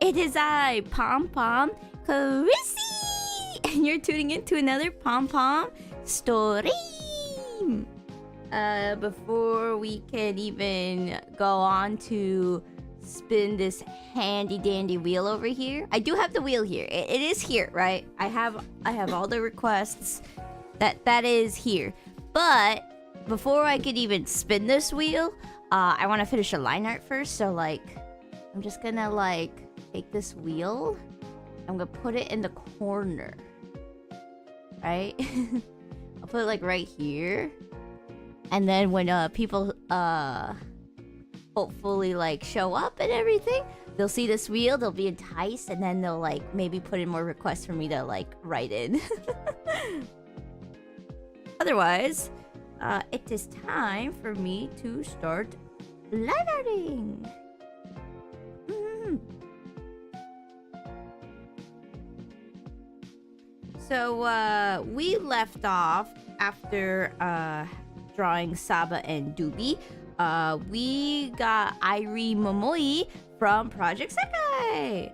It is I, Pom Pom Chrisy, and you're tuning in to another Pom Pom story. Before we can even go on to spin this handy dandy wheel over here, I do have the wheel here. It is here, right? I have all the requests. That is here. But before I could even spin this wheel, I want to finish a line art first. So like, I'm just gonna like take this wheel. I'm gonna put it in the corner, right? I'll put it like right here, and then when people hopefully like show up and everything, they'll see this wheel, they'll be enticed, and then they'll like maybe put in more requests for me to like write in. Otherwise, it is time for me to start line arting. So we left off after drawing Saba and Doobie. We got Airi Momoi from Project Sekai,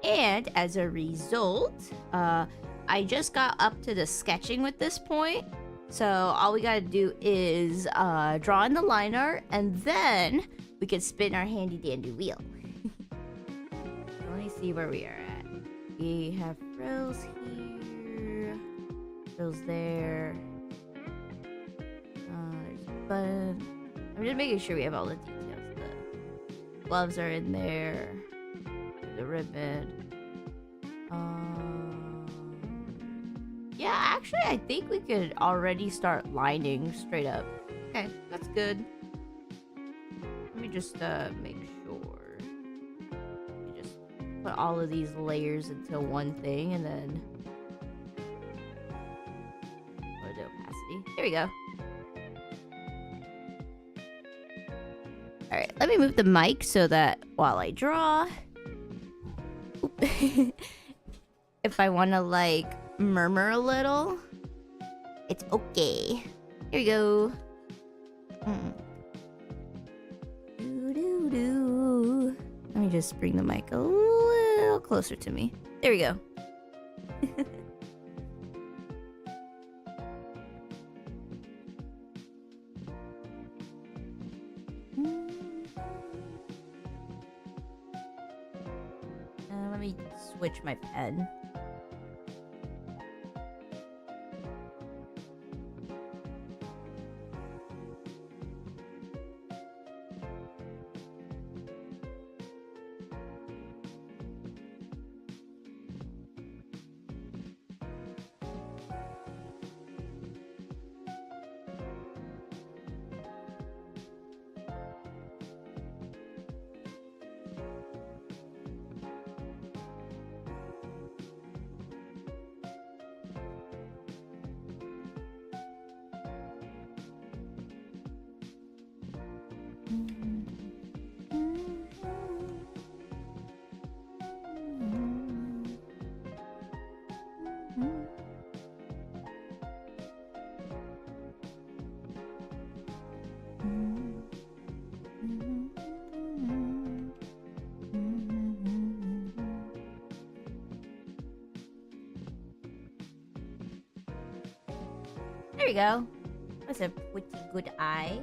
and as a result, I just got up to the sketching with this point. So all we gotta do is draw in the line art, and then we can spin our handy dandy wheel. Let me see where we are at. We have frills here, frills there. There's a button. I'm just making sure we have all the details. The gloves are in there. The ribbon. Yeah, actually, I think we could already start lining straight up. Okay, that's good. Let me just make sure. We just put all of these layers into one thing, and then lower the opacity. There we go. All right, let me move the mic so that while I draw, if I want to like murmur a little, It's okay. Here we go. Doo-doo-doo. Let me just bring the mic a little closer to me. There we go. Let me switch my pen. There we go. That's a pretty good eye.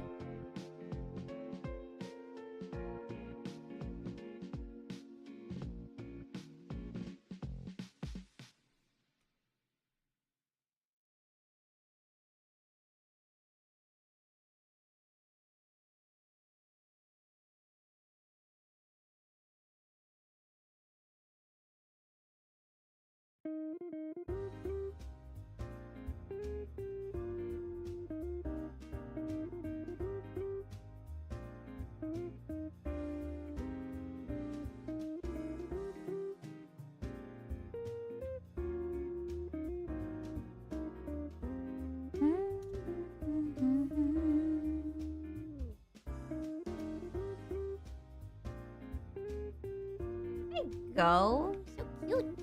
Go. So cute.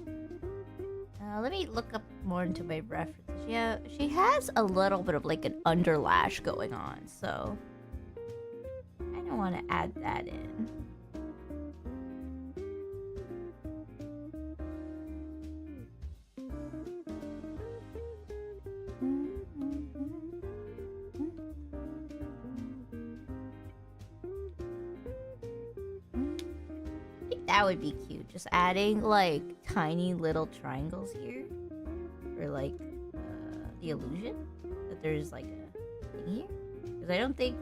Let me look up more into my references. Yeah, she has a little bit of like an underlash going on, so I don't want to add that in. That would be cute. Just adding like tiny little triangles here for like the illusion that there's like a thing here. Because I don't think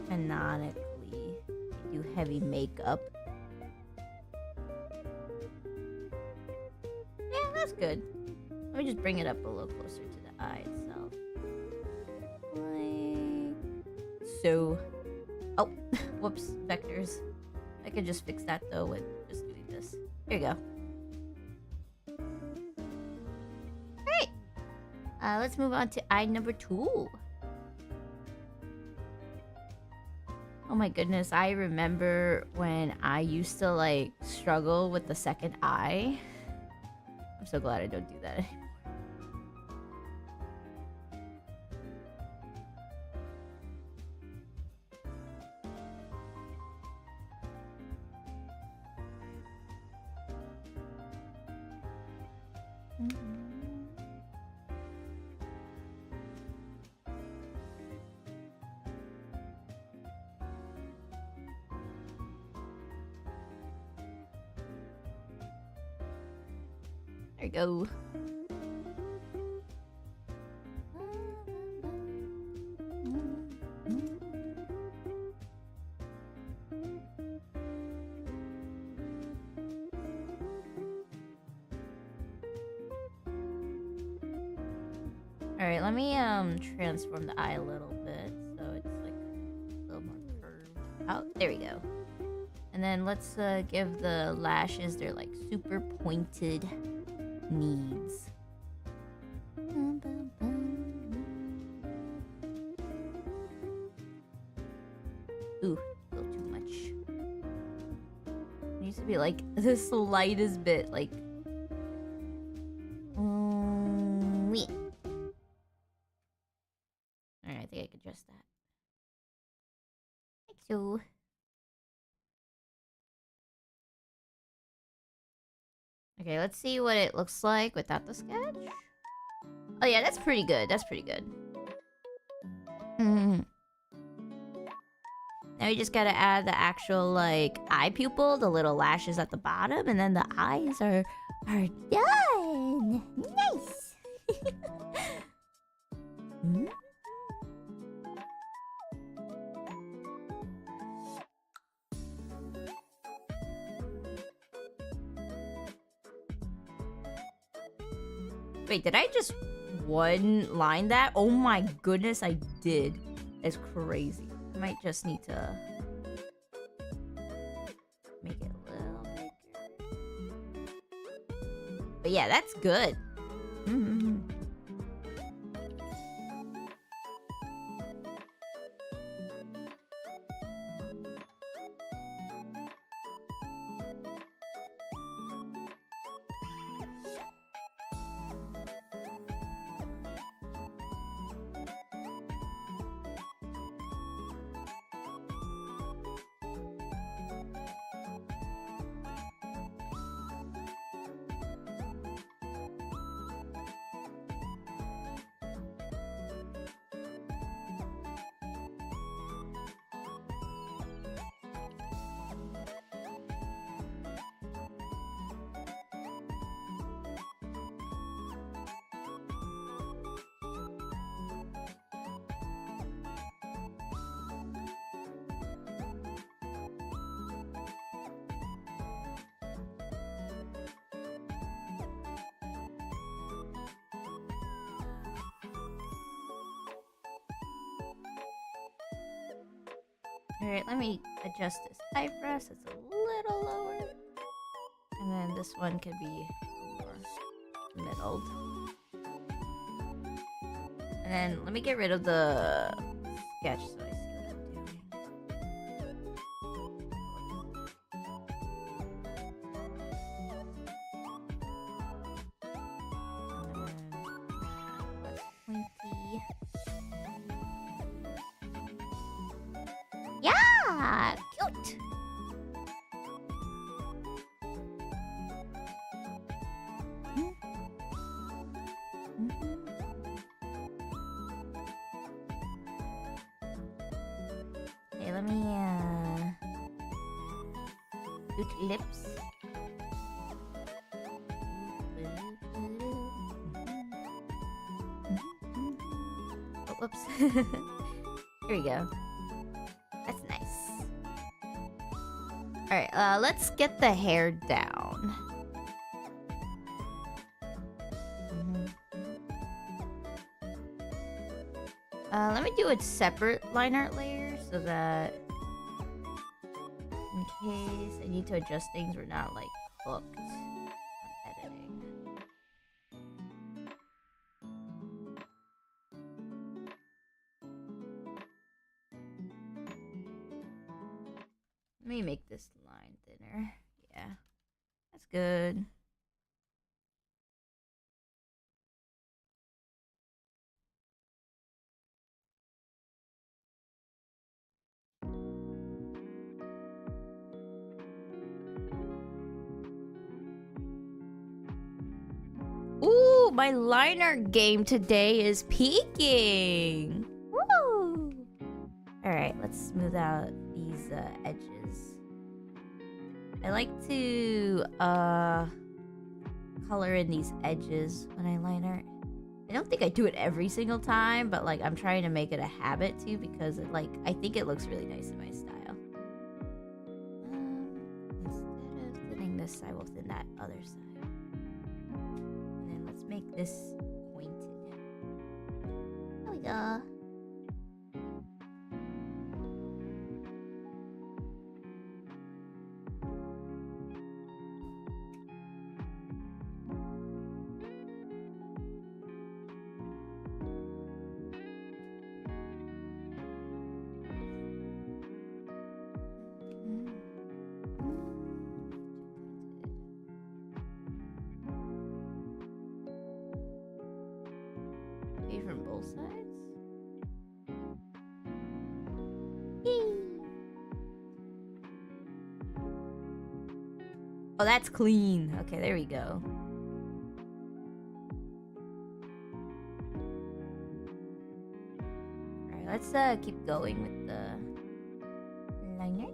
canonically they do heavy makeup. Yeah, that's good. Let me just bring it up a little closer to the eye itself. Like so. Oh, whoops, vectors. I could just fix that though with just doing this. Here you go. Alright. Let's move on to eye number 2. Oh my goodness, I remember when I used to like struggle with the second eye. I'm so glad I don't do that anymore. There you go. Alright, let me transform the eye a little bit so it's like a little more curved out. There we go. And then let's give the lashes their like super pointed needs. Ooh, a little too much. It needs to be like the slightest bit, like yeah. So. Okay, let's see what it looks like without the sketch. Oh yeah, that's pretty good. That's pretty good. Now we just gotta add the actual like eye pupil, the little lashes at the bottom, and then the eyes are done. Nice. Wait, did I just one line that? Oh my goodness, I did. It's crazy. I might just need to make it a little bigger. But yeah, that's good. Alright, let me adjust this eyebrow so it's a little lower. And then this one could be more middled. And then let me get rid of the sketch so I see what I'm doing. Pointy. Yeah, cute. Okay, let me do lips. Oh, whoops. Here we go. That's nice. Alright, let's get the hair down. Let me do a separate line art layer so that in case I need to adjust things, we're not like hooked on editing. Let me make this line thinner. Yeah, that's good. Ooh, my liner game today is peaking. Woo! Alright, let's smooth out these edges. I like to color in these edges when I line art. I don't think I do it every single time, but like I'm trying to make it a habit too because it, like I think it looks really nice in my style. Instead of thinning this side, we'll thin that other side. And then let's make this pointed. There we go. From both sides. Yay. Oh, that's clean. Okay, there we go. Alright, let's keep going with the liner.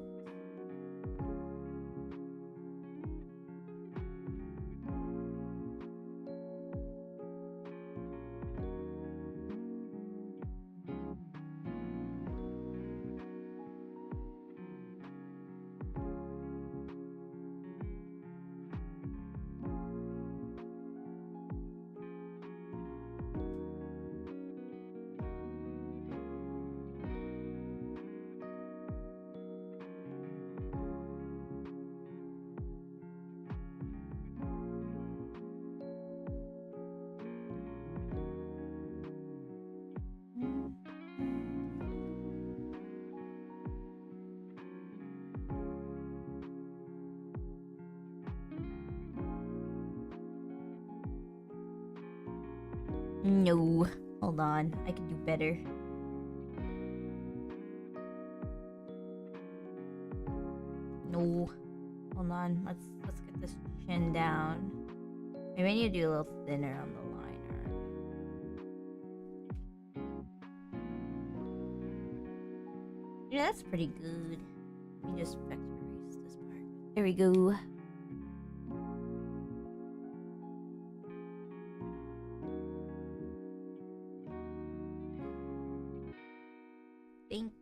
No. Hold on. I can do better. No. Hold on. Let's get this chin down. Maybe I need to do a little thinner on the liner. Yeah, that's pretty good. Let me just vector erase this part. There we go. I think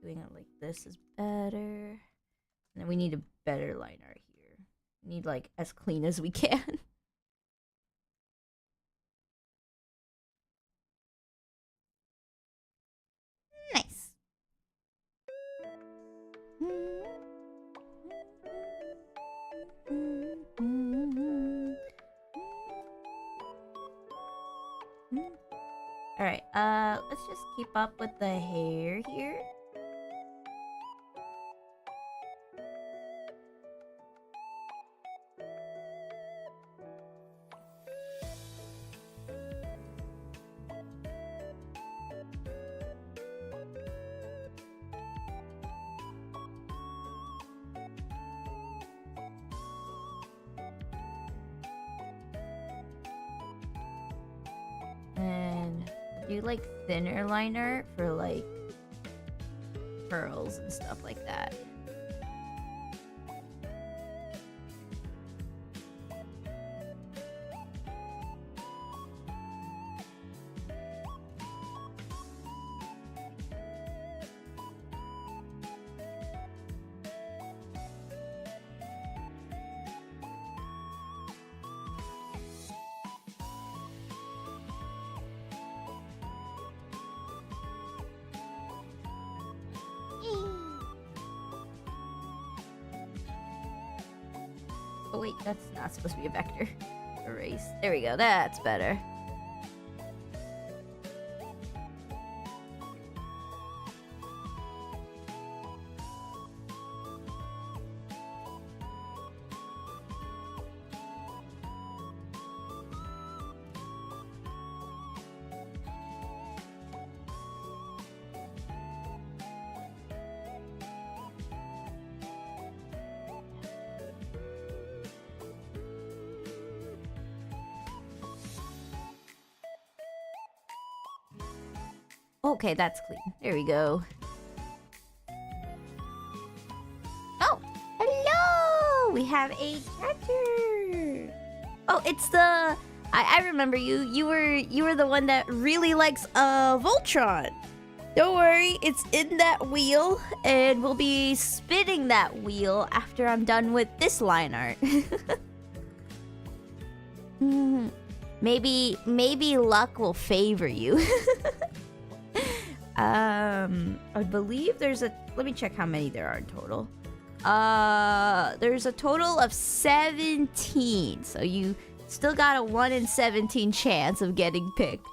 doing it like this is better. And then we need a better liner here. We need like as clean as we can. Nice. Alright, let's just keep up with the hair here. Do like thinner liner for like pearls and stuff like that. Oh wait, that's not supposed to be a vector. Erase. There we go, that's better. Okay, that's clean. There we go. Oh, hello! We have a character. Oh, it's the. I remember you. You were the one that really likes Voltron. Don't worry, it's in that wheel, and we'll be spinning that wheel after I'm done with this line art. Maybe luck will favor you. I believe there's a. Let me check how many there are in total. There's a total of 17. So you still got a 1 in 17 chance of getting picked.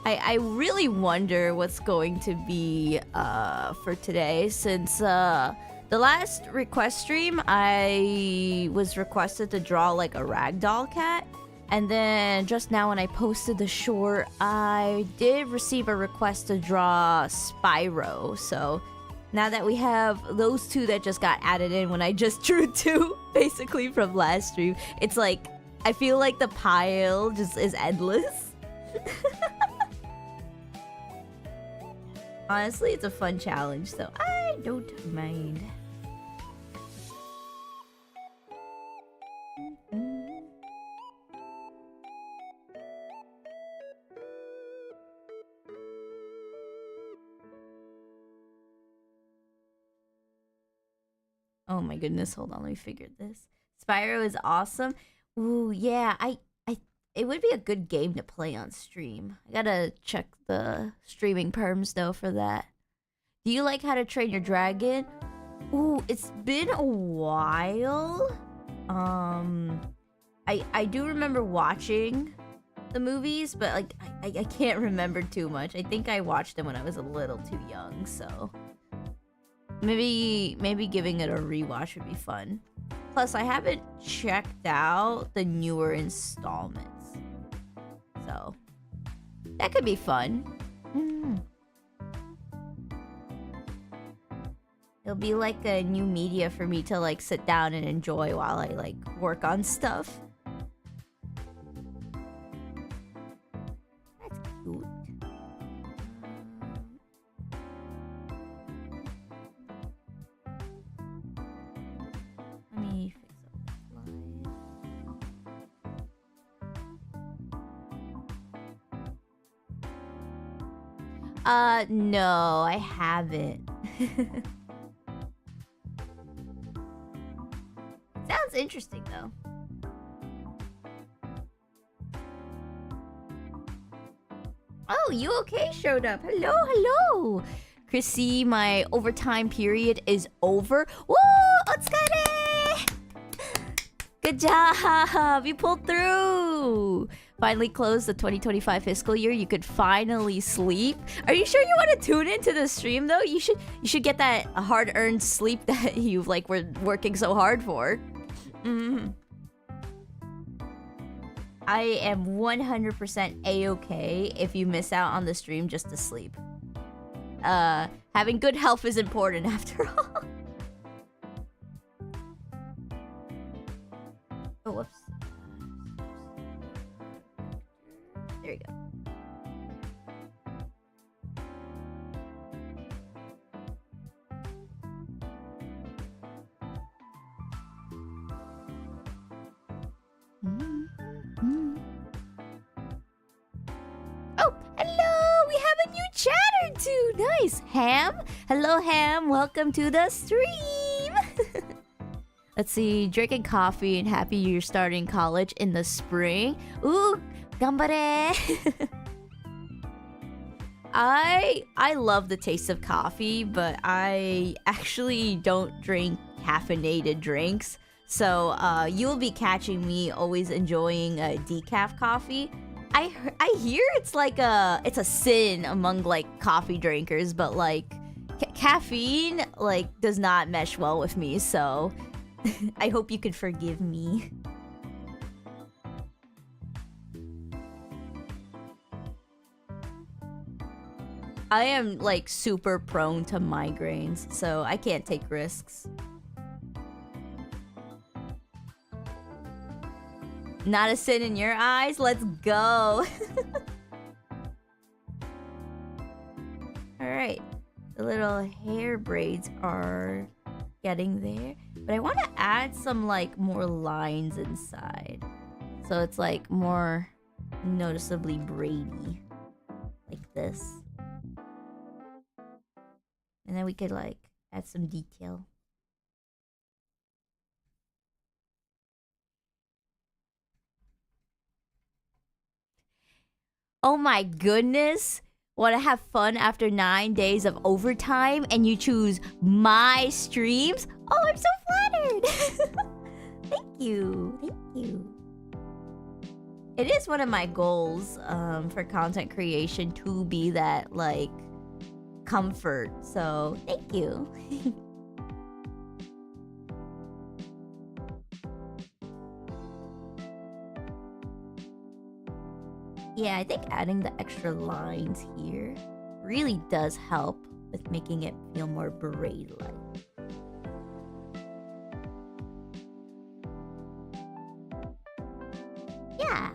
I really wonder what's going to be for today, since the last request stream I was requested to draw like a ragdoll cat, And then just now when I posted the short, I did receive a request to draw Spyro. So now that we have those two that just got added in when I just drew two, basically from last stream, it's like, I feel like the pile just is endless. Honestly, it's a fun challenge, so I don't mind. Oh my goodness, hold on, let me figure this. Spyro is awesome. Ooh, yeah, it would be a good game to play on stream. I gotta check the streaming perms though for that. Do you like How to Train Your Dragon? Ooh, it's been a while. I do remember watching the movies, but like I can't remember too much. I think I watched them when I was a little too young, so maybe giving it a rewatch would be fun. Plus, I haven't checked out the newer installments, so that could be fun. It'll be like a new media for me to like sit down and enjoy while I like work on stuff. That's cute. Let me fix up the slide. No, I haven't. Sounds interesting though. Oh, you okay showed up. Hello, hello. Chrissy, my overtime period is over. Woo! Otsukare! Good job! You pulled through! Finally closed the 2025 fiscal year. You could finally sleep. Are you sure you want to tune into the stream though? You should get that hard-earned sleep that you've like were working so hard for. I am 100% a-okay if you miss out on the stream just to sleep. Having good health is important after all. Oh, whoops. There you go. Oh, hello! We have a new chatter too! Nice! Ham? Hello, Ham. Welcome to the stream! Let's see. Drinking coffee and happy you're starting college in the spring. Ooh! Gambare! I love the taste of coffee, but I actually don't drink caffeinated drinks. So you'll be catching me always enjoying decaf coffee. I hear it's like it's a sin among like coffee drinkers, but like caffeine like does not mesh well with me. So I hope you could forgive me. I am like super prone to migraines, so I can't take risks. Not a sin in your eyes? Let's go. Alright. The little hair braids are getting there. But I want to add some like more lines inside. So it's like more noticeably braidy. Like this. And then we could like add some detail. Oh my goodness. Want to have fun after 9 days of overtime and you choose my streams? Oh, I'm so flattered. Thank you. Thank you. It is one of my goals for content creation to be that like comfort. So thank you. Yeah, I think adding the extra lines here really does help with making it feel more braid-like. Yeah,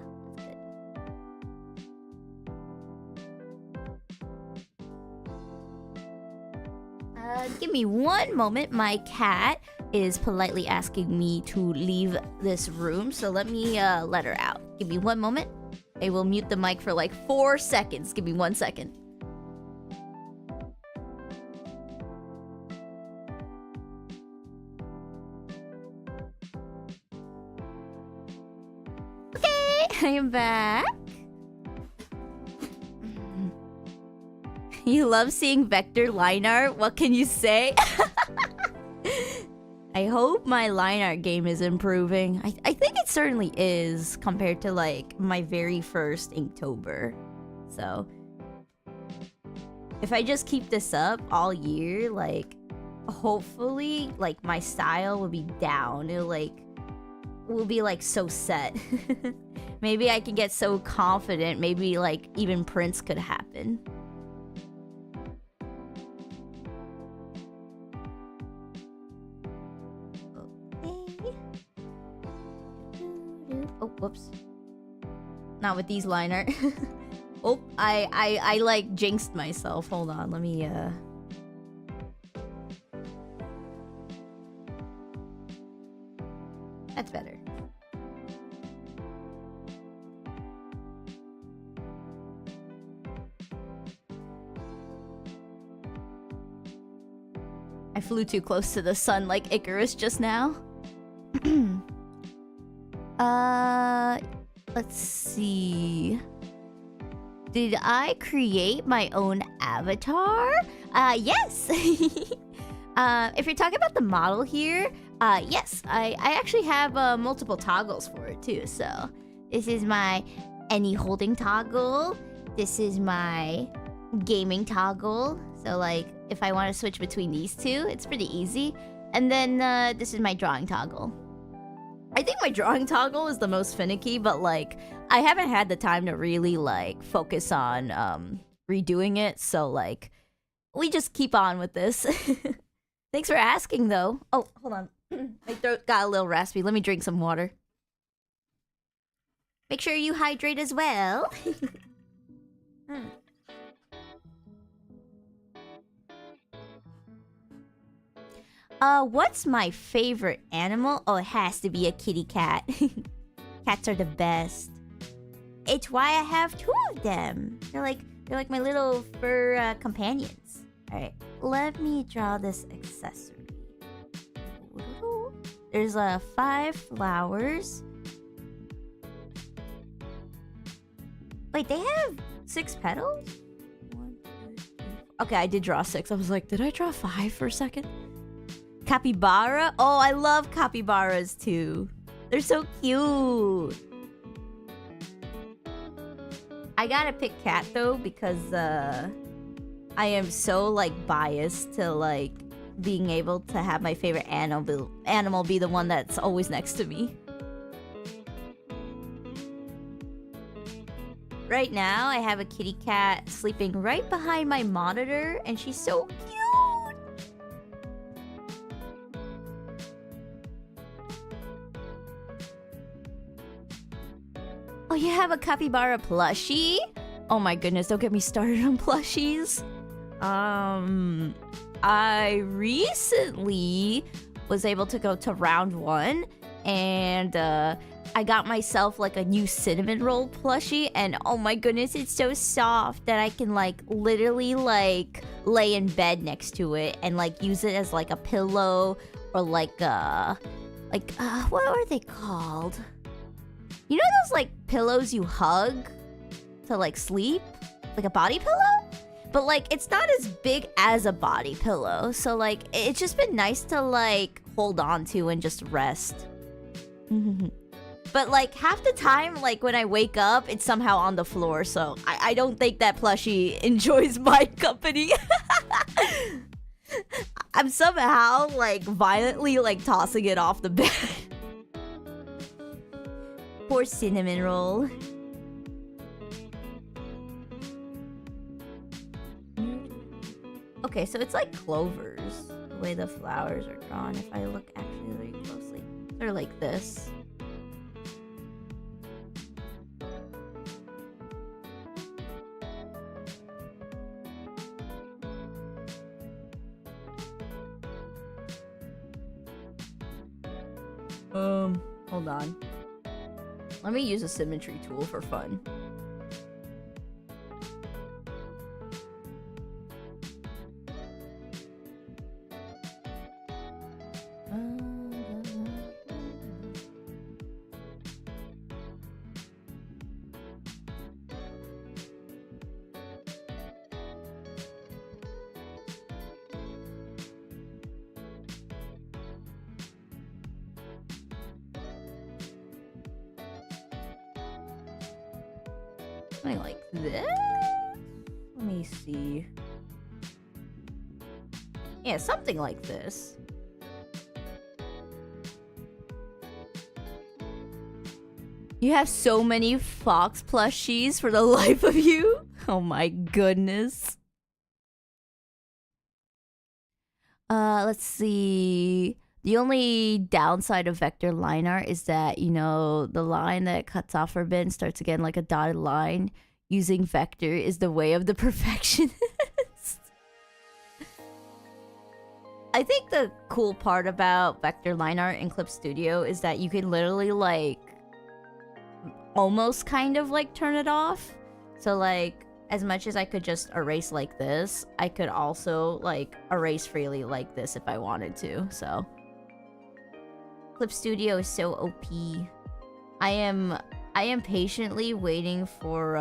that's good. Give me one moment. My cat is politely asking me to leave this room, so let me let her out. Give me one moment. I will mute the mic for like 4 seconds. Give me 1 second. Okay, I am back. You love seeing vector line art? What can you say? I hope my line art game is improving. I think it certainly is compared to like my very first Inktober. So if I just keep this up all year, like hopefully like my style will be down. Will be like so set. Maybe I can get so confident, maybe like even prints could happen. Oh, whoops. Not with these line art. Oh, I like jinxed myself. Hold on, let me That's better. I flew too close to the sun like Icarus just now. Let's see. Did I create my own avatar? Yes. If you're talking about the model here, yes, I actually have multiple toggles for it too. So this is my any holding toggle. This is my gaming toggle. So like if I want to switch between these two, it's pretty easy. And then this is my drawing toggle. I think my drawing toggle is the most finicky, but like I haven't had the time to really like focus on redoing it, so like we just keep on with this. Thanks for asking though. Oh, hold on. My throat got a little raspy. Let me drink some water. Make sure you hydrate as well. What's my favorite animal? Oh, it has to be a kitty cat. Cats are the best. It's why I have 2 of them. They're like my little fur companions. All right, let me draw this accessory. There's 5 flowers. Wait, they have 6 petals? 1, 2, 3, 4. Okay, I did draw 6. I was like, did I draw 5 for a second? Capybara? Oh, I love capybaras too. They're so cute. I gotta pick cat though because I am so like biased to like being able to have my favorite animal be the one that's always next to me. Right now, I have a kitty cat sleeping right behind my monitor, and she's so cute. Oh, you have a capybara plushie? Oh my goodness, don't get me started on plushies. I recently was able to go to round 1 and I got myself like a new cinnamon roll plushie, and oh my goodness, it's so soft that I can like literally like lay in bed next to it and like use it as like a pillow or like what are they called? You know those like pillows you hug to like sleep? Like a body pillow? But like it's not as big as a body pillow. So like it's just been nice to like hold on to and just rest. But like half the time, like when I wake up, it's somehow on the floor. So I don't think that plushie enjoys my company. I'm somehow like violently like tossing it off the bed. Poor cinnamon roll. Okay, so it's like clovers, the way the flowers are drawn. If I look actually very closely, they're like this. Hold on. Let me use a symmetry tool for fun. Something like this? Let me see. Yeah, something like this. You have so many fox plushies for the life of you? Oh my goodness. Let's see. The only downside of vector line art is that, you know, the line that cuts off forbidden starts again like a dotted line. Using vector is the way of the perfectionist. I think the cool part about vector line art in Clip Studio is that you can literally like almost kind of like turn it off. So like as much as I could just erase like this, I could also like erase freely like this if I wanted to. So Clip Studio is so OP. I am patiently waiting for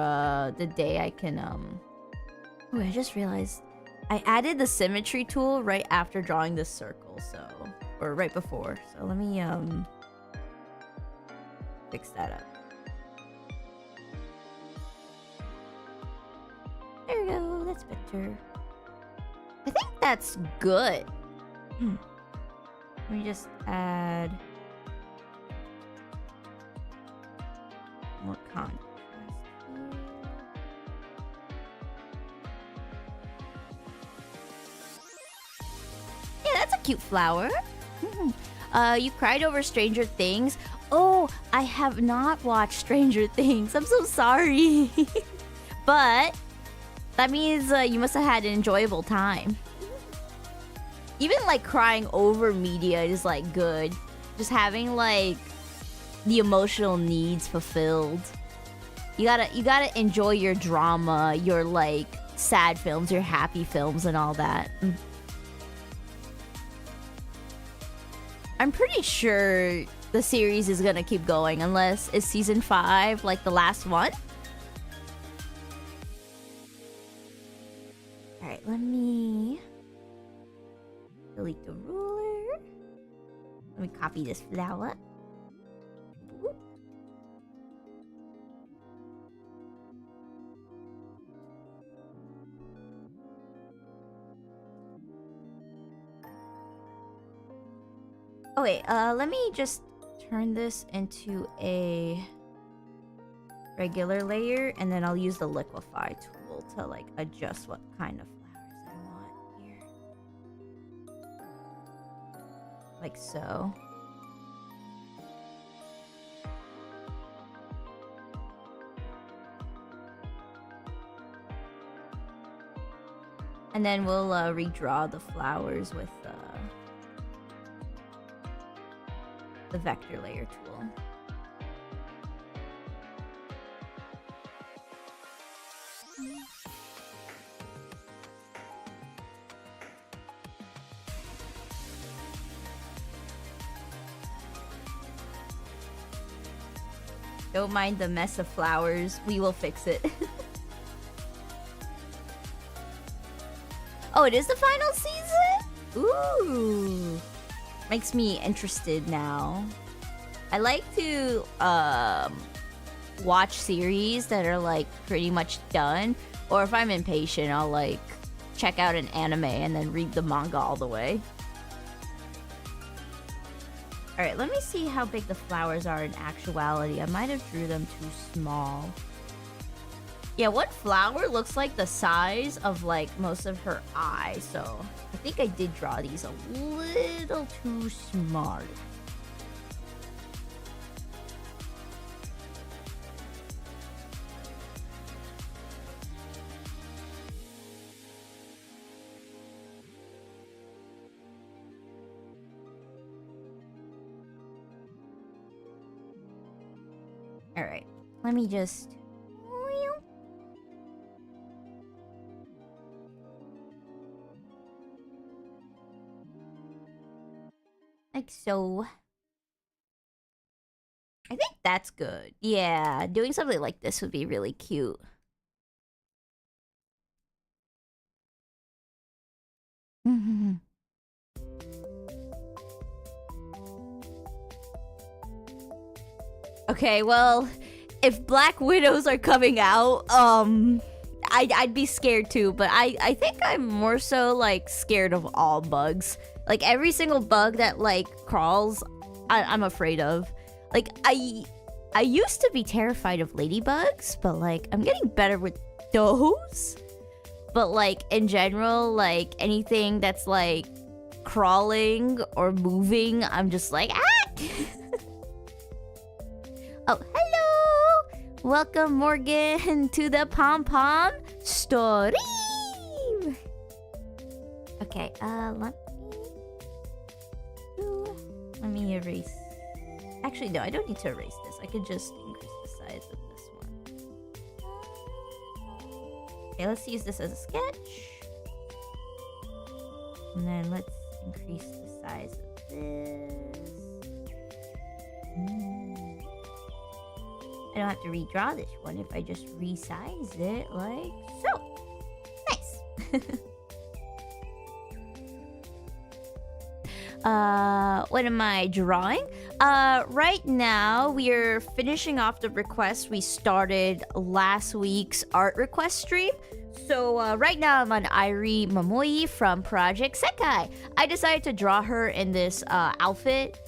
the day I can Oh, I just realized I added the symmetry tool right after drawing this circle, so or right before. So let me fix that up. There we go, that's better. I think that's good. Let me just add more contrast. Yeah, that's a cute flower. You cried over Stranger Things. Oh, I have not watched Stranger Things. I'm so sorry. But that means you must have had an enjoyable time. Even like crying over media is like good. Just having like the emotional needs fulfilled. You gotta enjoy your drama, your like sad films, your happy films and all that. I'm pretty sure the series is gonna keep going unless it's season 5 like the last one. Alright, let me delete the ruler. Let me copy this flower. Ooh. Oh wait, let me just turn this into a regular layer and then I'll use the liquefy tool to like adjust what kind of flowers I want here. Like so. And then we'll redraw the flowers with the vector layer tool. Don't mind the mess of flowers. We will fix it. Oh, it is the final season? Ooh. Makes me interested now. I like to watch series that are like pretty much done. Or if I'm impatient, I'll like check out an anime and then read the manga all the way. Alright, let me see how big the flowers are in actuality. I might have drew them too small. Yeah, one flower looks like the size of like most of her eye, so I think I did draw these a little too smart. Alright, let me just... like so. I think that's good. Yeah, doing something like this would be really cute. Okay, well, if Black Widows are coming out, I'd be scared too, but I think I'm more so like scared of all bugs. Like every single bug that like crawls, I'm afraid of. Like I used to be terrified of ladybugs, but like I'm getting better with those. But like in general, like anything that's like crawling or moving, I'm just like ah. Oh, hello! Welcome, Morgan, to the Pom Pom Story. Okay, let me erase. Actually, no, I don't need to erase this. I could just increase the size of this one. Okay, let's use this as a sketch. And then let's increase the size of this. I don't have to redraw this one if I just resize it like so. Nice. What am I drawing? Right now we're finishing off the request we started last week's art request stream. So right now I'm on Airi Momoi from Project Sekai. I decided to draw her in this outfit.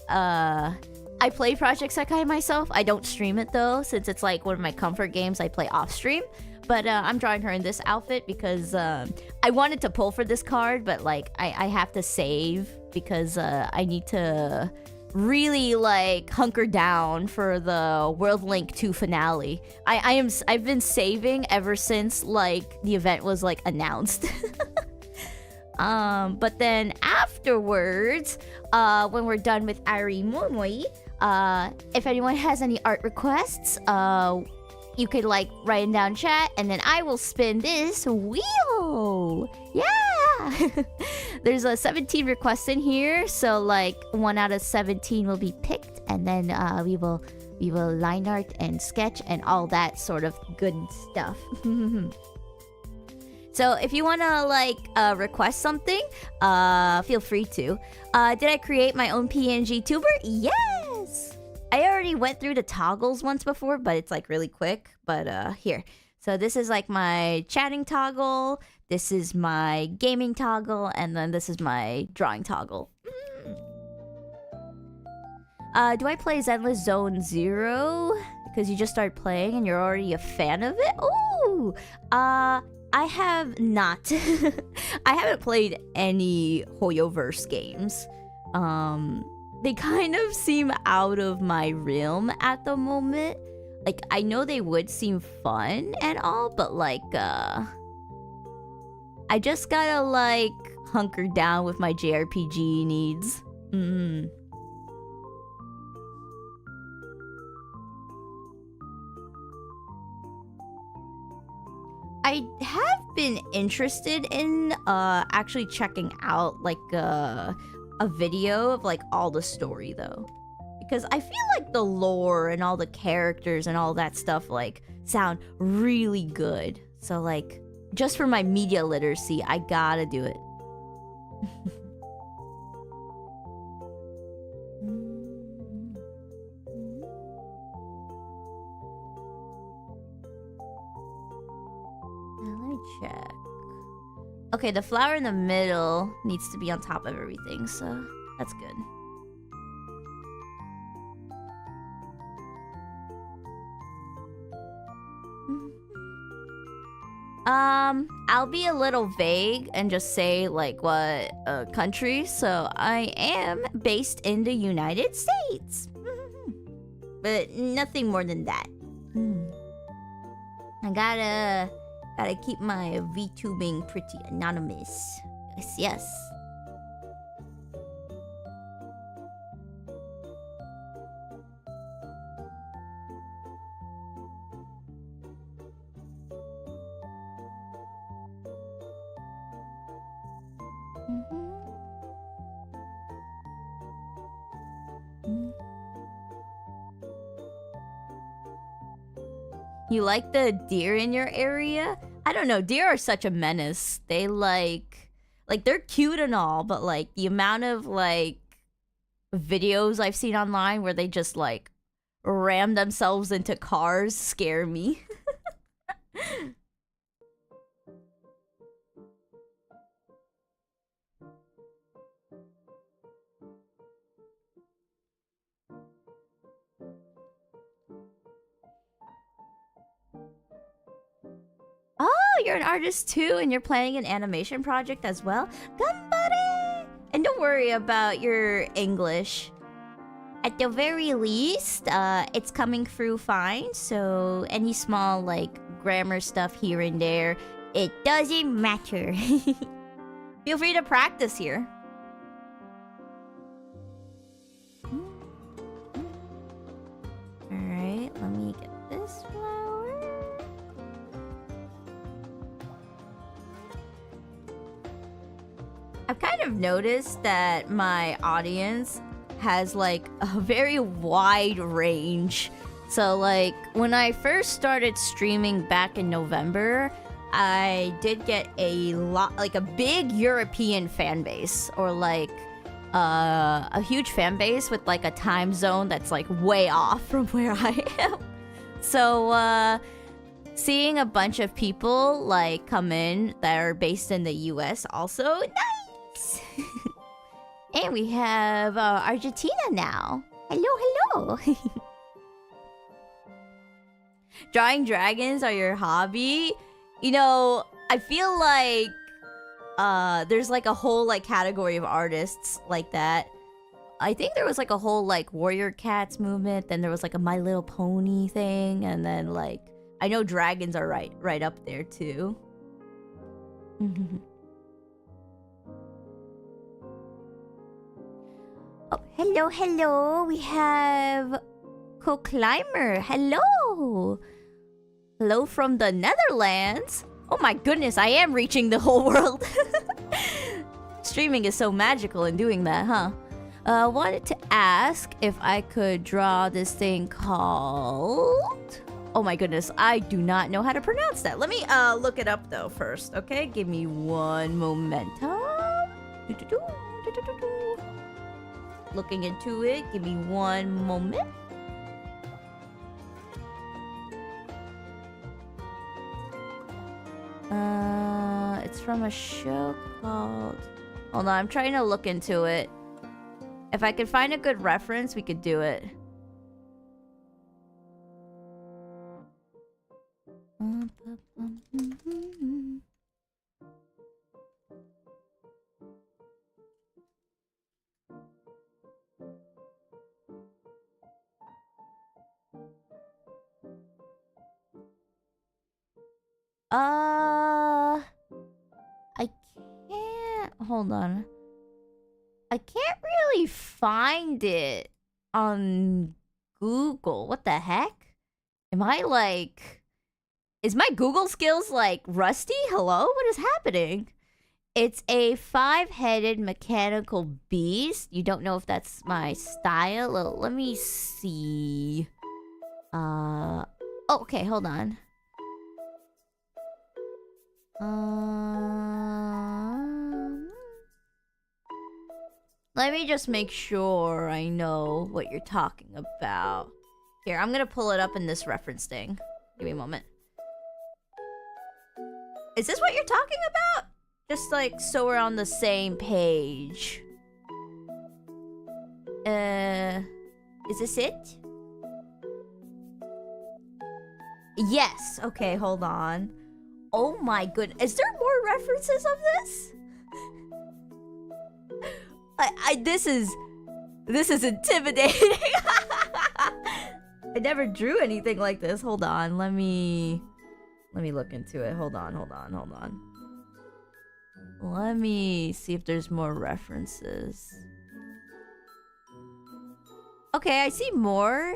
I play Project Sekai myself. I don't stream it though, since it's like one of my comfort games I play off stream. But I'm drawing her in this outfit because I wanted to pull for this card, but like I have to save because I need to really like hunker down for the World Link 2 finale. I've been saving ever since like the event was like announced. But then afterwards, when we're done with Airi Momoi, if anyone has any art requests, you could like write it down chat, and then I will spin this wheel. Yeah. There's 17 requests in here, so like 1 out of 17 will be picked, and then we will line art and sketch and all that sort of good stuff. So if you want to like request something, feel free to. Did I create my own PNG tuber? Yes! I already went through the toggles once before, but it's like really quick. But here. So this is like my chatting toggle. This is my gaming toggle. And then this is my drawing toggle. Do I play Zenless Zone Zero? Because you just started playing and you're already a fan of it? Ooh! I have not. I haven't played any Hoyoverse games. They kind of seem out of my realm at the moment. Like, I know they would seem fun and all, but like, I just gotta like hunker down with my JRPG needs. I have been interested in actually checking out like a video of like all the story though, because I feel like the lore and all the characters and all that stuff like sound really good. So like just for my media literacy, I gotta do it. Check. Okay, the flower in the middle needs to be on top of everything, so that's good. I'll be a little vague and just say like what country. So I am based in the United States. But nothing more than that. I gotta keep my VTubing pretty anonymous. Yes. You like the deer in your area? I don't know. Deer are such a menace. They like they're cute and all, but like the amount of like videos I've seen online where they just like ram themselves into cars scare me. Oh, you're an artist too, and you're planning an animation project as well? Ganbare! And don't worry about your English. At the very least, it's coming through fine, so any small, like, grammar stuff here and there, it doesn't matter. Feel free to practice here. Alright, let me get this flower. I've kind of noticed that my audience has like a very wide range. So like when I first started streaming back in November, I did get a lot, like a big European fan base, or like a huge fan base with like a time zone that's like way off from where I am. So seeing a bunch of people like come in that are based in the US also, nice. And we have Argentina now. Hello, hello. Drawing dragons are your hobby? You know, I feel like there's like a whole like category of artists like that. I think there was like a whole like warrior cats movement, then there was like a My Little Pony thing, and then like I know dragons are right up there too. Oh, hello, hello. We have Co-Climber. Hello. Hello from the Netherlands. Oh my goodness, I am reaching the whole world. Streaming is so magical in doing that, huh? Wanted to ask if I could draw this thing called... Oh my goodness, I do not know how to pronounce that. Let me look it up though first, okay? Give me one momentum. Looking into it, give me one moment. It's from a show called... Hold on, I'm trying to look into it. If I could find a good reference, we could do it. I can't... Hold on. I can't really find it on Google. What the heck? Am I like... Is my Google skills like rusty? Hello? What is happening? It's a 5-headed mechanical beast. You don't know if that's my style? Let me see. Oh, okay, hold on. Let me just make sure I know what you're talking about. Here, I'm gonna pull it up in this reference thing. Give me a moment. Is this what you're talking about? Just like so we're on the same page. Is this it? Yes. Okay, hold on. Oh my goodness. Is there more references of this? This is intimidating. I never drew anything like this. Hold on. Let me look into it. Hold on. Let me see if there's more references. Okay, I see more.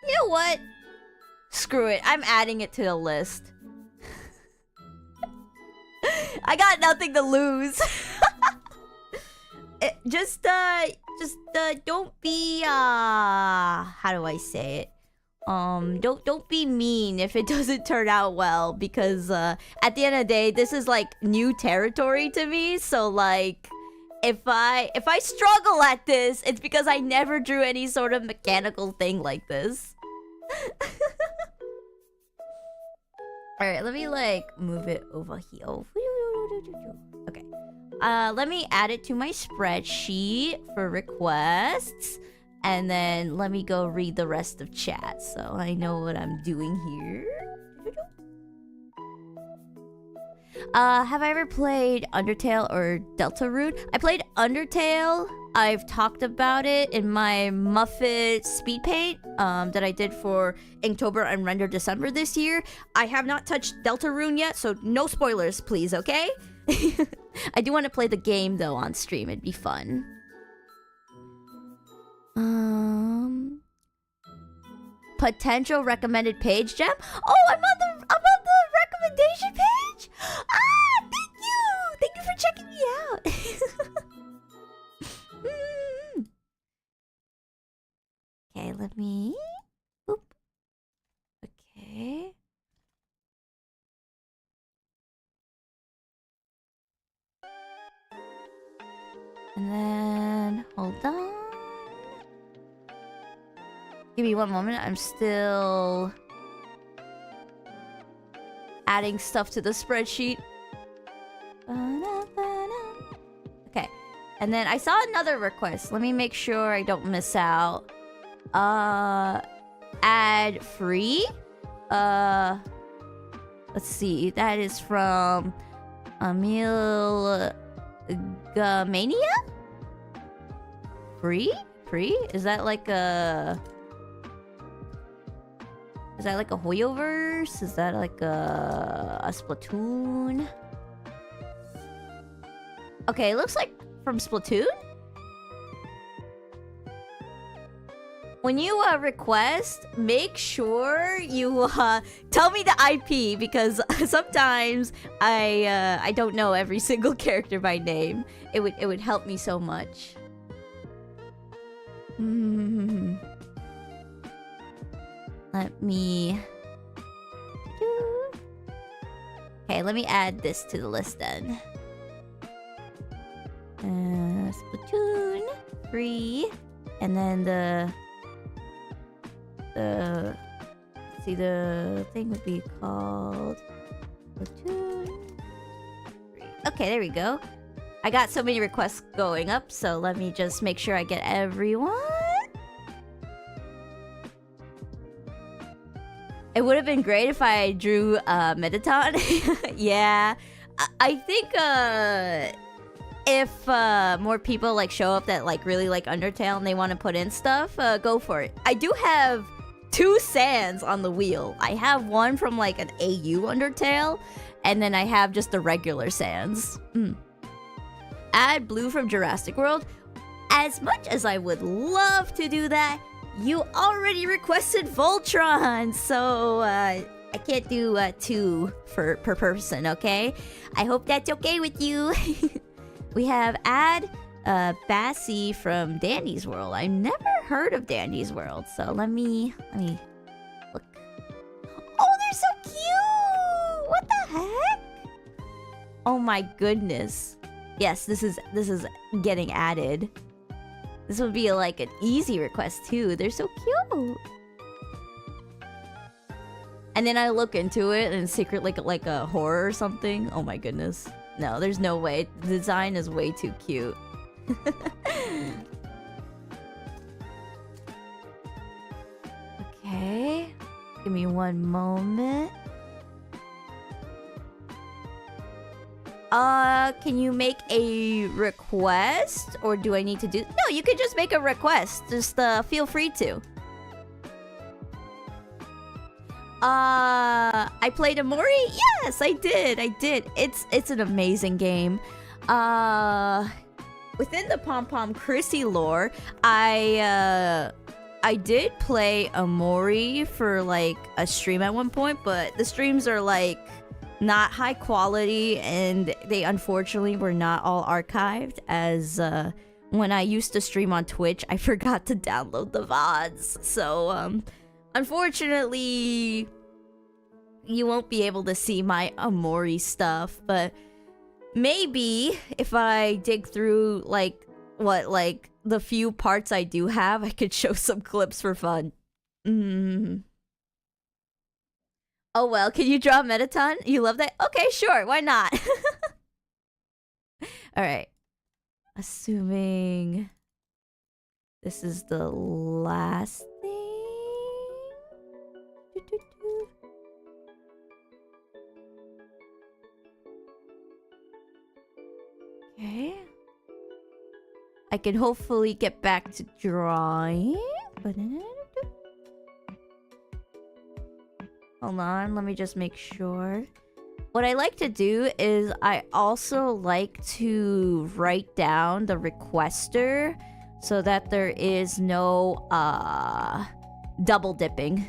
You know what? Screw it. I'm adding it to the list. I got nothing to lose. Just don't be how do I say it? Don't be mean if it doesn't turn out well, because at the end of the day, this is like new territory to me. So like, if I struggle at this, it's because I never drew any sort of mechanical thing like this. Alright, let me like move it over here. Okay. Let me add it to my spreadsheet for requests. And then let me go read the rest of chat so I know what I'm doing here. Have I ever played Undertale or Deltarune? I played Undertale. I've talked about it in my Muffet speed paint that I did for Inktober and Render December this year. I have not touched Deltarune yet, so no spoilers, please, okay? I do want to play the game, though, on stream. It'd be fun. Potential recommended page, Gem? Oh, I'm on the recommendation page? Ah, thank you for checking me out. Okay, let me... Oop. Okay. And then... Hold on. Give me one moment. I'm still... adding stuff to the spreadsheet. Okay. And then I saw another request. Let me make sure I don't miss out. Ad free? Let's see. That is from Emil Gamania? Free? Is that like a... Is that like a Hoyoverse? Is that like a Splatoon? Okay, it looks like from Splatoon? When you request, make sure you tell me the IP, because sometimes I don't know every single character by name. It would help me so much. Let me... Okay, let me add this to the list then. Splatoon, free, and then the thing would be called Splatoon 3. Okay, there we go. I got so many requests going up, so let me just make sure I get everyone. It would have been great if I drew Mettaton. Yeah, I think if more people like show up that like really like Undertale and they want to put in stuff, go for it. I do have 2 Sans on the wheel. I have one from like an AU Undertale, and then I have just the regular Sans. Add Blue from Jurassic World. As much as I would love to do that, you already requested Voltron, so I can't do 2 per person, okay? I hope that's okay with you. We have Add Bassie from Dandy's World. I've never heard of Dandy's World, so let me look. Oh, they're so cute! What the heck? Oh my goodness. Yes, this is getting added. This would be like an easy request too. They're so cute. And then I look into it and secret like a horror or something. Oh my goodness. No, there's no way. The design is way too cute. Okay. Give me one moment. Can you make a request? Or do I need to do... No, you can just make a request. Just, feel free to. I played Amori? Yes, I did. It's an amazing game. Within the Pom Pom Chrisy lore, I did play Amori for, like, a stream at one point, but the streams are, like... not high quality, and they unfortunately were not all archived, as when I used to stream on Twitch, I forgot to download the VODs. So unfortunately you won't be able to see my Amori stuff, but maybe if I dig through like the few parts I do have, I could show some clips for fun. Oh well, can you draw Metaton? You love that? Okay, sure, why not? Alright. Assuming this is the last thing. Okay. I can hopefully get back to drawing. Hold on, let me just make sure. What I like to do is I also like to write down the requester so that there is no double dipping.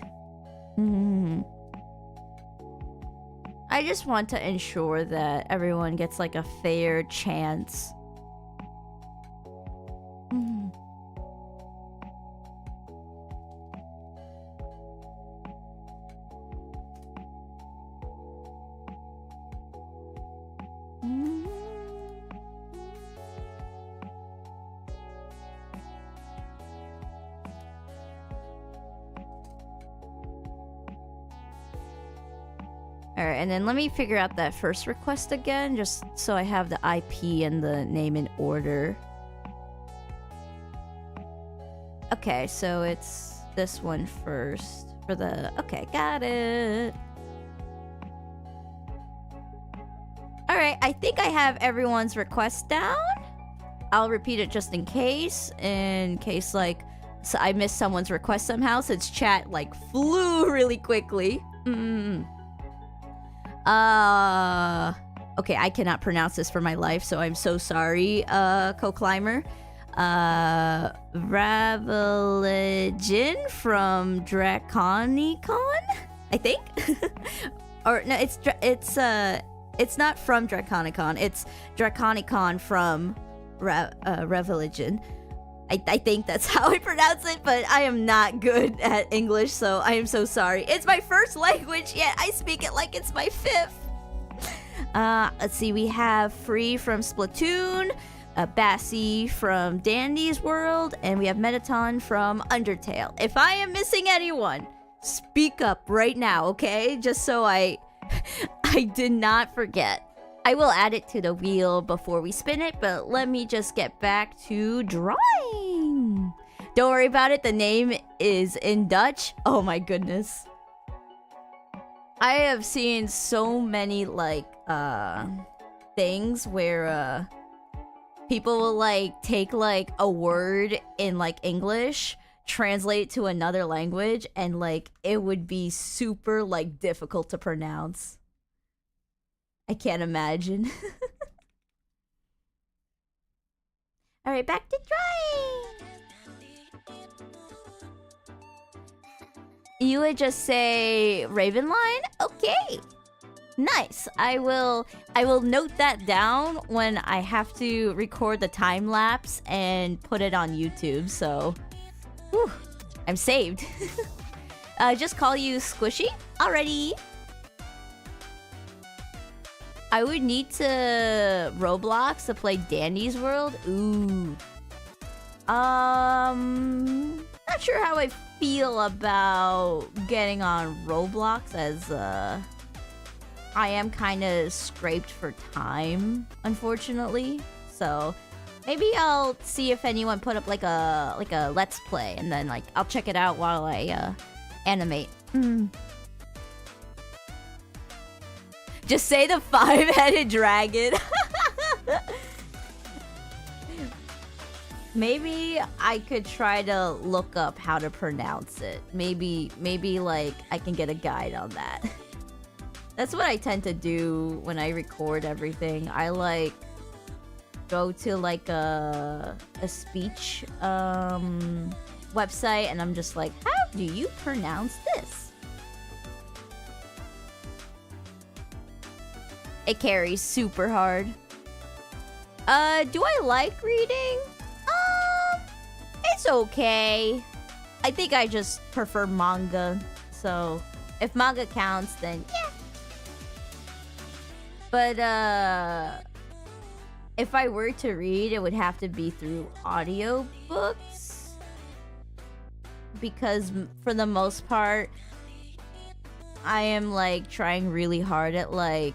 I just want to ensure that everyone gets like a fair chance. Alright, and then let me figure out that first request again, just so I have the IP and the name in order. Okay, so it's this one first for the... Okay, got it. Alright, I think I have everyone's request down. I'll repeat it just in case like so I missed someone's request somehow, since chat like flew really quickly. Okay, I cannot pronounce this for my life, so I'm so sorry, co-climber. Raveligion from Draconicon, I think. Or no, it's not from Draconicon. It's Draconicon from Raveligion. I think that's how I pronounce it, but I am not good at English, so I am so sorry. It's my first language, yet I speak it like it's my fifth. Let's see, we have Free from Splatoon, Bassie from Dandy's World, and we have Metaton from Undertale. If I am missing anyone, speak up right now, okay? Just so I did not forget. I will add it to the wheel before we spin it, but let me just get back to drawing. Don't worry about it, the name is in Dutch. Oh my goodness. I have seen so many, like, things where, people will, like, take, like, a word in, like, English, translate it to another language, and, like, it would be super, like, difficult to pronounce. I can't imagine. Alright, back to drawing! You would just say Ravenline? Okay. Nice. I will note that down when I have to record the time lapse and put it on YouTube, so whew, I'm saved. Just call you Squishy? Alrighty. I would need to Roblox to play Dandy's World. Ooh. Not sure how I feel about getting on Roblox, as I am kind of scraped for time, unfortunately. So maybe I'll see if anyone put up like a let's play, and then like I'll check it out while I animate. Just say the 5-headed dragon. Maybe I could try to look up how to pronounce it. Maybe like I can get a guide on that. That's what I tend to do when I record everything. I like go to like a speech website and I'm just like, how do you pronounce this? It carries super hard. Do I like reading? It's okay. I think I just prefer manga. So, if manga counts, then yeah. But, if I were to read, it would have to be through audiobooks. Because for the most part, I am like trying really hard at like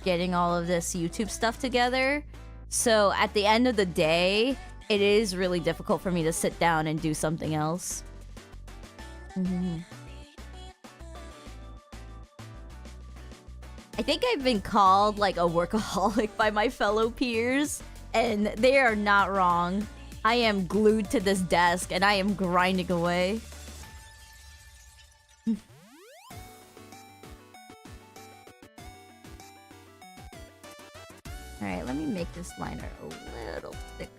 getting all of this YouTube stuff together. So at the end of the day, it is really difficult for me to sit down and do something else. I think I've been called like a workaholic by my fellow peers, and they are not wrong. I am glued to this desk and I am grinding away. Alright, let me make this liner a little thicker.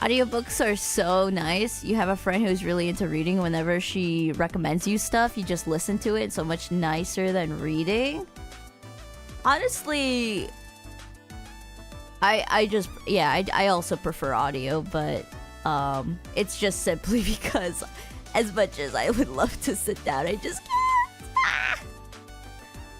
Audiobooks are so nice. You have a friend who's really into reading. Whenever she recommends you stuff, you just listen to it. It's so much nicer than reading. Honestly, I also prefer audio, but it's just simply because as much as I would love to sit down, I just can't.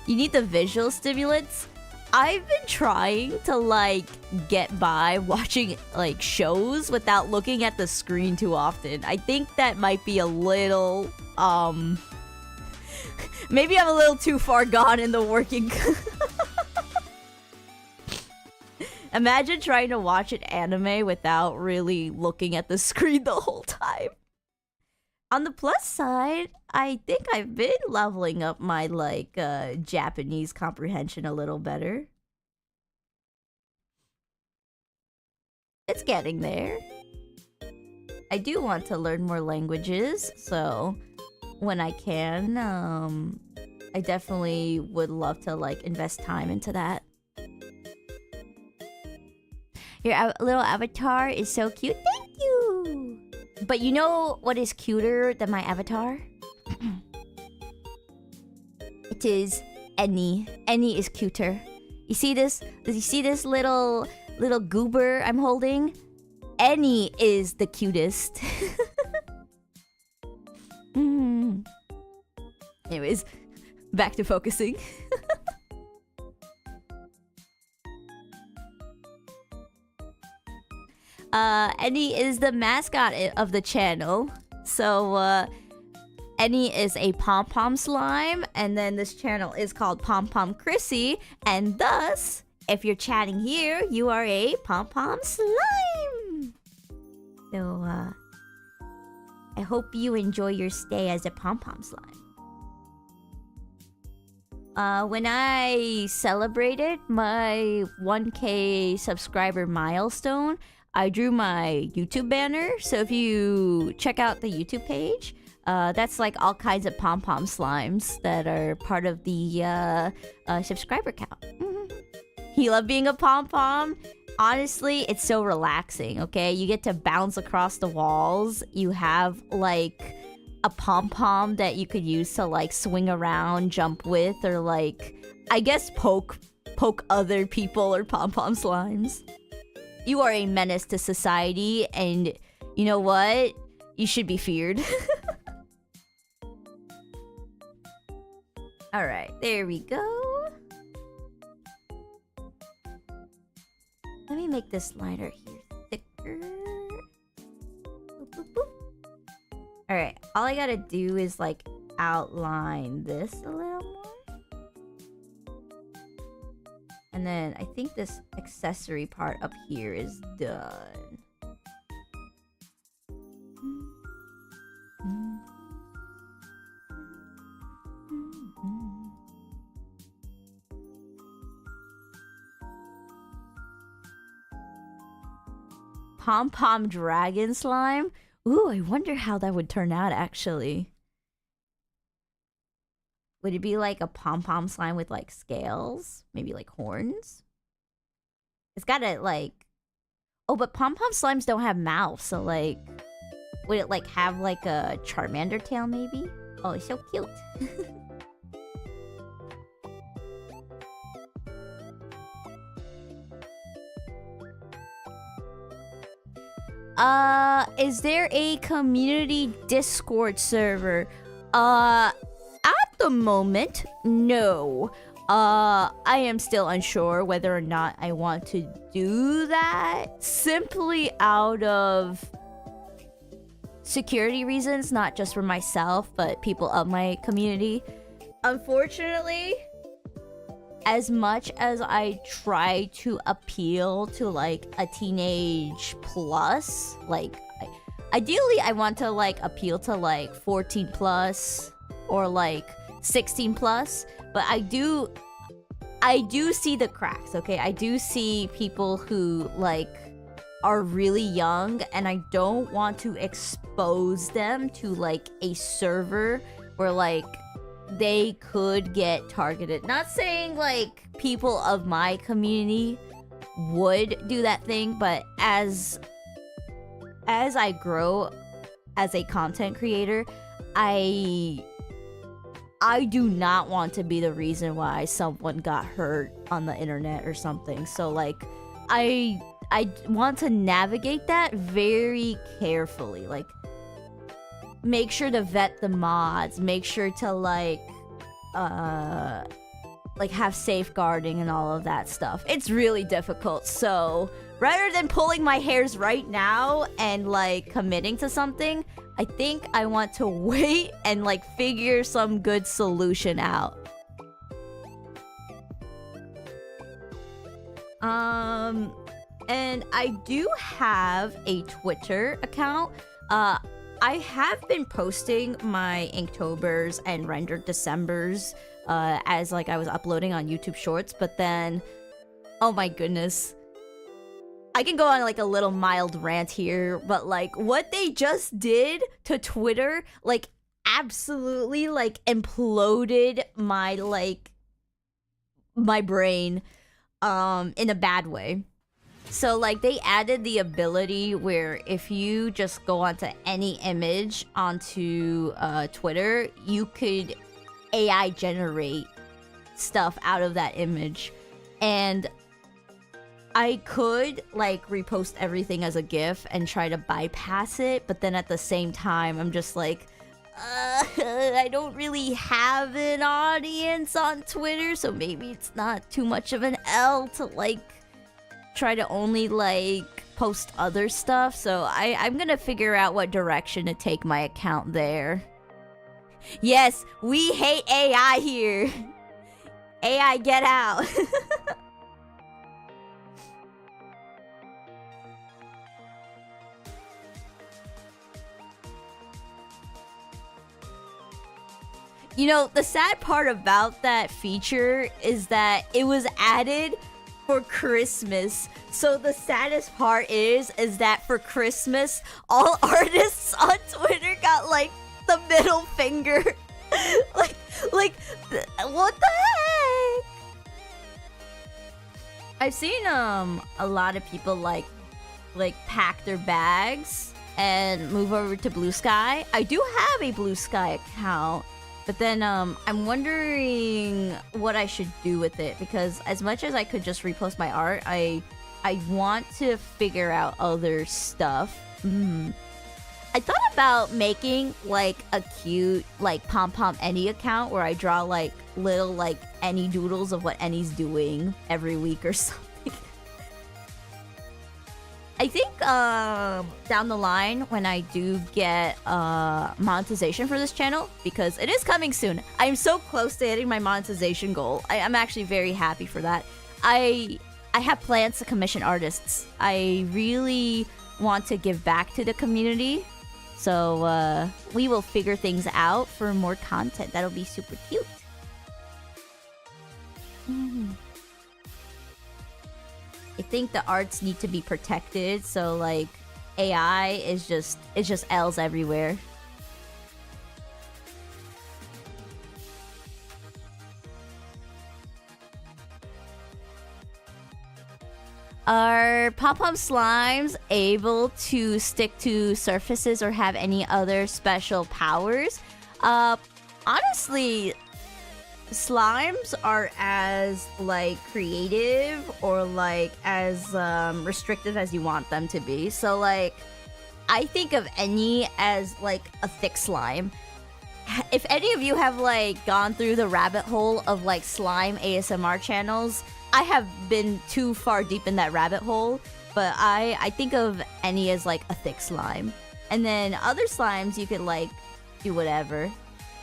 You need the visual stimulants. I've been trying to like get by watching like shows without looking at the screen too often. I think that might be a little maybe I'm a little too far gone in the working. Imagine trying to watch an anime without really looking at the screen the whole time. On the plus side, I think I've been leveling up my like Japanese comprehension a little better. It's getting there. I do want to learn more languages, so when I can, I definitely would love to like invest time into that. Your little avatar is so cute. Thank you! But you know what is cuter than my avatar? It is Annie. Annie is cuter. You see this? You see this little goober I'm holding? Annie is the cutest. Anyways, back to focusing. Annie is the mascot of the channel. So, Annie is a pom-pom slime, and then this channel is called Pom-Pom Chrisy, and thus, if you're chatting here, you are a pom-pom slime! So, I hope you enjoy your stay as a pom-pom slime. When I celebrated my 1K subscriber milestone, I drew my YouTube banner. So if you check out the YouTube page, that's like all kinds of pom-pom slimes that are part of the subscriber count. You love being a pom-pom? Honestly, it's so relaxing, okay? You get to bounce across the walls. You have like a pom-pom that you could use to like swing around, jump with, or like, I guess poke other people or pom-pom slimes. You are a menace to society, and you know what? You should be feared. Alright, there we go. Let me make this lighter here thicker. Boop, boop, boop. Alright, all I gotta do is like outline this a little more. And then I think this accessory part up here is done. Pom-pom dragon slime? Ooh, I wonder how that would turn out actually. Would it be like a pom-pom slime with like scales? Maybe like horns? It's gotta like... Oh, but pom-pom slimes don't have mouths, so like... Would it like have like a Charmander tail maybe? Oh, it's so cute. Is there a community Discord server? At the moment, no. I am still unsure whether or not I want to do that. Simply out of security reasons, not just for myself, but people of my community. Unfortunately, as much as I try to appeal to like a teenage plus, like ideally I want to like appeal to like 14 plus or like 16 plus, but I do see the cracks, okay? I do see people who like are really young, and I don't want to expose them to like a server where like they could get targeted. Not saying like people of my community would do that thing, but as I grow as a content creator, I do not want to be the reason why someone got hurt on the internet or something. So like I want to navigate that very carefully. Like, make sure to vet the mods, make sure to like have safeguarding and all of that stuff. It's really difficult. So rather than pulling my hairs right now and like committing to something, I think I want to wait and like figure some good solution out. And I do have a Twitter account. I have been posting my Inktober's and rendered December's as like I was uploading on YouTube Shorts, but then, oh my goodness. I can go on like a little mild rant here, but like what they just did to Twitter, like absolutely like imploded my brain in a bad way. So like they added the ability where if you just go onto any image onto Twitter, you could AI generate stuff out of that image. And I could like repost everything as a GIF and try to bypass it, but then at the same time I'm just like, I don't really have an audience on Twitter, so maybe it's not too much of an L to like try to only like post other stuff. So I'm gonna figure out what direction to take my account there. Yes, we hate AI here. AI, get out. You know, the sad part about that feature is that it was added for Christmas. So the saddest part is that for Christmas, all artists on Twitter got like the middle finger. like what the heck? I've seen a lot of people like pack their bags and move over to Blue Sky. I do have a Blue Sky account, but then I'm wondering what I should do with it, because as much as I could just repost my art, I want to figure out other stuff. I thought about making like a cute like Pom Pom Any account where I draw like little like Any doodles of what Any's doing every week or something. I think down the line when I do get monetization for this channel, because it is coming soon. I'm so close to hitting my monetization goal. I'm actually very happy for that. I have plans to commission artists. I really want to give back to the community. So we will figure things out for more content. That'll be super cute. I think the arts need to be protected, so like AI is just L's everywhere. Are pop-up slimes able to stick to surfaces or have any other special powers? Honestly, slimes are as like creative or like as restrictive as you want them to be. So like I think of Any as like a thick slime. If any of you have like gone through the rabbit hole of like slime ASMR channels, I have been too far deep in that rabbit hole, but I think of Any as like a thick slime. And then other slimes you could like do whatever.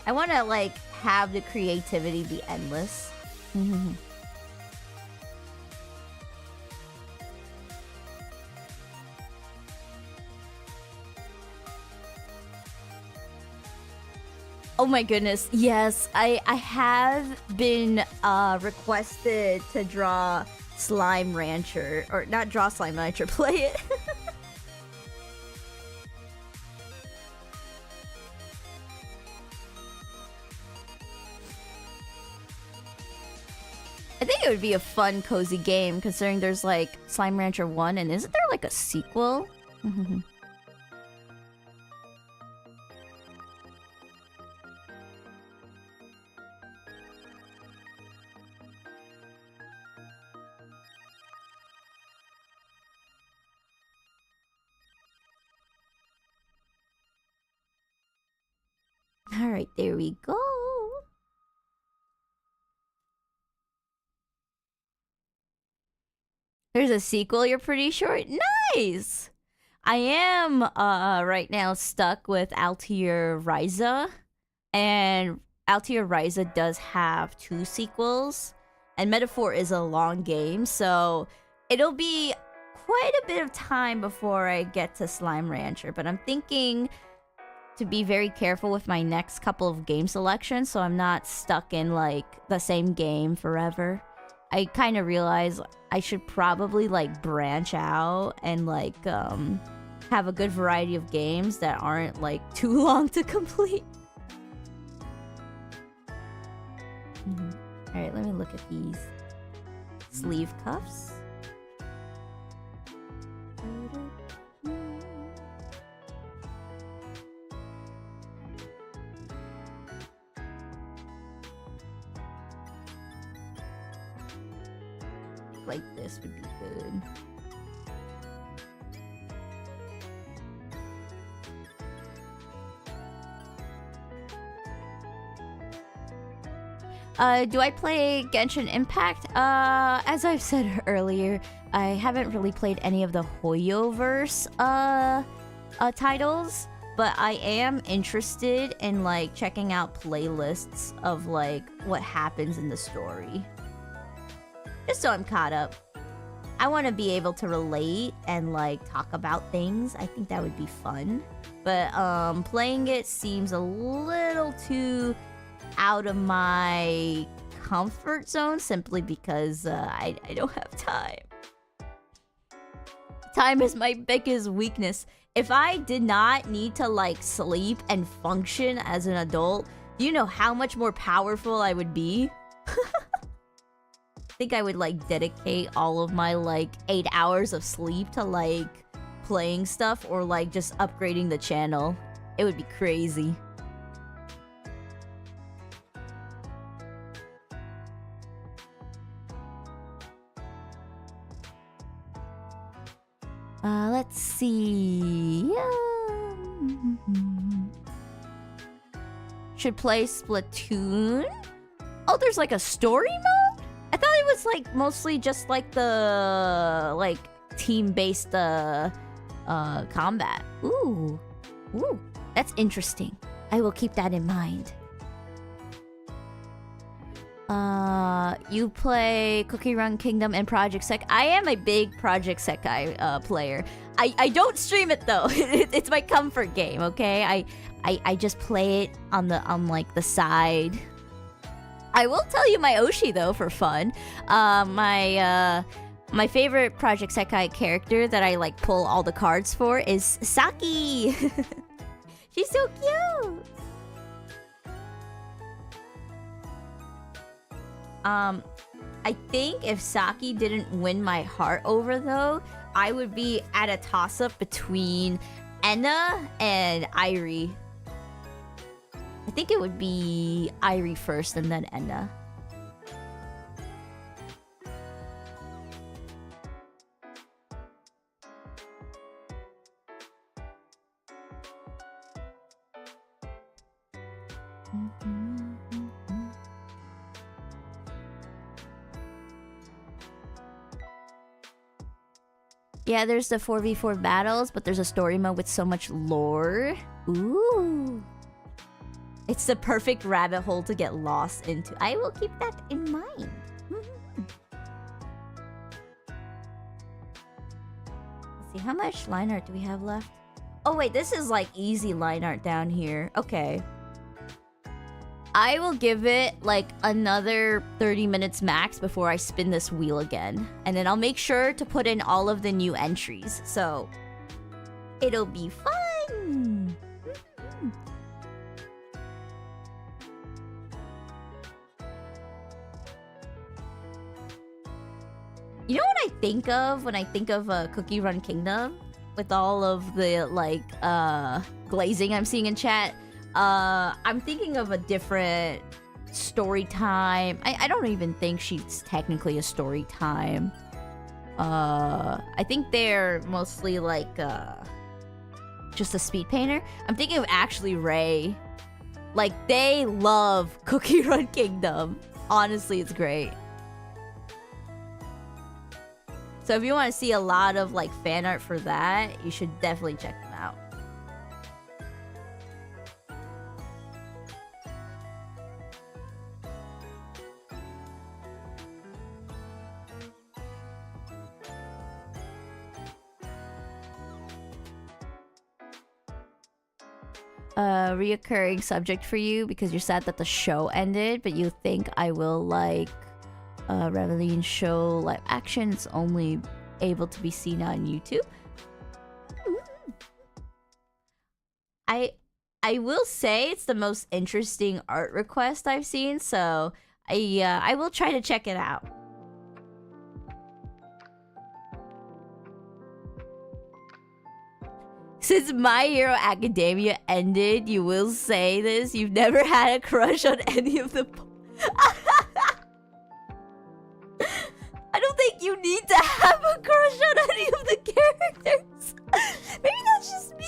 I want to like have the creativity be endless. Oh my goodness, yes, I have been requested to draw Slime Rancher, or not draw Slime Rancher, play it. I think it would be a fun, cozy game, considering there's like Slime Rancher 1, and isn't there like a sequel? Alright, there we go. There's a sequel, you're pretty sure? Nice! I am right now stuck with Altair Ryza. And Altair Ryza does have 2 sequels. And Metaphor is a long game, so it'll be quite a bit of time before I get to Slime Rancher. But I'm thinking to be very careful with my next couple of game selections, so I'm not stuck in like the same game forever. I kind of realize I should probably like branch out and like have a good variety of games that aren't like too long to complete. Alright, let me look at these sleeve cuffs. Like this would be good. Do I play Genshin Impact? As I've said earlier, I haven't really played any of the Hoyoverse titles, but I am interested in like checking out playlists of like what happens in the story. Just so I'm caught up. I want to be able to relate and like talk about things. I think that would be fun. But playing it seems a little too out of my comfort zone simply because I don't have time. Time is my biggest weakness. If I did not need to like sleep and function as an adult, do you know how much more powerful I would be? I think I would like dedicate all of my like 8 hours of sleep to like playing stuff or like just upgrading the channel. It would be crazy. Let's see. Should play Splatoon. Oh, there's like a story mode? I thought it was like mostly just like the like team-based combat. Ooh, that's interesting. I will keep that in mind. You play Cookie Run Kingdom and Project Sekai. I am a big Project Sekai player. I don't stream it though. It's my comfort game, okay? I just play it on like the side. I will tell you my Oshi though for fun. My favorite Project Sekai character that I like pull all the cards for is Saki. She's so cute. I think if Saki didn't win my heart over though, I would be at a toss-up between Enna and Airi. I think it would be Airi first and then Enna. Yeah, there's the 4v4 battles, but there's a story mode with so much lore. Ooh. It's the perfect rabbit hole to get lost into. I will keep that in mind. Let's see, how much line art do we have left? Oh wait, this is like easy line art down here. Okay. I will give it like another 30 minutes max before I spin this wheel again. And then I'll make sure to put in all of the new entries. So it'll be fun. You know what I think of when I think of Cookie Run Kingdom? With all of the like glazing I'm seeing in chat. I'm thinking of a different story time. I don't even think she's technically a story time. I think they're mostly like just a speed painter. I'm thinking of actually Ray. Like they love Cookie Run Kingdom. Honestly, it's great. So if you want to see a lot of like fan art for that, you should definitely check them out. Reoccurring subject for you because you're sad that the show ended, but you think I will like Reveline show live action. It's only able to be seen on YouTube. I will say it's the most interesting art request I've seen, so I will try to check it out. Since My Hero Academia ended, you will say this. You've never had a crush on any of the... I don't think you need to have a crush on any of the characters. Maybe that's just me.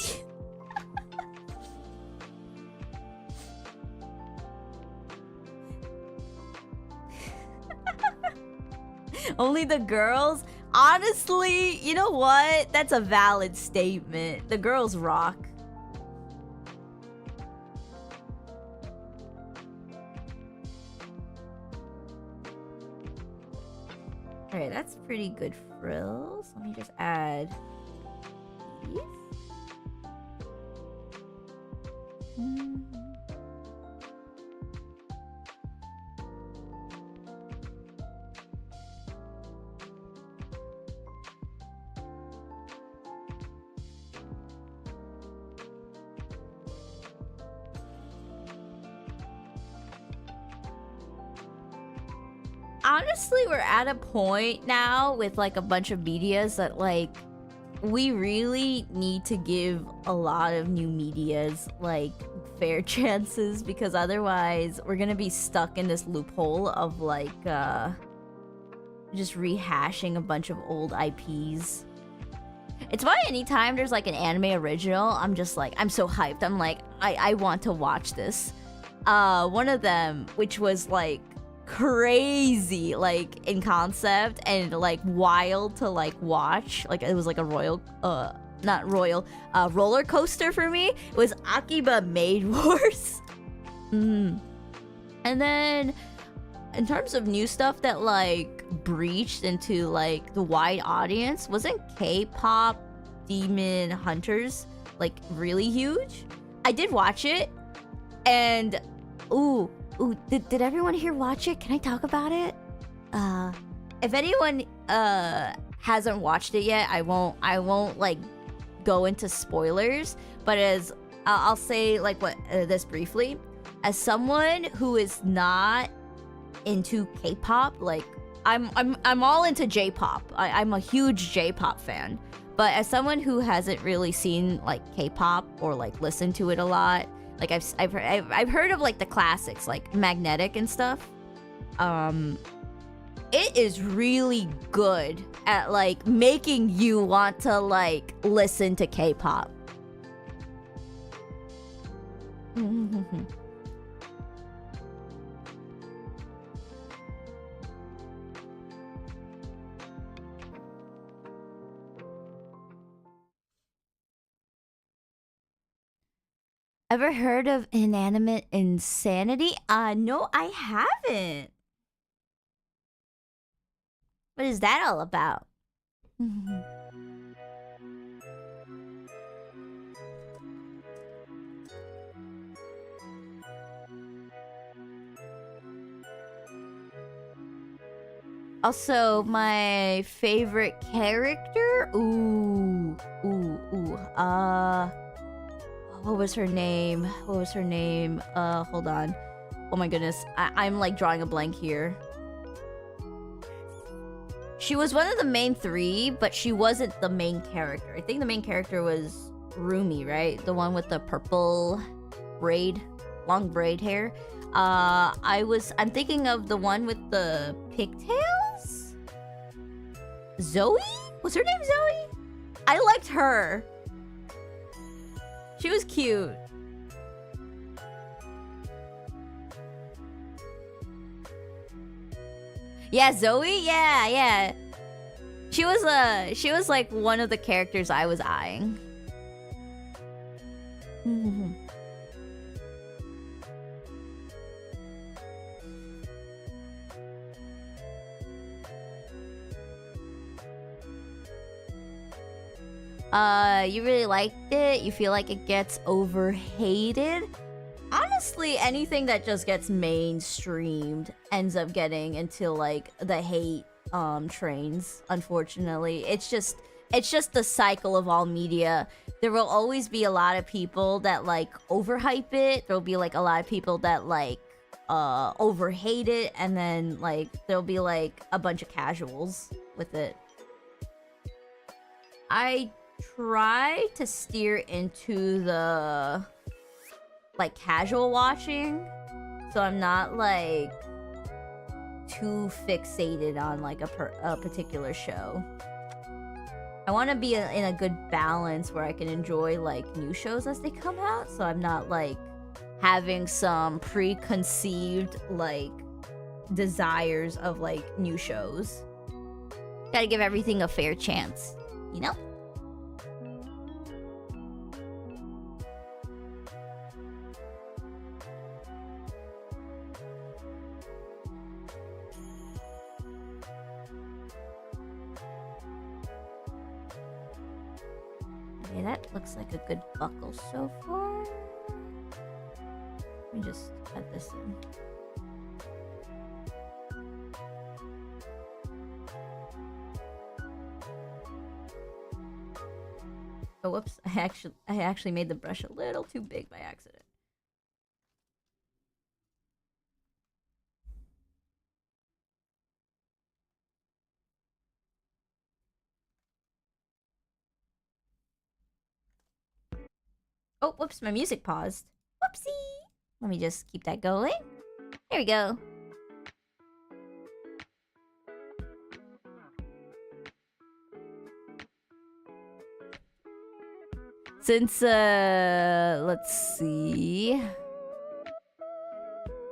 Only the girls? Honestly, you know what? That's a valid statement. The girls rock. Alright, that's pretty good frills. Let me just add these. Honestly, we're at a point now with like a bunch of medias that like we really need to give a lot of new medias like fair chances, because otherwise we're gonna be stuck in this loophole of like just rehashing a bunch of old IPs. It's why anytime there's like an anime original, I'm just like, I'm so hyped. I'm like, I want to watch this. One of them, which was like crazy, like in concept and like wild to like watch. Like it was like a roller coaster for me. It was Akiba Maid Wars. And then in terms of new stuff that like breached into like the wide audience, wasn't K-pop Demon Hunters like really huge? I did watch it, and did everyone here watch it? Can I talk about it? If anyone hasn't watched it yet, I won't like go into spoilers, but as I'll say like what this briefly. As someone who is not into K-pop, like I'm all into J-pop. I'm a huge J-pop fan, but as someone who hasn't really seen like K-pop or like listened to it a lot, like I've heard of like the classics like Magnetic and stuff. It is really good at like making you want to like listen to K-pop. Ever heard of inanimate insanity? No, I haven't. What is that all about? Also, my favorite character? What was her name? Hold on. Oh my goodness. I'm like drawing a blank here. She was one of the main three, but she wasn't the main character. I think the main character was Rumi, right? The one with the purple braid, long braid hair. I'm thinking of the one with the pigtails? Zoe? Was her name Zoe? I liked her. She was cute. Yeah, Zoe? Yeah. She was like one of the characters I was eyeing. You really liked it? You feel like it gets overhated? Honestly, anything that just gets mainstreamed ends up getting into like the hate trains, unfortunately. It's just the cycle of all media. There will always be a lot of people that like overhype it. There'll be like a lot of people that like overhate it, and then like there'll be like a bunch of casuals with it. I try to steer into the like casual watching, so I'm not like too fixated on like a particular show. I want to be in a good balance where I can enjoy like new shows as they come out, so I'm not like having some preconceived like desires of like new shows. Gotta give everything a fair chance, you know? Okay, that looks like a good buckle so far. Let me just cut this in. Oh, whoops. I actually made the brush a little too big by accident. Oh, whoops, my music paused. Whoopsie. Let me just keep that going. There we go. Since, let's see.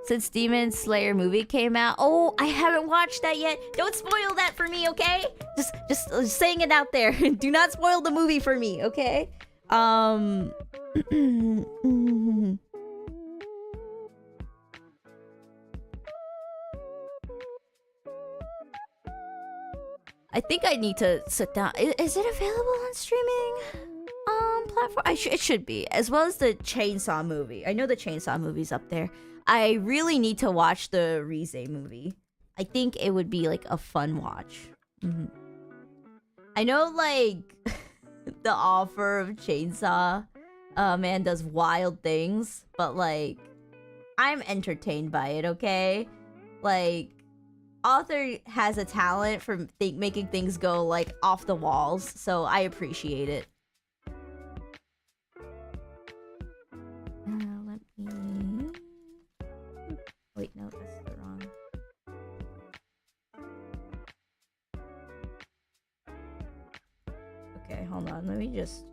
Since Demon Slayer movie came out. Oh, I haven't watched that yet. Don't spoil that for me, okay? Just saying it out there. Do not spoil the movie for me, okay? I think I need to sit down. Is it available on streaming platform? It should be, as well as the Chainsaw movie. I know the Chainsaw movie's up there. I really need to watch the Rize movie. I think it would be like a fun watch. I know like the offer of Chainsaw Man does wild things, but like I'm entertained by it, okay? Like author has a talent for making things go like off the walls, so I appreciate it. Let me... Wait, no, this is the wrong. Okay, hold on. Let me just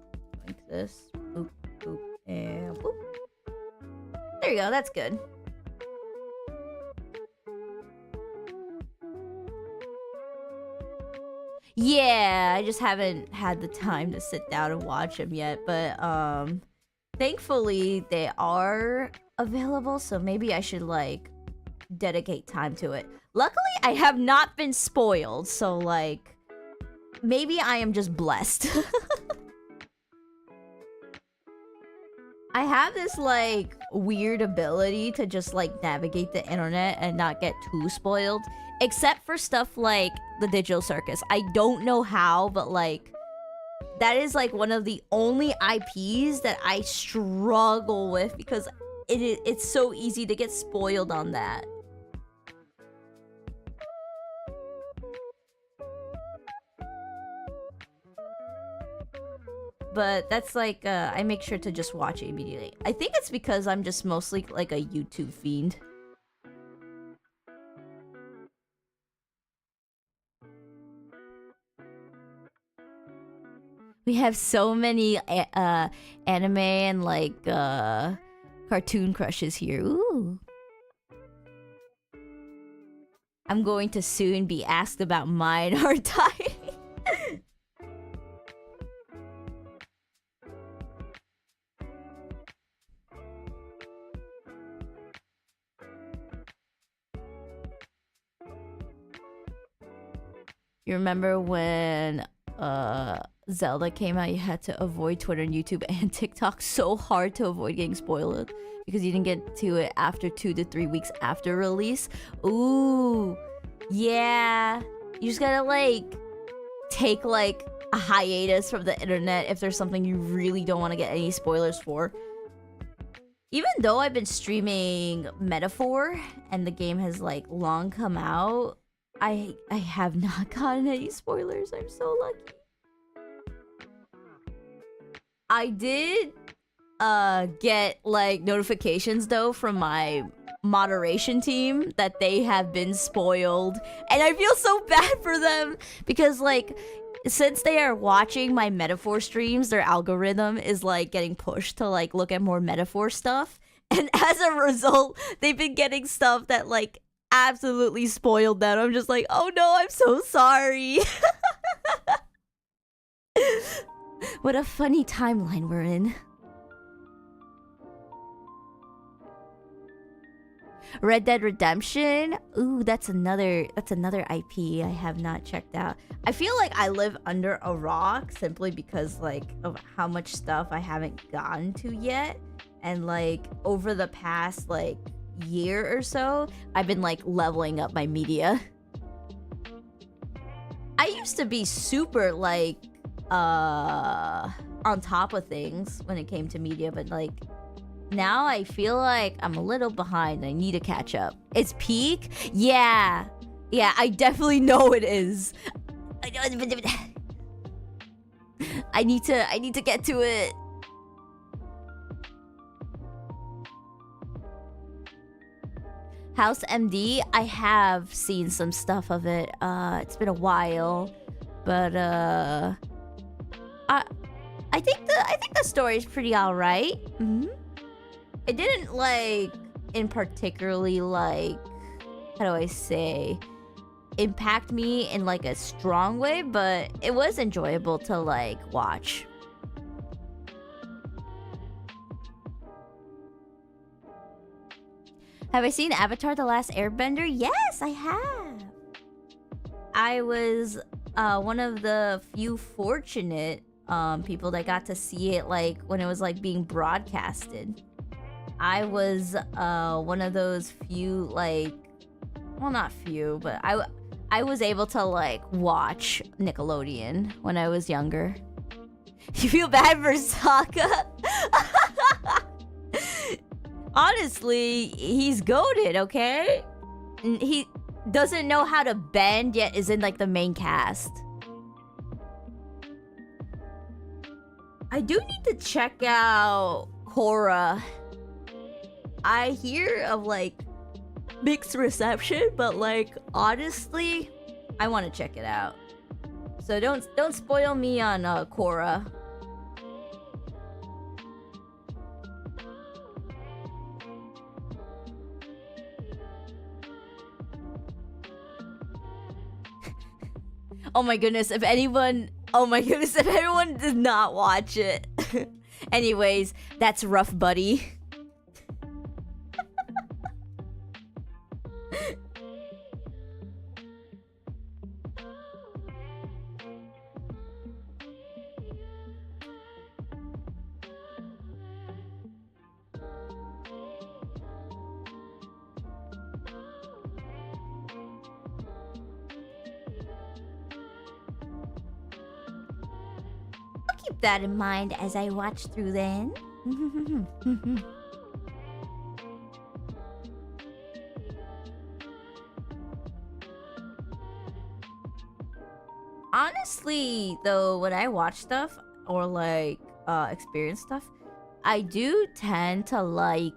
link this. Boop, boop, and boop. There you go. That's good. Yeah, I just haven't had the time to sit down and watch them yet, but thankfully they are available, so maybe I should like dedicate time to it. Luckily, I have not been spoiled, so like maybe I am just blessed. I have this like weird ability to just like navigate the internet and not get too spoiled, except for stuff like the Digital Circus. I don't know how, but like that is like one of the only IPs that I struggle with because it's so easy to get spoiled on that. But that's like, I make sure to just watch it immediately. I think it's because I'm just mostly like a YouTube fiend. We have so many anime and like cartoon crushes here. Ooh. I'm going to soon be asked about mine, aren't I? You remember when Zelda came out, you had to avoid Twitter and YouTube and TikTok so hard to avoid getting spoiled because you didn't get to it after 2 to 3 weeks after release. Ooh, yeah. You just gotta like take like a hiatus from the internet if there's something you really don't want to get any spoilers for. Even though I've been streaming Metaphor and the game has like long come out, I have not gotten any spoilers. I'm so lucky. I did get like notifications though from my moderation team that they have been spoiled, and I feel so bad for them because like since they are watching my Metaphor streams, their algorithm is like getting pushed to like look at more Metaphor stuff, and as a result they've been getting stuff that like absolutely spoiled them. I'm just like, oh no, I'm so sorry. What a funny timeline we're in. Red Dead Redemption. Ooh, that's another IP I have not checked out. I feel like I live under a rock simply because like of how much stuff I haven't gotten to yet, and like over the past like year or so, I've been like leveling up my media. I used to be super like on top of things when it came to media, but like now I feel like I'm a little behind. I need to catch up. It's peak? Yeah, I definitely know it is. I need to get to it. House MD, I have seen some stuff of it. It's been a while, but I think the story is pretty alright. It didn't like in particularly like, how do I say, impact me in like a strong way, but it was enjoyable to like watch. Have I seen Avatar: The Last Airbender? Yes, I have. I was one of the few fortunate people that got to see it like when it was like being broadcasted. I was one of those few, like, well, not few, but I was able to like watch Nickelodeon when I was younger. You feel bad for Sokka? Honestly, he's goated, okay? He doesn't know how to bend, yet is in like the main cast. I do need to check out Korra. I hear of like mixed reception, but like honestly, I want to check it out. So don't spoil me on Korra. Oh my goodness, if anyone did not watch it. Anyways, that's rough, buddy. Keep that in mind as I watch through then. Honestly, though, when I watch stuff or like experience stuff, I do tend to like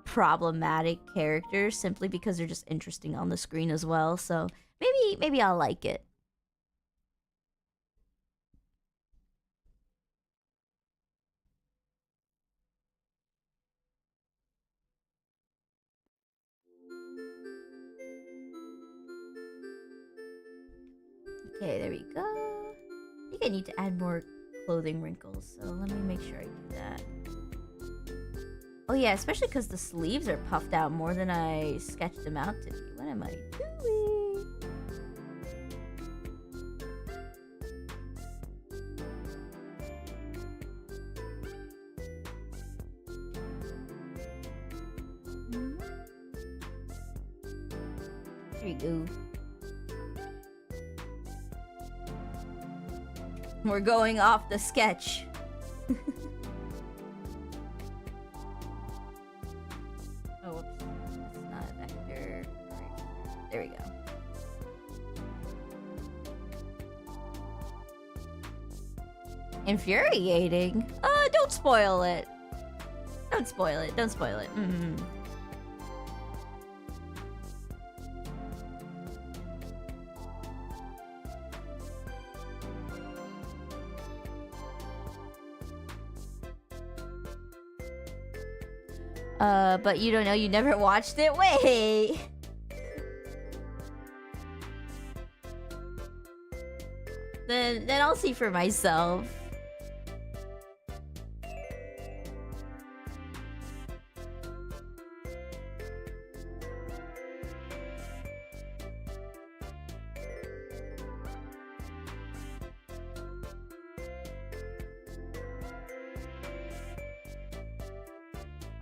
problematic characters simply because they're just interesting on the screen as well. So maybe I'll like it. Okay, there we go. I think I need to add more clothing wrinkles, so let me make sure I do that. Oh yeah, especially because the sleeves are puffed out more than I sketched them out to be. What am I doing? There we go. We're going off the sketch. Oh, whoops. That's not a vector. There we go. Infuriating? Don't spoil it. Don't spoil it. Don't spoil it. But you don't know, you never watched it? Wait! Then I'll see for myself.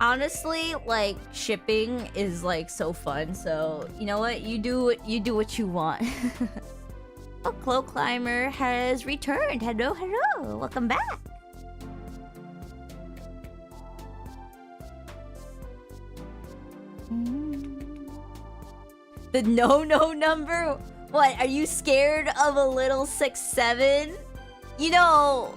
Honestly, like, shipping is like so fun, so you know what? You do what you want. Oh, Clo Climber has returned. Hello, hello. Welcome back. The no number? What, are you scared of a little 6'7"? You know,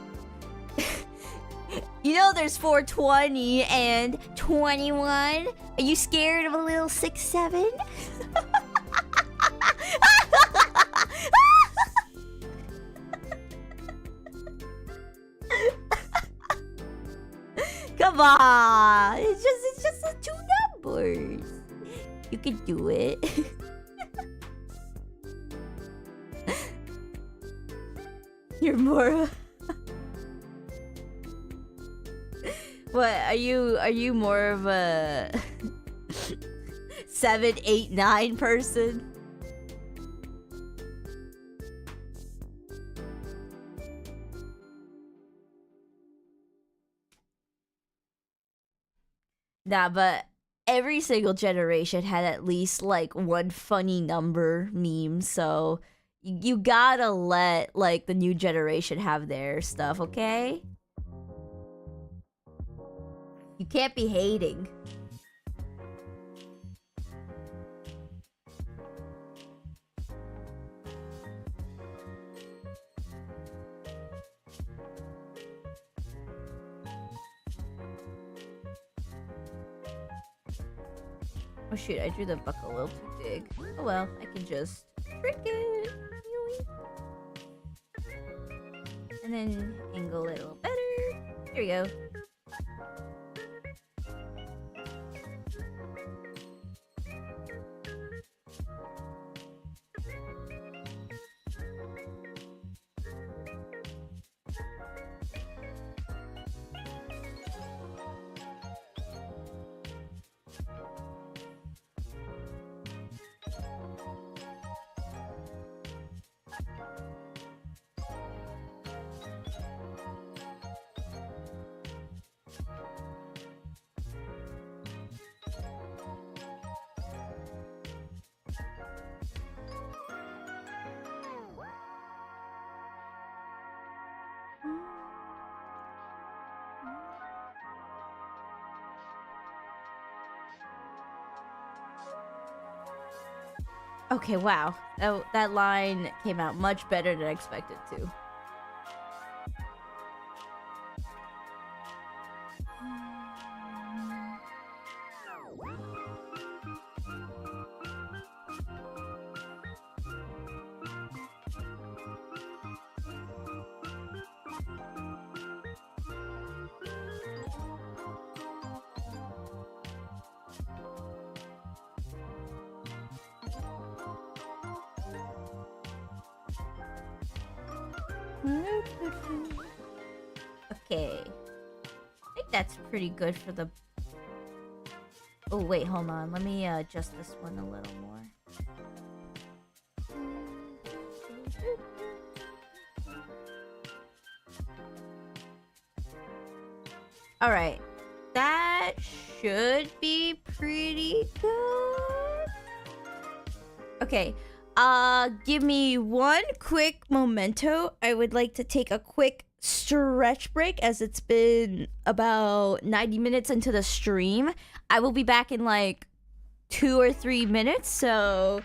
there's 420 and 21. Are you scared of a little 6'7"? Come on! It's just the two numbers. You can do it. You're more. What are you more of a 7, 8, 9 person? Nah, but every single generation had at least like one funny number meme, so you gotta let like the new generation have their stuff, okay? You can't be hating. Oh shoot, I drew the buck a little too big. Oh well, I can just shrink it. And then angle it a little better. There we go. Okay, wow. That line came out much better than I expected to. Okay. I think that's pretty good for the... Oh, wait, hold on. Let me adjust this one a little more. Alright. That should be pretty good. Okay. Give me one quick memento. I would like to take a quick stretch break as it's been about 90 minutes into the stream. I will be back in like 2 or 3 minutes, so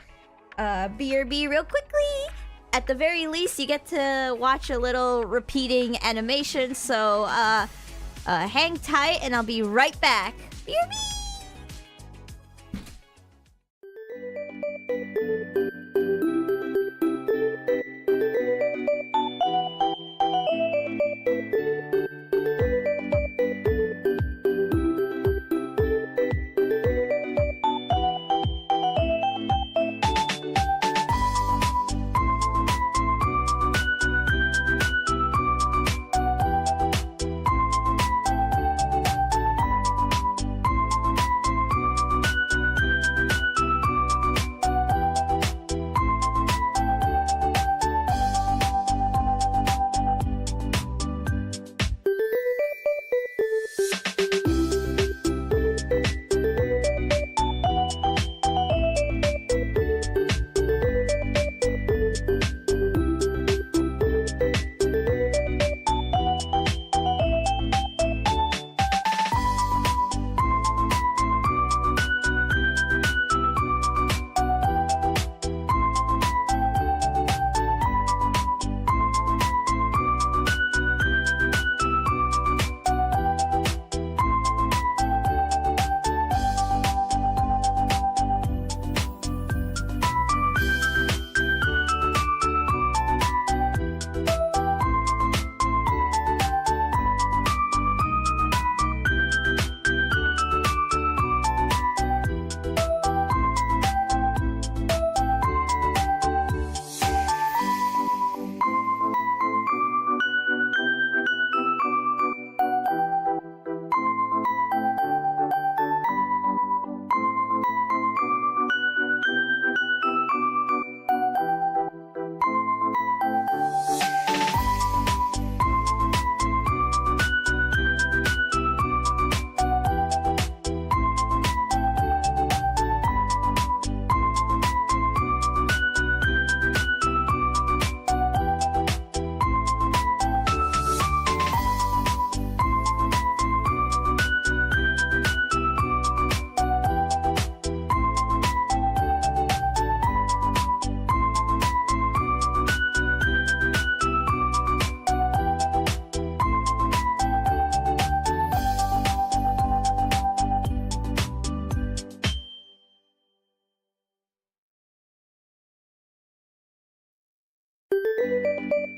BRB real quickly. At the very least, you get to watch a little repeating animation, so hang tight and I'll be right back. BRB!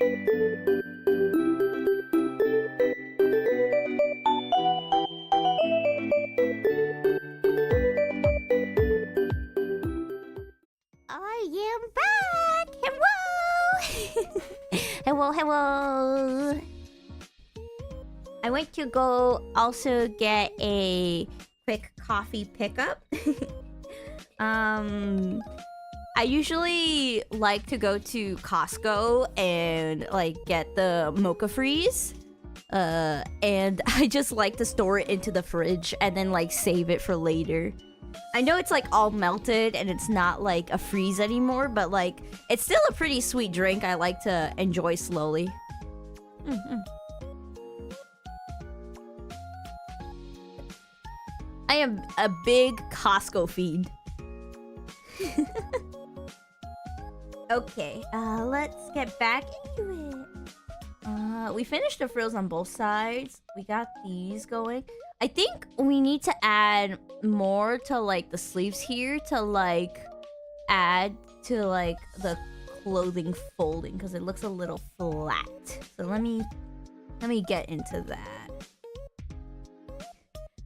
I am back! Hello! Hello, hello! I went to go also get a quick coffee pickup. I usually like to go to Costco and like get the mocha freeze. And I just like to store it into the fridge and then like save it for later. I know it's like all melted and it's not like a freeze anymore, but like it's still a pretty sweet drink I like to enjoy slowly. I am a big Costco fiend. Okay, let's get back into it. We finished the frills on both sides. We got these going. I think we need to add more to like the sleeves here to like add to like the clothing folding because it looks a little flat. So let me get into that.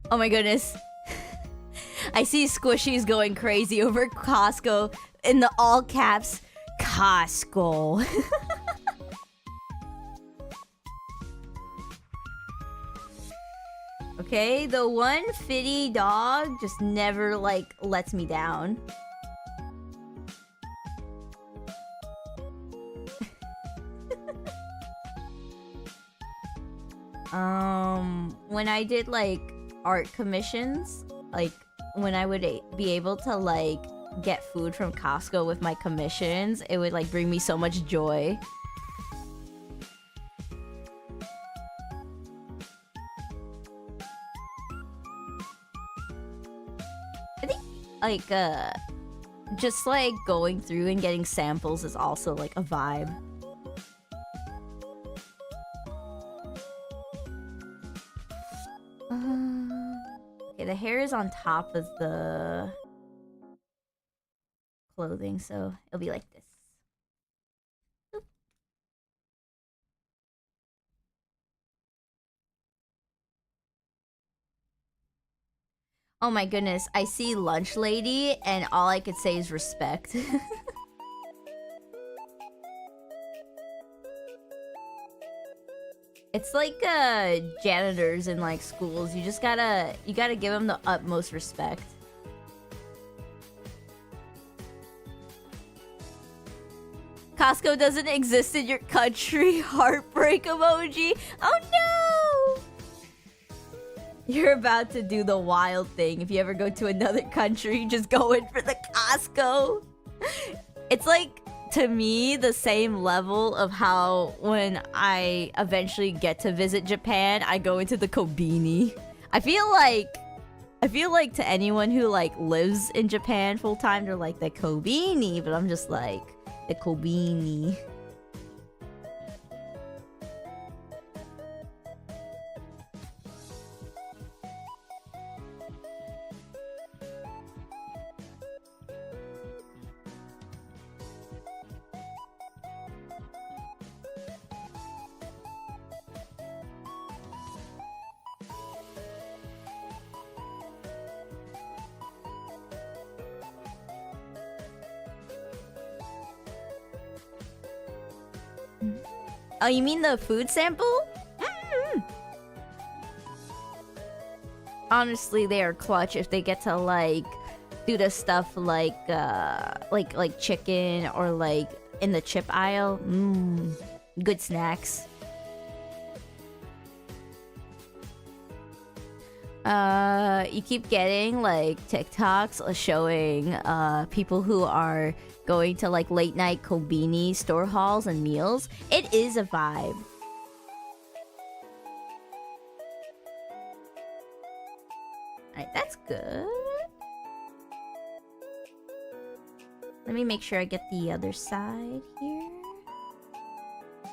Oh my goodness. I see Squishy's going crazy over Costco in the all caps Costco. Okay, the one fitty dog just never like lets me down. When I did like art commissions, like when I would be able to like get food from Costco with my commissions, it would like bring me so much joy. I think like just like going through and getting samples is also like a vibe. Okay, the hair is on top of the clothing, so it'll be like this. Oop. Oh my goodness, I see lunch lady and all I could say is respect. It's like janitors in like schools. You gotta give them the utmost respect. Costco doesn't exist in your country. Heartbreak emoji. Oh no! You're about to do the wild thing. If you ever go to another country, just go in for the Costco. It's like, to me, the same level of how when I eventually get to visit Japan, I go into the Kobini. I feel like to anyone who like lives in Japan full time, they're like the Kobini, but I'm just like the Kobini. Oh, you mean the food sample? Honestly, they are clutch if they get to like do the stuff like chicken or like in the chip aisle. Good snacks. You keep getting like TikToks showing people who are going to like late night Kobini store hauls and meals. It is a vibe. Alright, that's good. Let me make sure I get the other side here.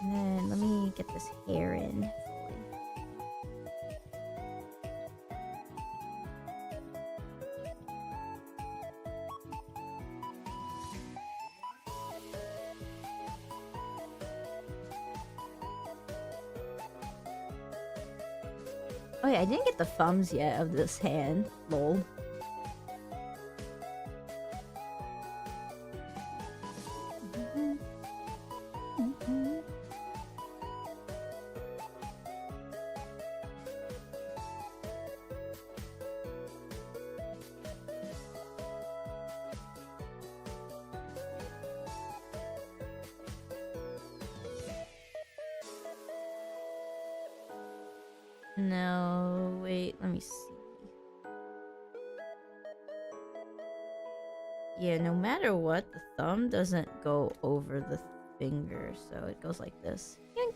And then let me get this hair in. Oh yeah, I didn't get the thumbs yet of this hand. Lol. No, wait, let me see. Yeah, no matter what, the thumb doesn't go over the finger, so it goes like this. Yoink.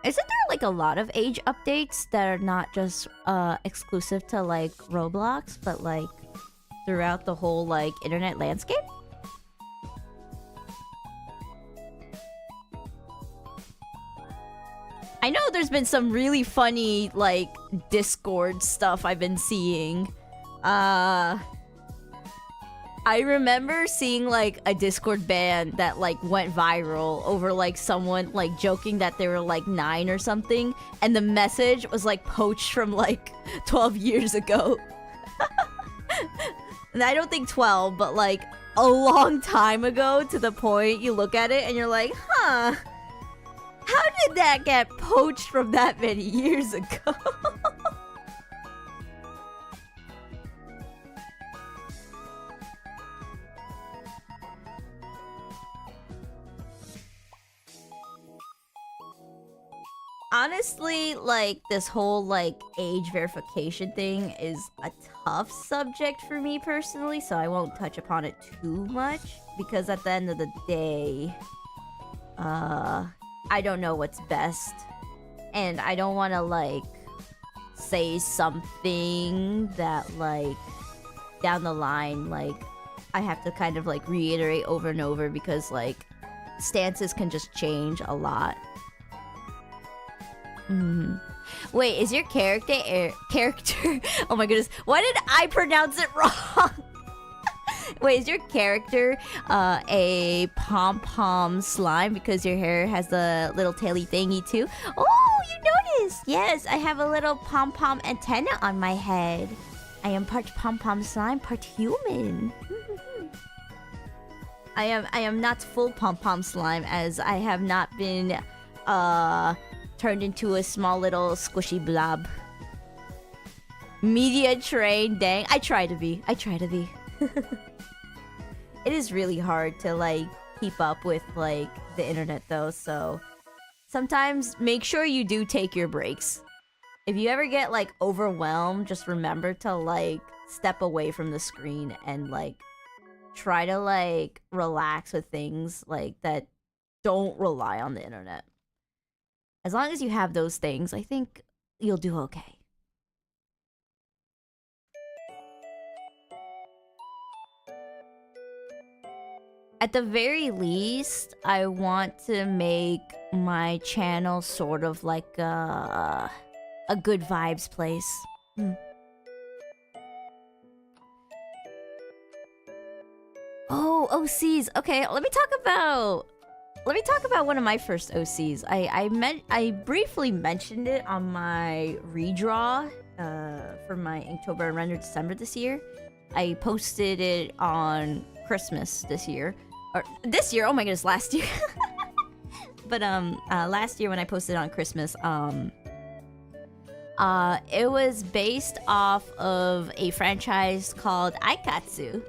Isn't there like a lot of age updates that are not just exclusive to like Roblox, but like throughout the whole like internet landscape? I know there's been some really funny like Discord stuff I've been seeing. I remember seeing like a Discord ban that like went viral over like someone like joking that they were like 9 or something, and the message was like poached from like 12 years ago. And I don't think 12, but like a long time ago, to the point you look at it and you're like, huh, how did that get poached from that many years ago? Honestly, like, this whole, like, age verification thing is a tough subject for me personally, so I won't touch upon it too much, because at the end of the day, I don't know what's best, and I don't want to, like, say something that, like, down the line, like, I have to kind of, like, reiterate over and over, because, like, stances can just change a lot. Wait, is your character oh my goodness, why did I pronounce it wrong? Wait, is your character a pom-pom slime because your hair has the little taily thingy too? Oh, you noticed! Yes, I have a little pom-pom antenna on my head. I am part pom-pom slime, part human. I am not full pom-pom slime, as I have not been turned into a small little squishy blob. Media trained, dang. I try to be. It is really hard to, like, keep up with, like, the internet, though, so sometimes make sure you do take your breaks. If you ever get, like, overwhelmed, just remember to, like, step away from the screen and, like, try to, like, relax with things, like, that don't rely on the internet. As long as you have those things, I think you'll do okay. At the very least, I want to make my channel sort of like a good vibes place. Oh, OCs. Okay, let me talk about one of my first OCs. I briefly mentioned it on my redraw for my Inktober and Render December this year. I posted it on Christmas this year. Or this year, oh my goodness, last year. But last year when I posted on Christmas, it was based off of a franchise called Aikatsu.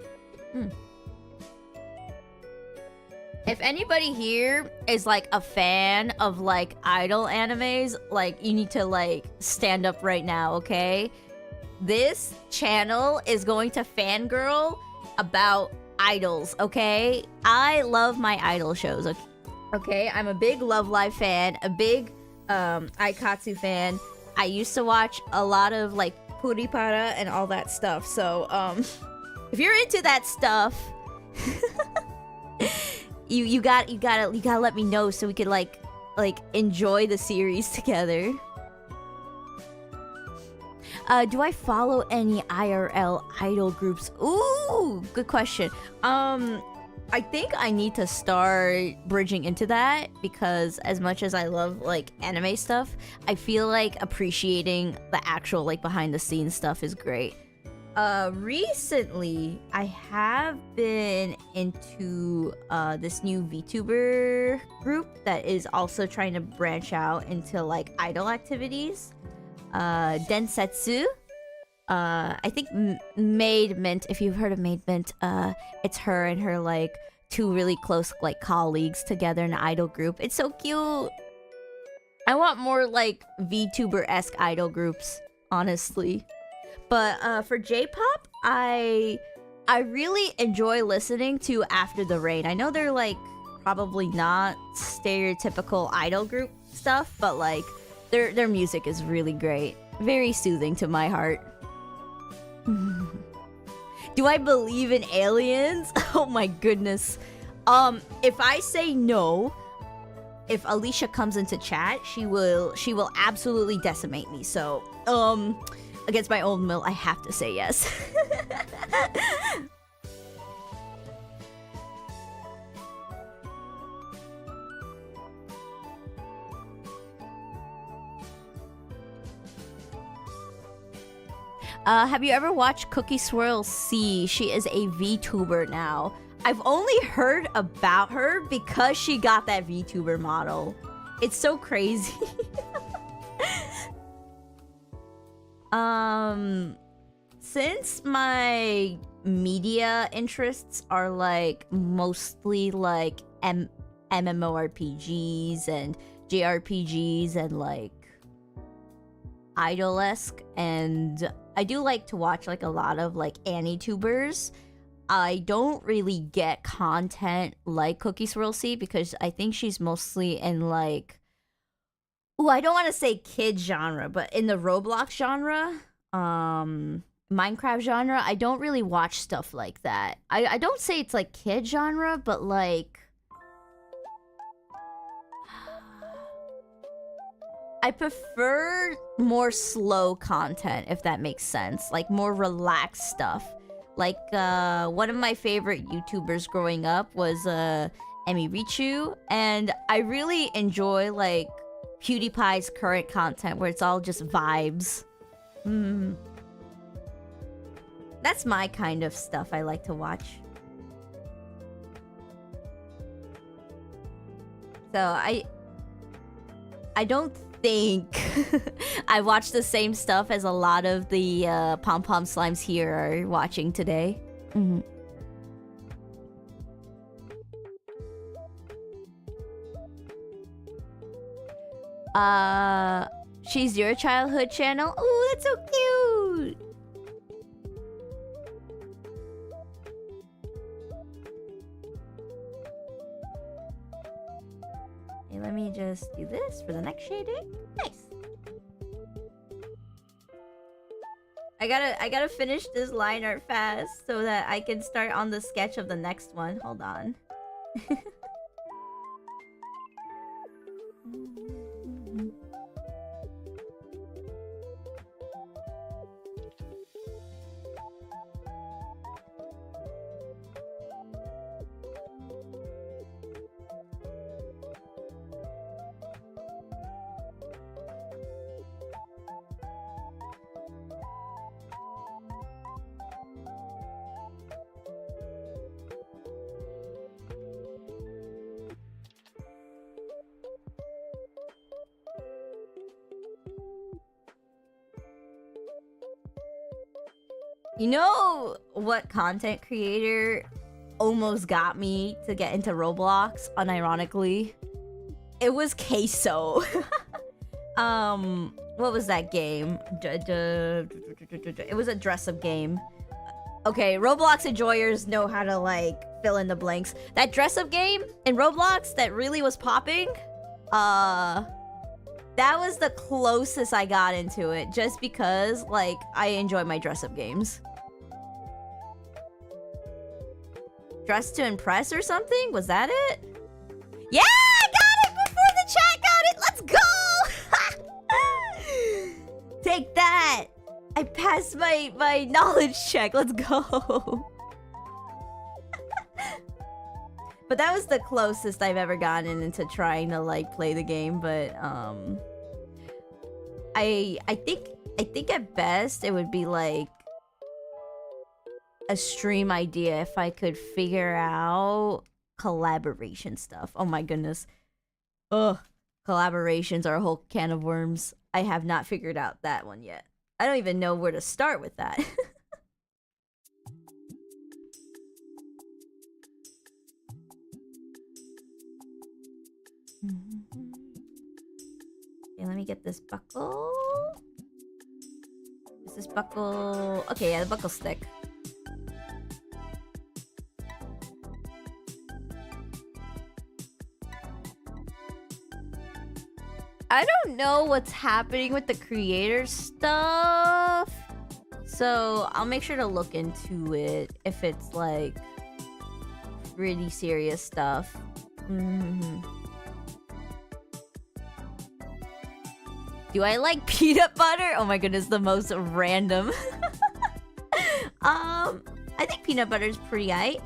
If anybody here is like a fan of like idol animes, like you need to like stand up right now, okay? This channel is going to fangirl about idols, okay? I love my idol shows, okay? I'm a big Love Live fan, a big Aikatsu fan. I used to watch a lot of like Puripara and all that stuff, so if you're into that stuff, You gotta let me know so we could like enjoy the series together. Do I follow any IRL idol groups? Ooh, good question. I think I need to start bridging into that because as much as I love like anime stuff, I feel like appreciating the actual like behind the scenes stuff is great. Recently I have been into this new VTuber group that is also trying to branch out into like idol activities. Densetsu. I think Maid Mint, if you've heard of Maid Mint, it's her and her like two really close like colleagues together in an idol group. It's so cute. I want more like VTuber-esque idol groups, honestly. But for J-pop, I really enjoy listening to After the Rain. I know they're like probably not stereotypical idol group stuff, but like their music is really great. Very soothing to my heart. Do I believe in aliens? Oh my goodness. If I say no, if Alicia comes into chat, she will absolutely decimate me. So, against my own will, I have to say yes. Have you ever watched Cookie Swirl C? She is a VTuber now. I've only heard about her because she got that VTuber model. It's so crazy. Since my media interests are like mostly like MMORPGs and JRPGs and like idol-esque, and I do like to watch like a lot of like AniTubers. I don't really get content like Cookie Swirl C because I think she's mostly in like, ooh, I don't want to say kid genre, but in the Roblox genre, Minecraft genre. I don't really watch stuff like that. I don't say it's like kid genre, but like I prefer more slow content, if that makes sense. Like more relaxed stuff. Like one of my favorite YouTubers growing up was Emi Richu, and I really enjoy like PewDiePie's current content where it's all just vibes. That's my kind of stuff I like to watch. So I don't think I watch the same stuff as a lot of the Pom Pom Slimes here are watching today. She's your childhood channel? Oh, that's so cute! Okay, let me just do this for the next shading. Nice. I gotta finish this line art fast so that I can start on the sketch of the next one. Hold on. You know what content creator almost got me to get into Roblox, unironically? It was Queso. What was that game? It was a dress-up game. Okay, Roblox enjoyers know how to, like, fill in the blanks. That dress-up game in Roblox that really was popping, that was the closest I got into it, just because, like, I enjoy my dress-up games. Dress to impress or something? Was that it? Yeah, I got it before the chat got it. Let's go. Take that. I passed my knowledge check. Let's go. But that was the closest I've ever gotten into trying to like play the game, but I think at best it would be like a stream idea if I could figure out collaboration stuff. Oh my goodness. Ugh. Collaborations are a whole can of worms. I have not figured out that one yet. I don't even know where to start with that. Okay, let me get this buckle. Is this buckle... Okay, yeah, the buckle stick. I don't know what's happening with the creator stuff, so I'll make sure to look into it if it's like really serious stuff. Do I like peanut butter? Oh my goodness, the most random. I think peanut butter is pretty aight.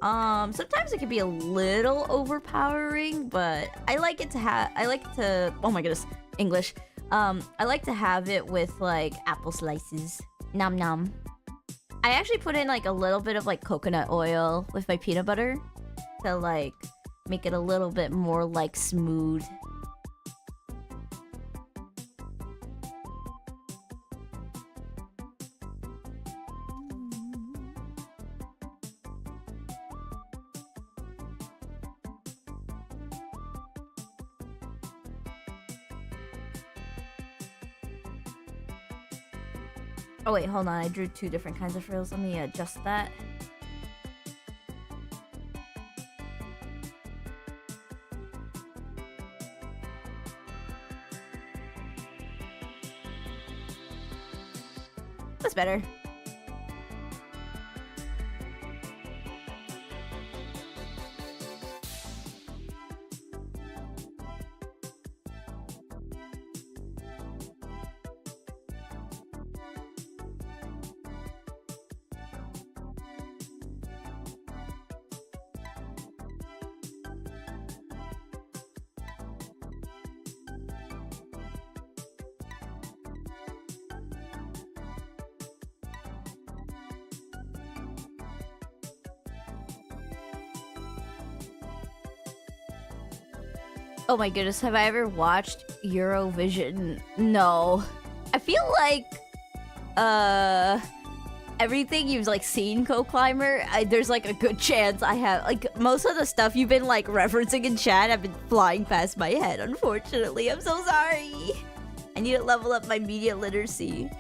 Sometimes it can be a little overpowering, but I like it to oh my goodness, English. I like to have it with like apple slices. Nom nom. I actually put in like a little bit of like coconut oil with my peanut butter to like make it a little bit more like smooth. Oh wait, hold on. I drew two different kinds of frills. Let me adjust that. That's better. Oh my goodness, have I ever watched Eurovision? No. I feel like everything you've like seen, Co-Climber, there's like a good chance I have like most of the stuff you've been like referencing in chat have been flying past my head, unfortunately. I'm so sorry. I need to level up my media literacy.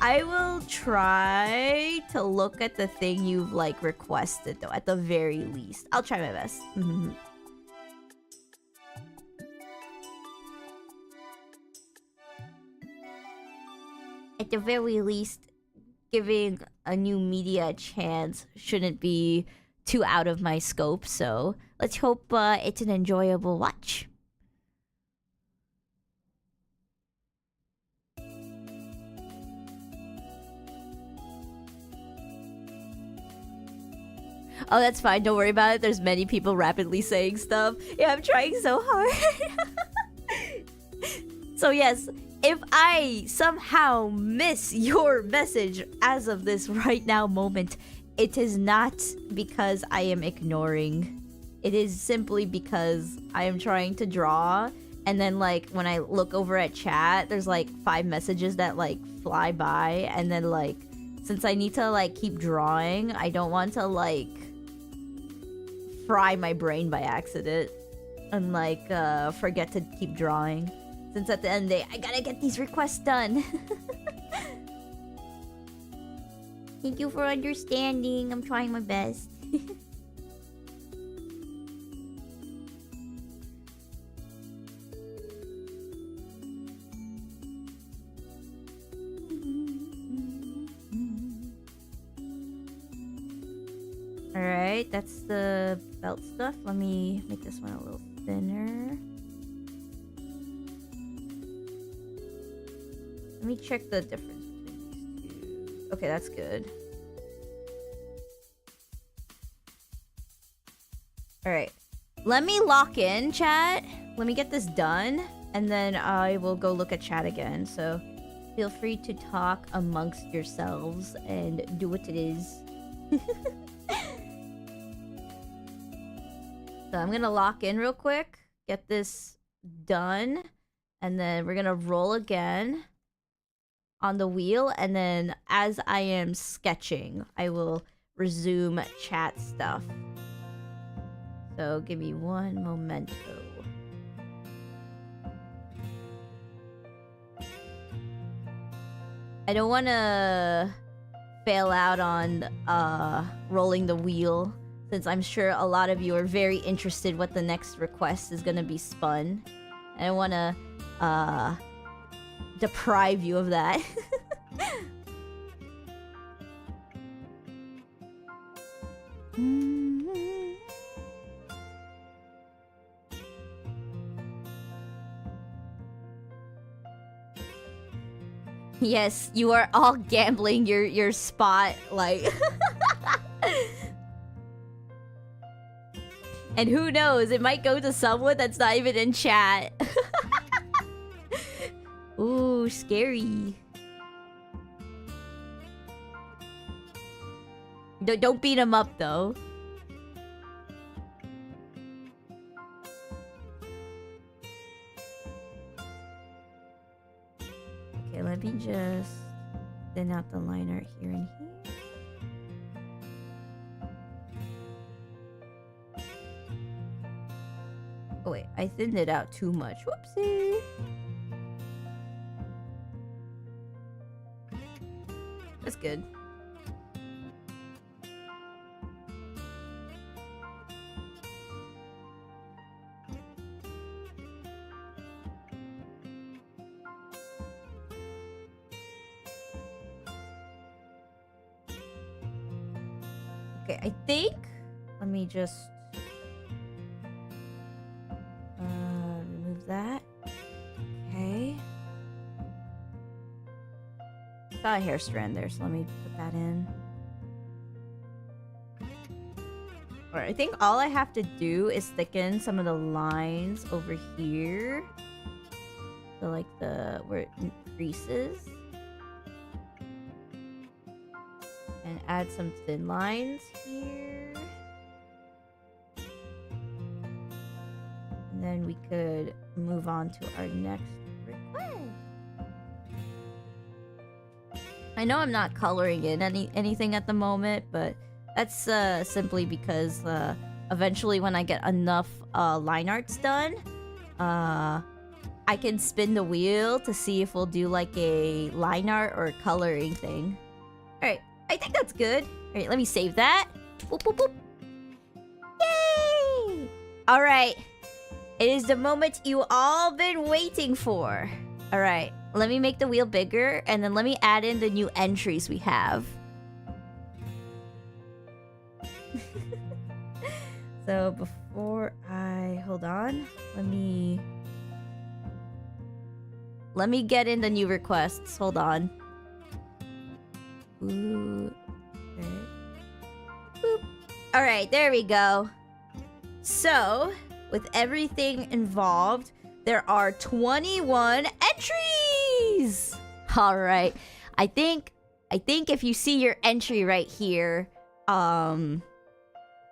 I will try to look at the thing you've like requested though, at the very least. I'll try my best. At the very least, giving a new media a chance shouldn't be too out of my scope, so let's hope it's an enjoyable watch. Oh, that's fine. Don't worry about it. There's many people rapidly saying stuff. Yeah, I'm trying so hard. So yes, if I somehow miss your message as of this right now moment, it is not because I am ignoring. It is simply because I am trying to draw, and then like when I look over at chat, there's like 5 messages that like fly by, and then like since I need to like keep drawing, I don't want to like fry my brain by accident and like forget to keep drawing. Since at the end of the day, I gotta get these requests done. Thank you for understanding. I'm trying my best. Alright, that's the belt stuff. Let me make this one a little thinner. Let me check the difference between these two. Okay, that's good. Alright. Let me lock in, chat. Let me get this done. And then I will go look at chat again. So feel free to talk amongst yourselves and do what it is. So I'm gonna lock in real quick. Get this done. And then we're gonna roll again on the wheel, and then as I am sketching, I will resume chat stuff. So give me one momento. I don't want to fail out on rolling the wheel, since I'm sure a lot of you are very interested what the next request is going to be spun. I don't want to deprive you of that. Yes, you are all gambling your spot, like... And who knows, it might go to someone that's not even in chat. Ooh, scary. Don't beat him up, though. Okay, let me just thin out the line art here and here. Oh wait, I thinned it out too much. Whoopsie. That's good. Okay, I think... Let me just... remove that. Okay. Saw a hair strand there, so let me put that in. Alright, I think all I have to do is thicken some of the lines over here. So like where it creases. And add some thin lines here. And then we could move on to our next request. I know I'm not coloring in anything at the moment, but that's simply because eventually when I get enough line arts done, I can spin the wheel to see if we'll do like a line art or coloring thing. Alright, I think that's good. Alright, let me save that. Boop, boop, boop. Yay! Alright. It is the moment you all been waiting for. Alright, let me make the wheel bigger, and then let me add in the new entries we have. So before I... Hold on. Let me get in the new requests. Hold on. Ooh. Okay. Boop. Alright, there we go. So... with everything involved, there are 21 entries! Alright. I think if you see your entry right here,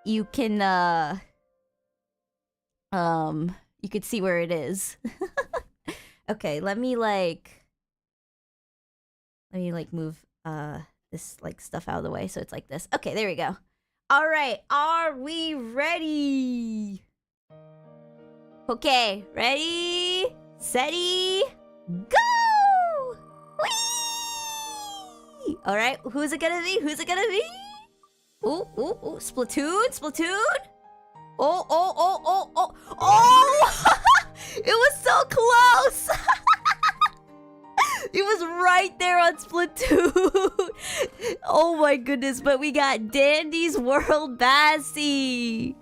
you can, you could see where it is. Okay, let me move, this, stuff out of the way so it's like this. Okay, there we go. Alright, are we ready? Okay, ready, steady, go! Whee! All right, who's it gonna be? Who's it gonna be? Ooh, ooh, ooh! Splatoon, Splatoon! Oh, oh, oh, oh, oh! Oh! It was so close! It was right there on Splatoon. Oh my goodness, but we got Dandy's World Bassy.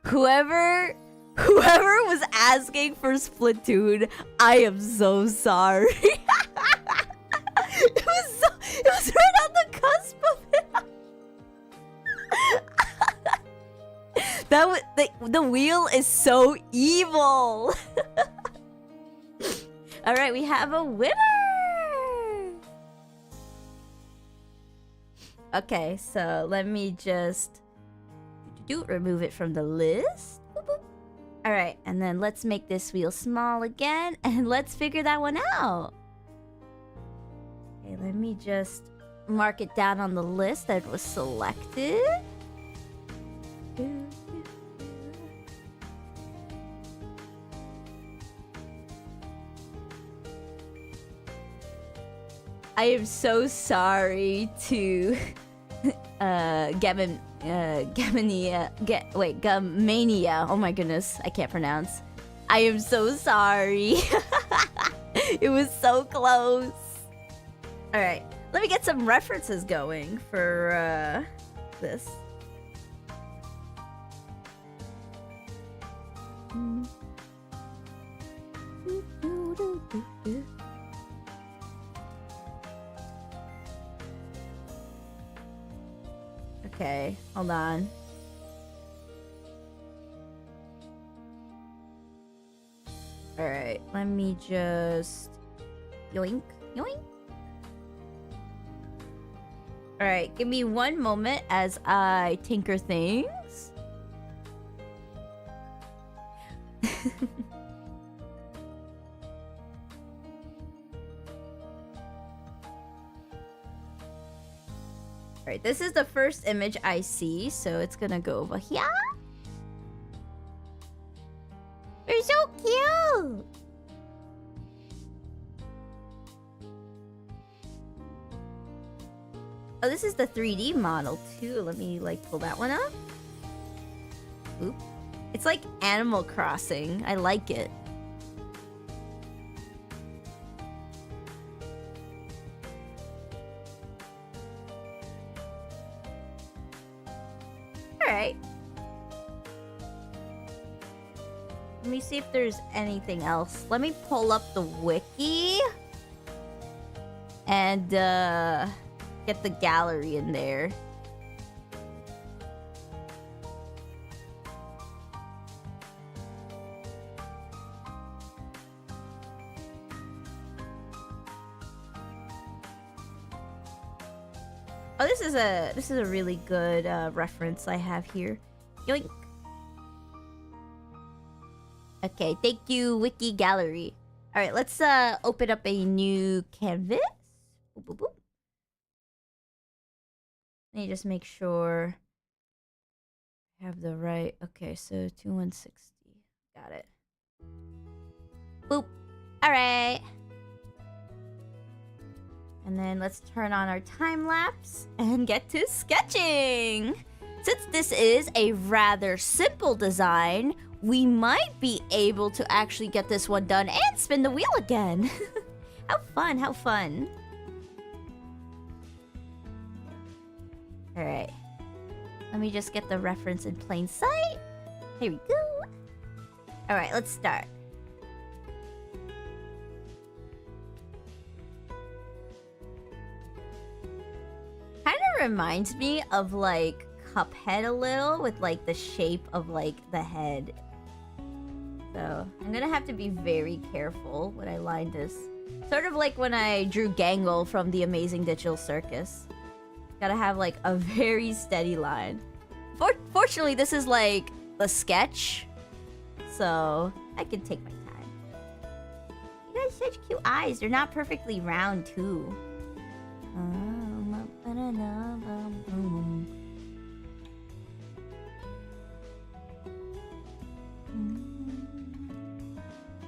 Whoever was asking for Splatoon, I am so sorry. It was right on the cusp of it. The wheel is so evil. All right, we have a winner. Okay, so let me just remove it from the list. Boop, boop. All right, and then let's make this wheel small again, and let's figure that one out. Okay, let me just mark it down on the list that was selected. I am so sorry to Gamania. Oh my goodness, I can't pronounce. I am so sorry. It was so close. All right, let me get some references going for this. Okay, hold on. Alright, let me just... Yoink, yoink. Alright, give me one moment as I tinker things. Alright, this is the first image I see, so it's gonna go over here. You're so cute! Oh, this is the 3D model too. Let me like pull that one up. Oop. It's like Animal Crossing. I like it. Alright. Let me see if there's anything else. Let me pull up the wiki. And, get the gallery in there. Oh, this is a really good reference I have here. Yoink. Okay, thank you, Wiki Gallery. All right, let's open up a new canvas. Boop, boop, boop. Let me just make sure I have the right. Okay, so 2160. Got it. Boop. All right. And then let's turn on our time lapse and get to sketching. Since this is a rather simple design, we might be able to actually get this one done and spin the wheel again. How fun, how fun. All right. Let me just get the reference in plain sight. Here we go. All right, let's start. Kind of reminds me of like Cuphead a little, with like the shape of like the head. So I'm gonna have to be very careful when I line this. Sort of like when I drew Gangle from The Amazing Digital Circus. Gotta have like a very steady line. Fortunately, this is like the sketch, so I can take my time. You guys have such cute eyes. They're not perfectly round too.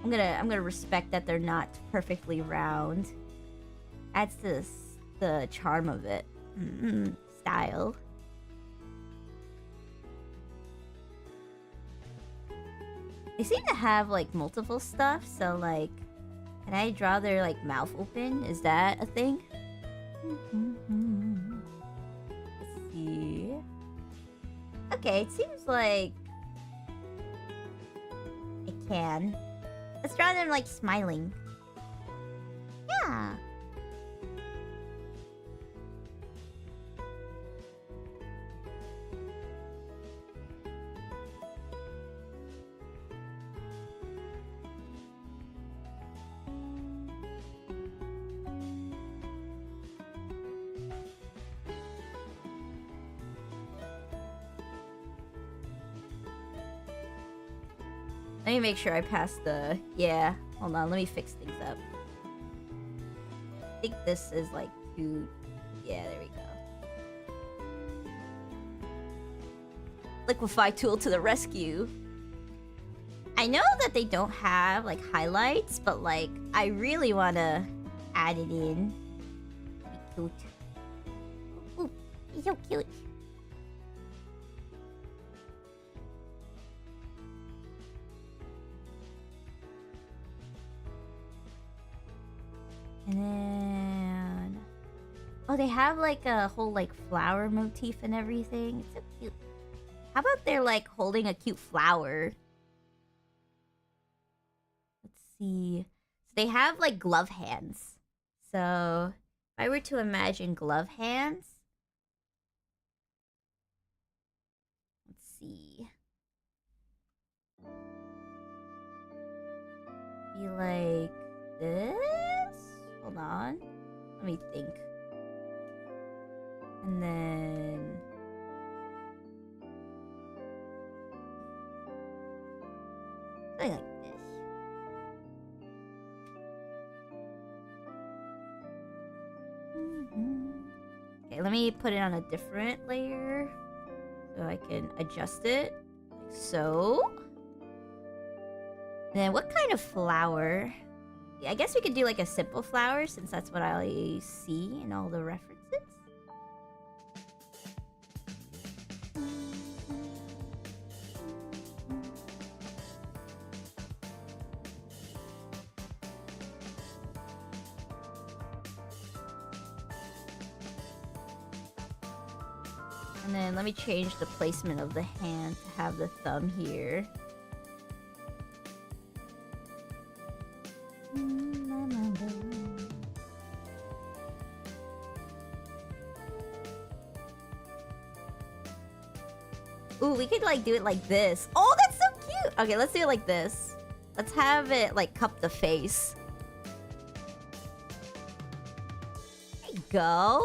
I'm gonna respect that they're not perfectly round. Adds to the charm of it. Style. They seem to have like multiple stuff, so like Can I draw their like mouth open? Is that a thing? Let's see. Okay, it seems like I can. Let's draw them like smiling. Yeah. Let me make sure I pass the... Yeah, hold on, let me fix things up. I think this is like too... Yeah, there we go. Liquefy tool to the rescue. I know that they don't have like highlights, but like I really want to add it in. Be cute. Ooh, he's so cute. And then... Oh, they have like a whole like flower motif and everything. It's so cute. How about they're like holding a cute flower? Let's see. So they have like glove hands. So if I were to imagine glove hands. Let's see. Be like this? Hold on. Let me think. And then... something like this. Okay, let me put it on a different layer so I can adjust it. Like so. Then what kind of flower? Yeah, I guess we could do like a simple flower since that's what I see in all the references. And then let me change the placement of the hand to have the thumb here. Ooh, we could like do it like this. Oh, that's so cute. Okay, let's do it like this. Let's have it like cup the face. There you go.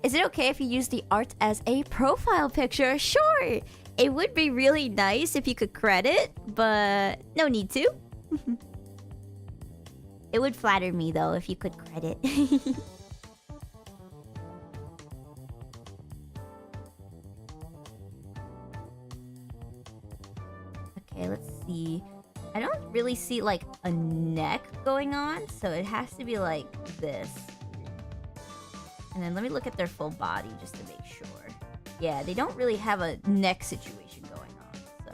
Is it okay if you use the art as a profile picture? Sure. It would be really nice if you could credit, but no need to. It would flatter me though if you could credit. Okay, let's see. I don't really see like a neck going on, so it has to be like this. And then let me look at their full body just to make sure. Yeah, they don't really have a neck situation going on, so.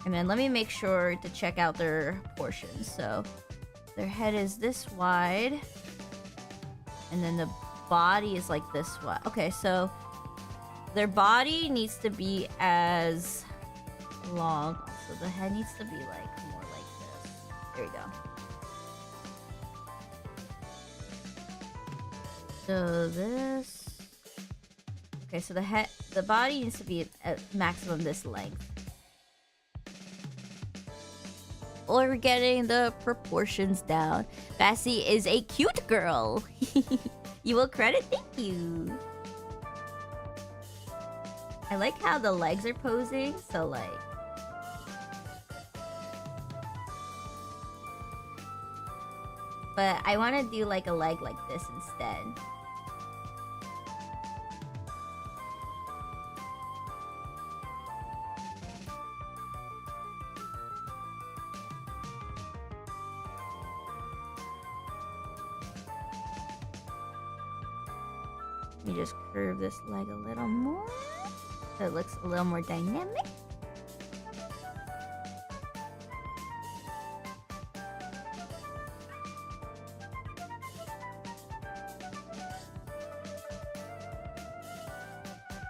And then let me make sure to check out their portions. So their head is this wide. And then the body is like this wide. Okay, so their body needs to be as long. So the head needs to be like more like this. There we go. So this... Okay, so the body needs to be at maximum this length. Or we're getting the proportions down. Bassie is a cute girl. You will credit? Thank you. I like how the legs are posing, so like... But I want to do like a leg like this instead. Let me just curve this leg a little more so it looks a little more dynamic.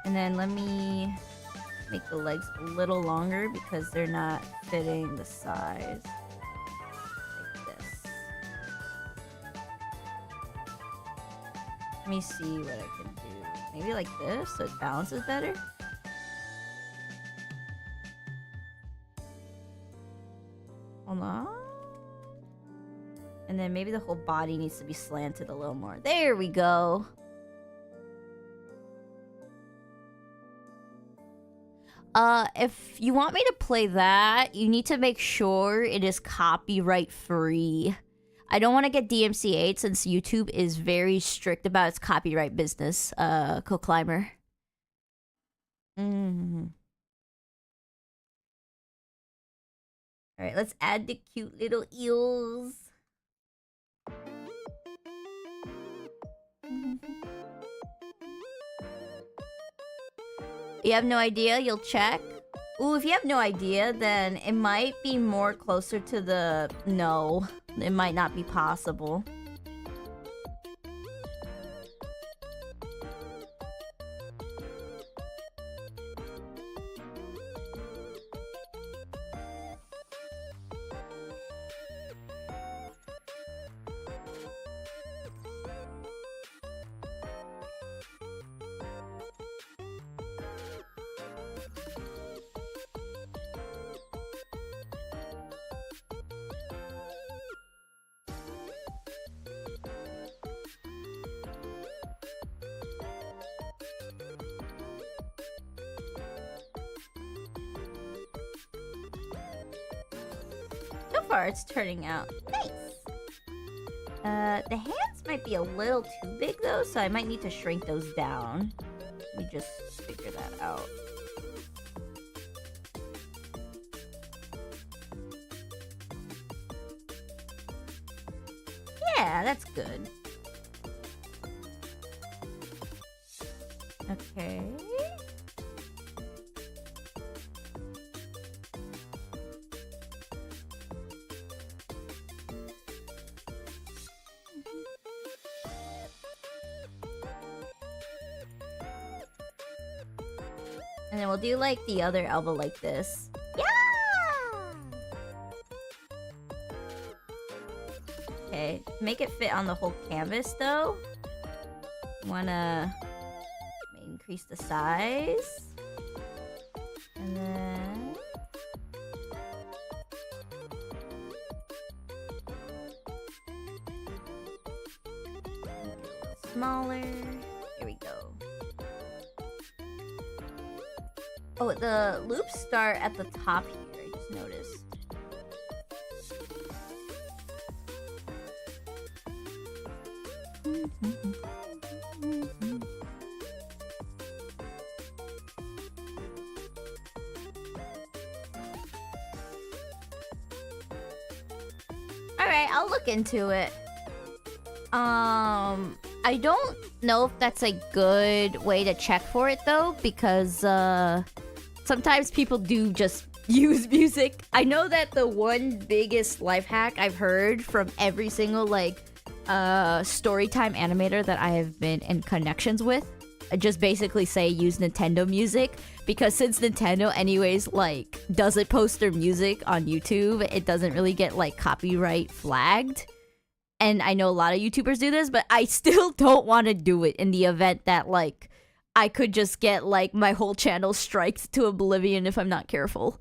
And then let me make the legs a little longer because they're not fitting the size. Like this. Let me see what I can do. Maybe like this so it balances better. Hold on. And then maybe the whole body needs to be slanted a little more. There we go. If you want me to play that, you need to make sure it is copyright free. I don't want to get DMCA'd since YouTube is very strict about its copyright business, Co-Climber. Alright, let's add the cute little eels. You have no idea? You'll check? Ooh, if you have no idea, then it might be more closer to the no. It might not be possible. So far, it's turning out nice. The hands might be a little too big though, so I might need to shrink those down. Let me just figure that out. Yeah, that's good. Okay. And then we'll do like the other elbow like this. Yeah! Okay, to make it fit on the whole canvas though, wanna increase the size. And then smaller. Here we go. Oh, the loops start at the top here, I just noticed. Alright, I'll look into it. I don't know if that's a good way to check for it though, because sometimes people do just use music. I know that the one biggest life hack I've heard from every single like storytime animator that I have been in connections with, I just basically say use Nintendo music, because since Nintendo anyways like doesn't post their music on YouTube, it doesn't really get like copyright flagged. And I know a lot of YouTubers do this, but I still don't want to do it in the event that like I could just get like my whole channel striked to oblivion if I'm not careful.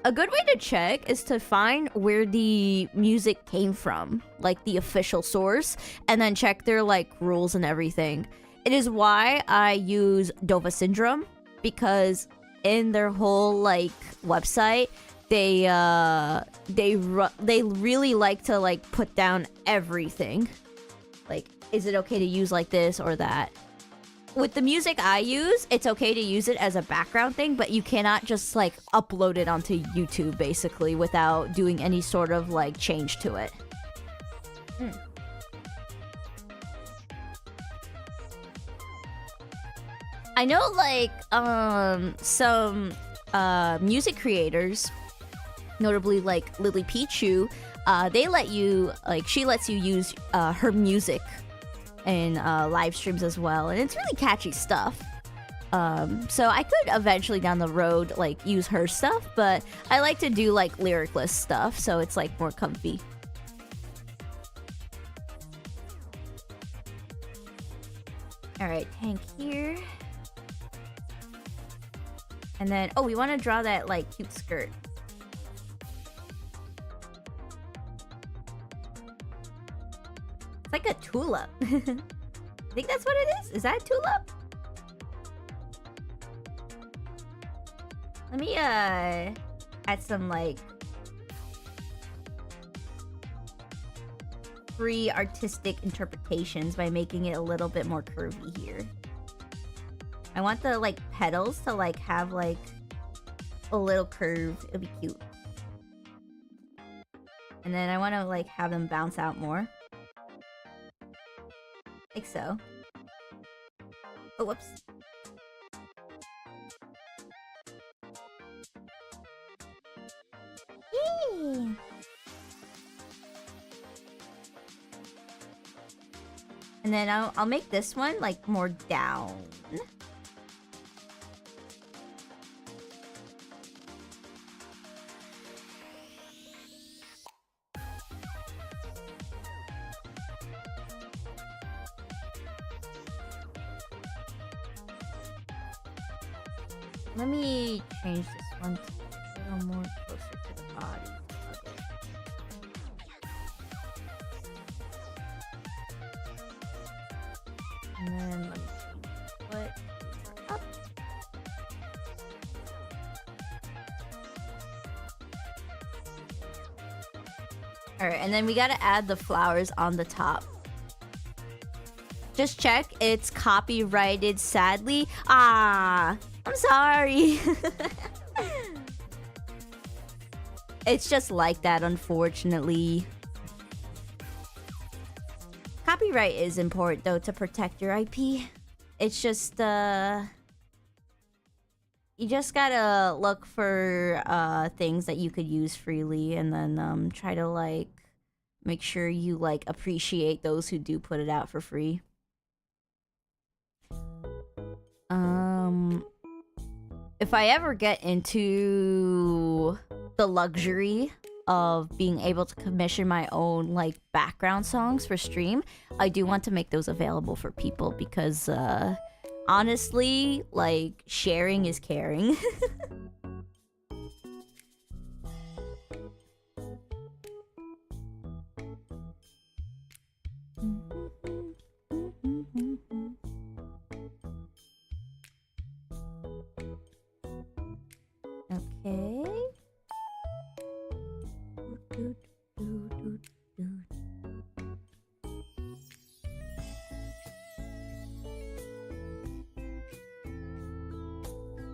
A good way to check is to find where the music came from, like the official source, and then check their like rules and everything. It is why I use Dova Syndrome, because in their whole like website, they really like to like put down everything. Like, is it okay to use like this or that? With the music I use, it's okay to use it as a background thing, but you cannot just like upload it onto YouTube basically without doing any sort of like change to it. I know like some music creators, notably like Lily Pichu, they let you, like, she lets you use her music in live streams as well, and it's really catchy stuff. So I could eventually down the road like use her stuff, but I like to do like lyricless stuff, so it's like more comfy. Alright, Hank here. And then, oh, we want to draw that like cute skirt. It's like a tulip. I think that's what it is. Is that a tulip? Let me add some like free artistic interpretations by making it a little bit more curvy here. I want the like petals to like have like a little curve. It'll be cute. And then I want to like have them bounce out more. Like so. Oh, whoops. Yay! And then I'll make this one like more down. Let me change this one to a little more closer to the body. Okay. And then let me change the foot up. Alright, and then we gotta add the flowers on the top. Just check, it's copyrighted, sadly. Ah, I'm sorry. It's just like that, unfortunately. Copyright is important, though, to protect your IP. It's just, you just gotta look for, things that you could use freely, and then, try to, like, make sure you, like, appreciate those who do put it out for free. If I ever get into the luxury of being able to commission my own like background songs for stream, I do want to make those available for people because honestly, like sharing is caring. Okay.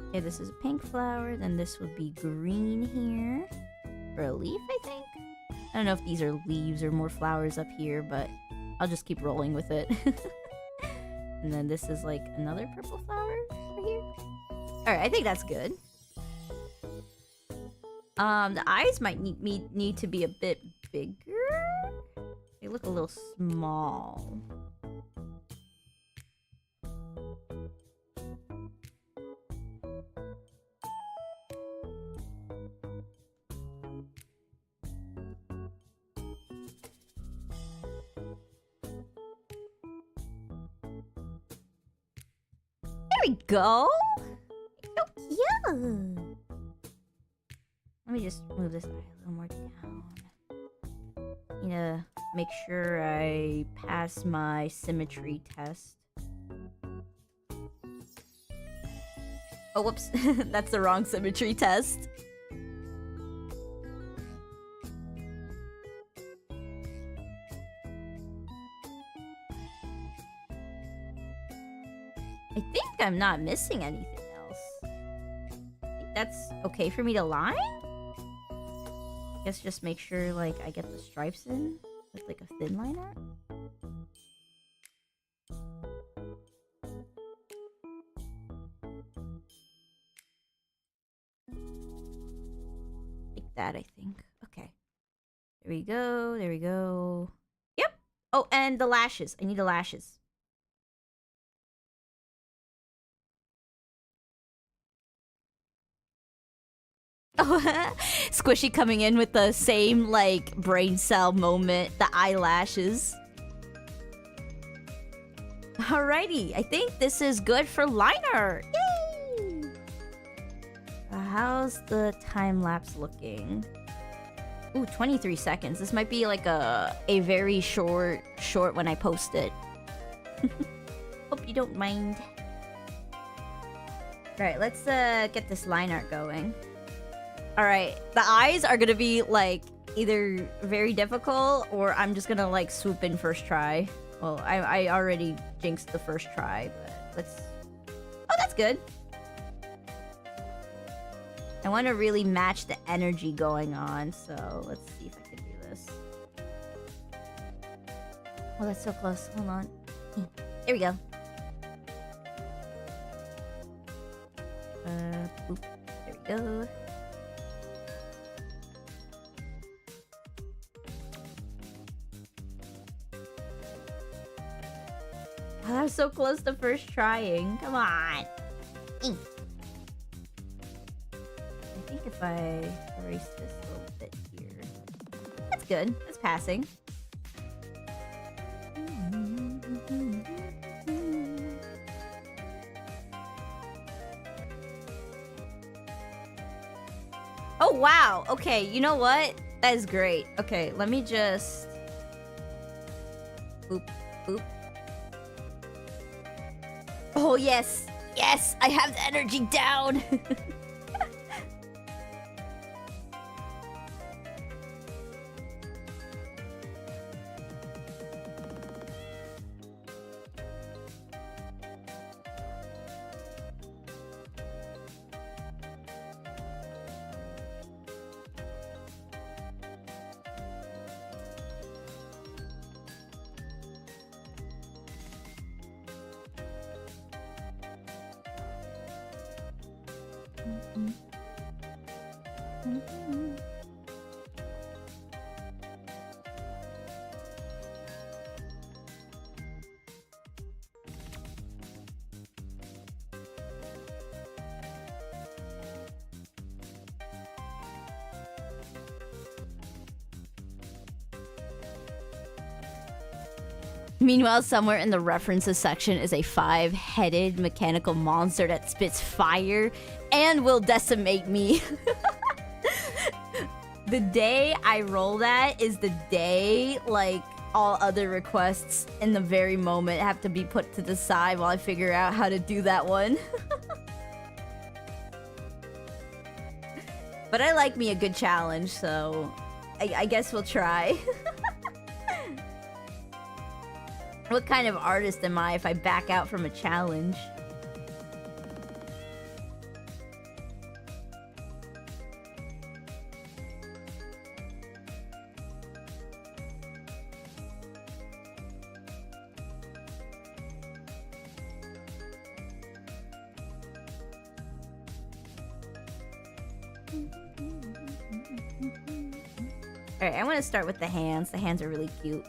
Okay, this is a pink flower, then this would be green here. For a leaf, I think? I don't know if these are leaves or more flowers up here, but I'll just keep rolling with it. And then this is like another purple flower over here. Alright, I think that's good. The eyes might need to be a bit bigger. They look a little small. There we go. So cute. Let me just move this eye a little more down. Need to make sure I pass my symmetry test. Oh, whoops. That's the wrong symmetry test. I think I'm not missing anything else. I think that's okay for me to line? Guess just make sure like I get the stripes in with like a thin line art. Like that, I think. Okay. There we go. There we go. Yep. Oh, and the lashes. I need the lashes. Oh, Squishy coming in with the same, like, brain cell moment. The eyelashes. Alrighty, I think this is good for liner. Yay! How's the time lapse looking? Ooh, 23 seconds. This might be like a very short when I post it. Hope you don't mind. Alright, let's get this line art going. Alright, the eyes are gonna be like either very difficult or I'm just gonna like swoop in first try. Well, I already jinxed the first try, but let's... Oh, that's good. I want to really match the energy going on, so let's see if I can do this. Oh, that's so close. Hold on. There we go. Boop. There we go. Oh, I was so close to first trying. Come on. I think if I erase this a little bit here. That's good. That's passing. Oh, wow. Okay, you know what? That is great. Okay, let me just... Boop, boop. Oh, yes. Yes, I have the energy down. Meanwhile, somewhere in the references section is a 5-headed mechanical monster that spits fire and will decimate me. The day I roll that is the day, like, all other requests in the very moment have to be put to the side while I figure out how to do that one. But I like me a good challenge, so I guess we'll try. What kind of artist am I if I back out from a challenge? Alright, I want to start with the hands. The hands are really cute.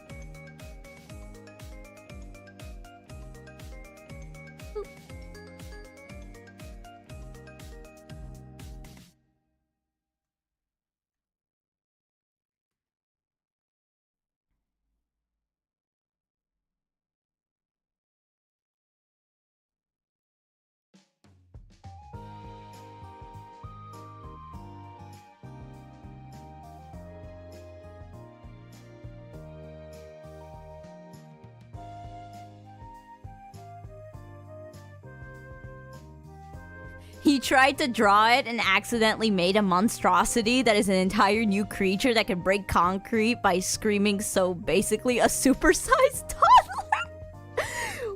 He tried to draw it and accidentally made a monstrosity that is an entire new creature that can break concrete by screaming, so basically a supersized toddler.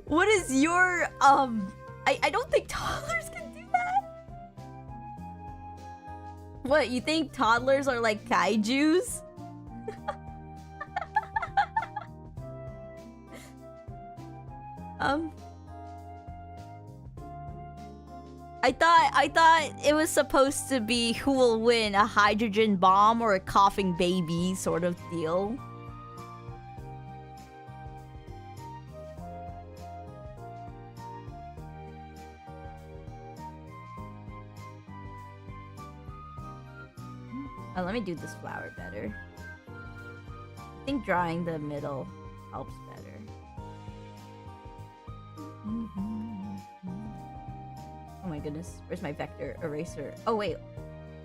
What is your, I don't think toddlers can do that. What, you think toddlers are like kaijus? I thought it was supposed to be who will win, a hydrogen bomb or a coughing baby sort of deal. let me do this flower better. I think drawing the middle helps better. Oh my goodness, where's my vector eraser? Oh wait,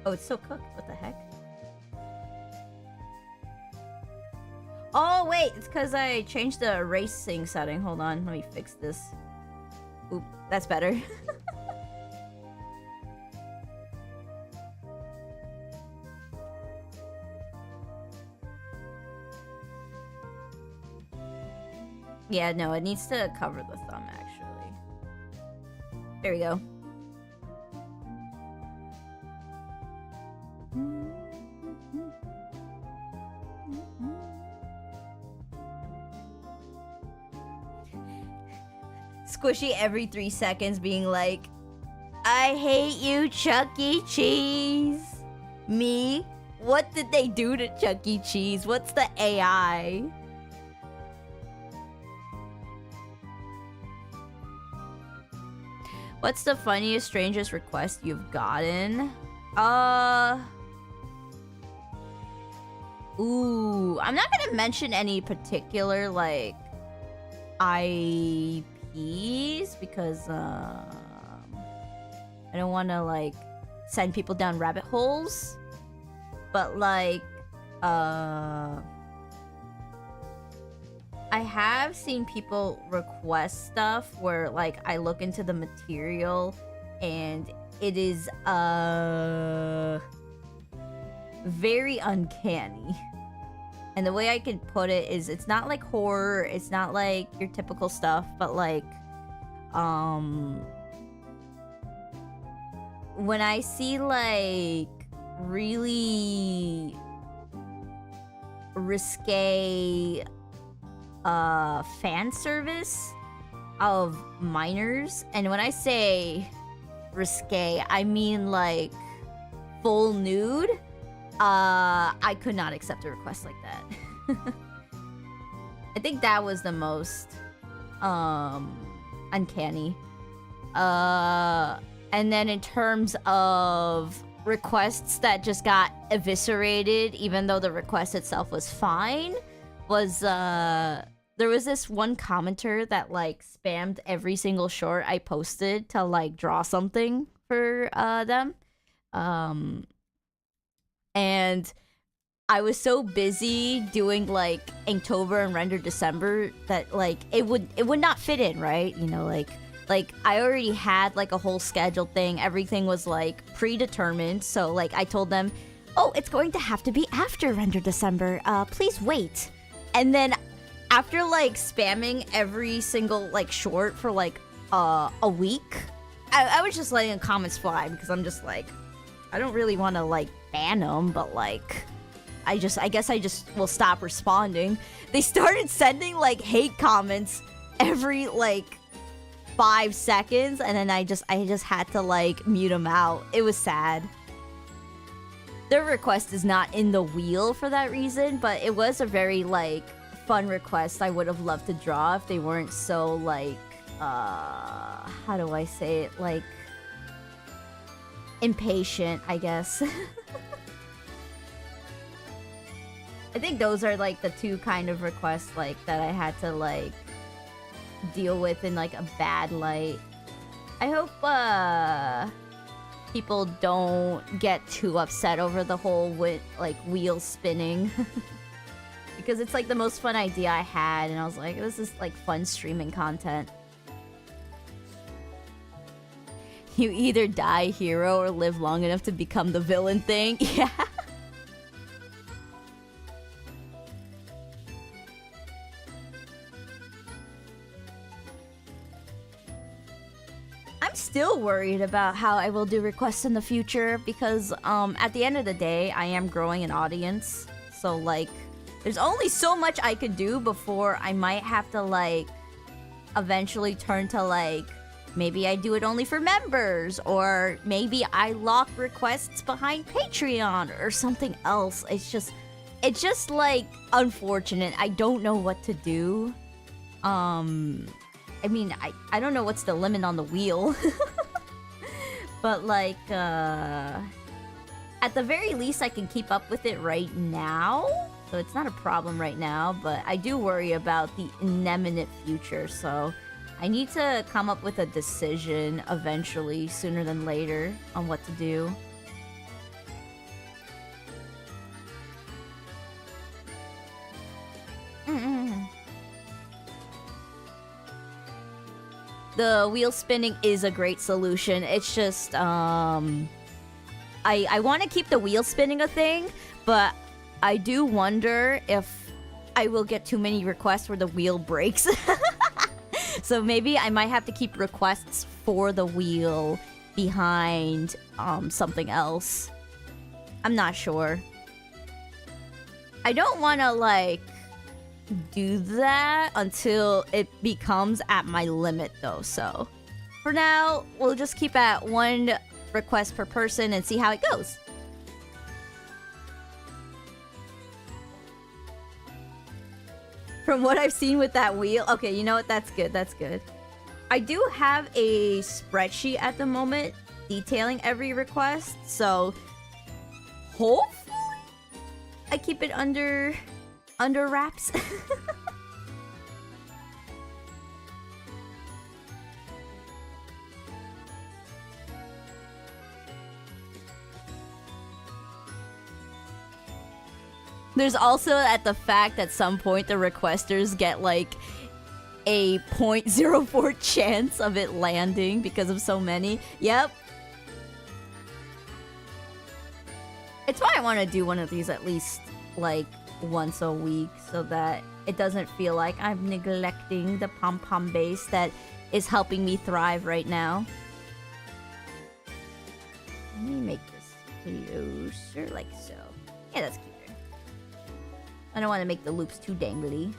oh it's still cooked, what the heck? Oh wait, it's because I changed the erasing setting. Hold on, let me fix this. Oop, that's better. Yeah, no, it needs to cover the thumb, actually. There we go. Squishy every 3 seconds being like, I hate you, Chuck E. Cheese. Me? What did they do to Chuck E. Cheese? What's the AI? What's the funniest, strangest request you've gotten? Ooh, I'm not gonna mention any particular, like, IPs because, I don't want to, like, send people down rabbit holes. But, like, I have seen people request stuff where, like, I look into the material and it is, very uncanny. And the way I can put it is it's not like horror, it's not like your typical stuff, but like, when I see like really risque fan service of minors, and when I say risque, I mean like full nude, I could not accept a request like that. I think that was the most uncanny. And then in terms of requests that just got eviscerated, even though the request itself was fine, was there was this one commenter that like spammed every single short I posted to like draw something for them. And I was so busy doing like Inktober and Render December that like it would not fit in, right? You know, like I already had like a whole scheduled thing. Everything was like predetermined. So like I told them, oh, it's going to have to be after Render December. Please wait. And then after like spamming every single like short for like a week, I was just letting the comments fly because I'm just like, I don't really want to like ban them, but like I guess I just will stop responding. They started sending like hate comments every like 5 seconds, and then I just had to like mute them out. It was sad. Their request is not in the wheel for that reason, but it was a very like fun request. I would have loved to draw if they weren't so like how do I say it, like impatient, I guess. I think those are like the two kind of requests like that I had to like deal with in like a bad light. I hope people don't get too upset over the whole like wheel spinning. Because it's like the most fun idea I had, and I was like, this is like fun streaming content. You either die hero or live long enough to become the villain thing. Yeah. I'm still worried about how I will do requests in the future because at the end of the day, I am growing an audience. So like, there's only so much I could do before I might have to like eventually turn to like, maybe I do it only for members, or maybe I lock requests behind Patreon or something else. It's just like unfortunate. I don't know what to do. I mean, I don't know what's the limit on the wheel. But like, I At the very least, I can keep up with it right now. So it's not a problem right now, but I do worry about the imminent future, so I need to come up with a decision eventually, sooner than later, on what to do. The wheel spinning is a great solution. It's just, I want to keep the wheel spinning a thing, but I do wonder if I will get too many requests where the wheel breaks. So maybe I might have to keep requests for the wheel behind something else. I'm not sure. I don't want to, like, do that until it becomes at my limit, though. So for now, we'll just keep at 1 request per person and see how it goes. From what I've seen with that wheel, okay, you know what? That's good. That's good. I do have a spreadsheet at the moment detailing every request, so hopefully I keep it under wraps. There's also at the fact at some point the requesters get like a 0.04 chance of it landing because of so many. Yep. It's why I want to do one of these at least like once a week so that it doesn't feel like I'm neglecting the pom-pom base that is helping me thrive right now. Let me make this closer like so. Yeah, that's cuter. I don't want to make the loops too dangly.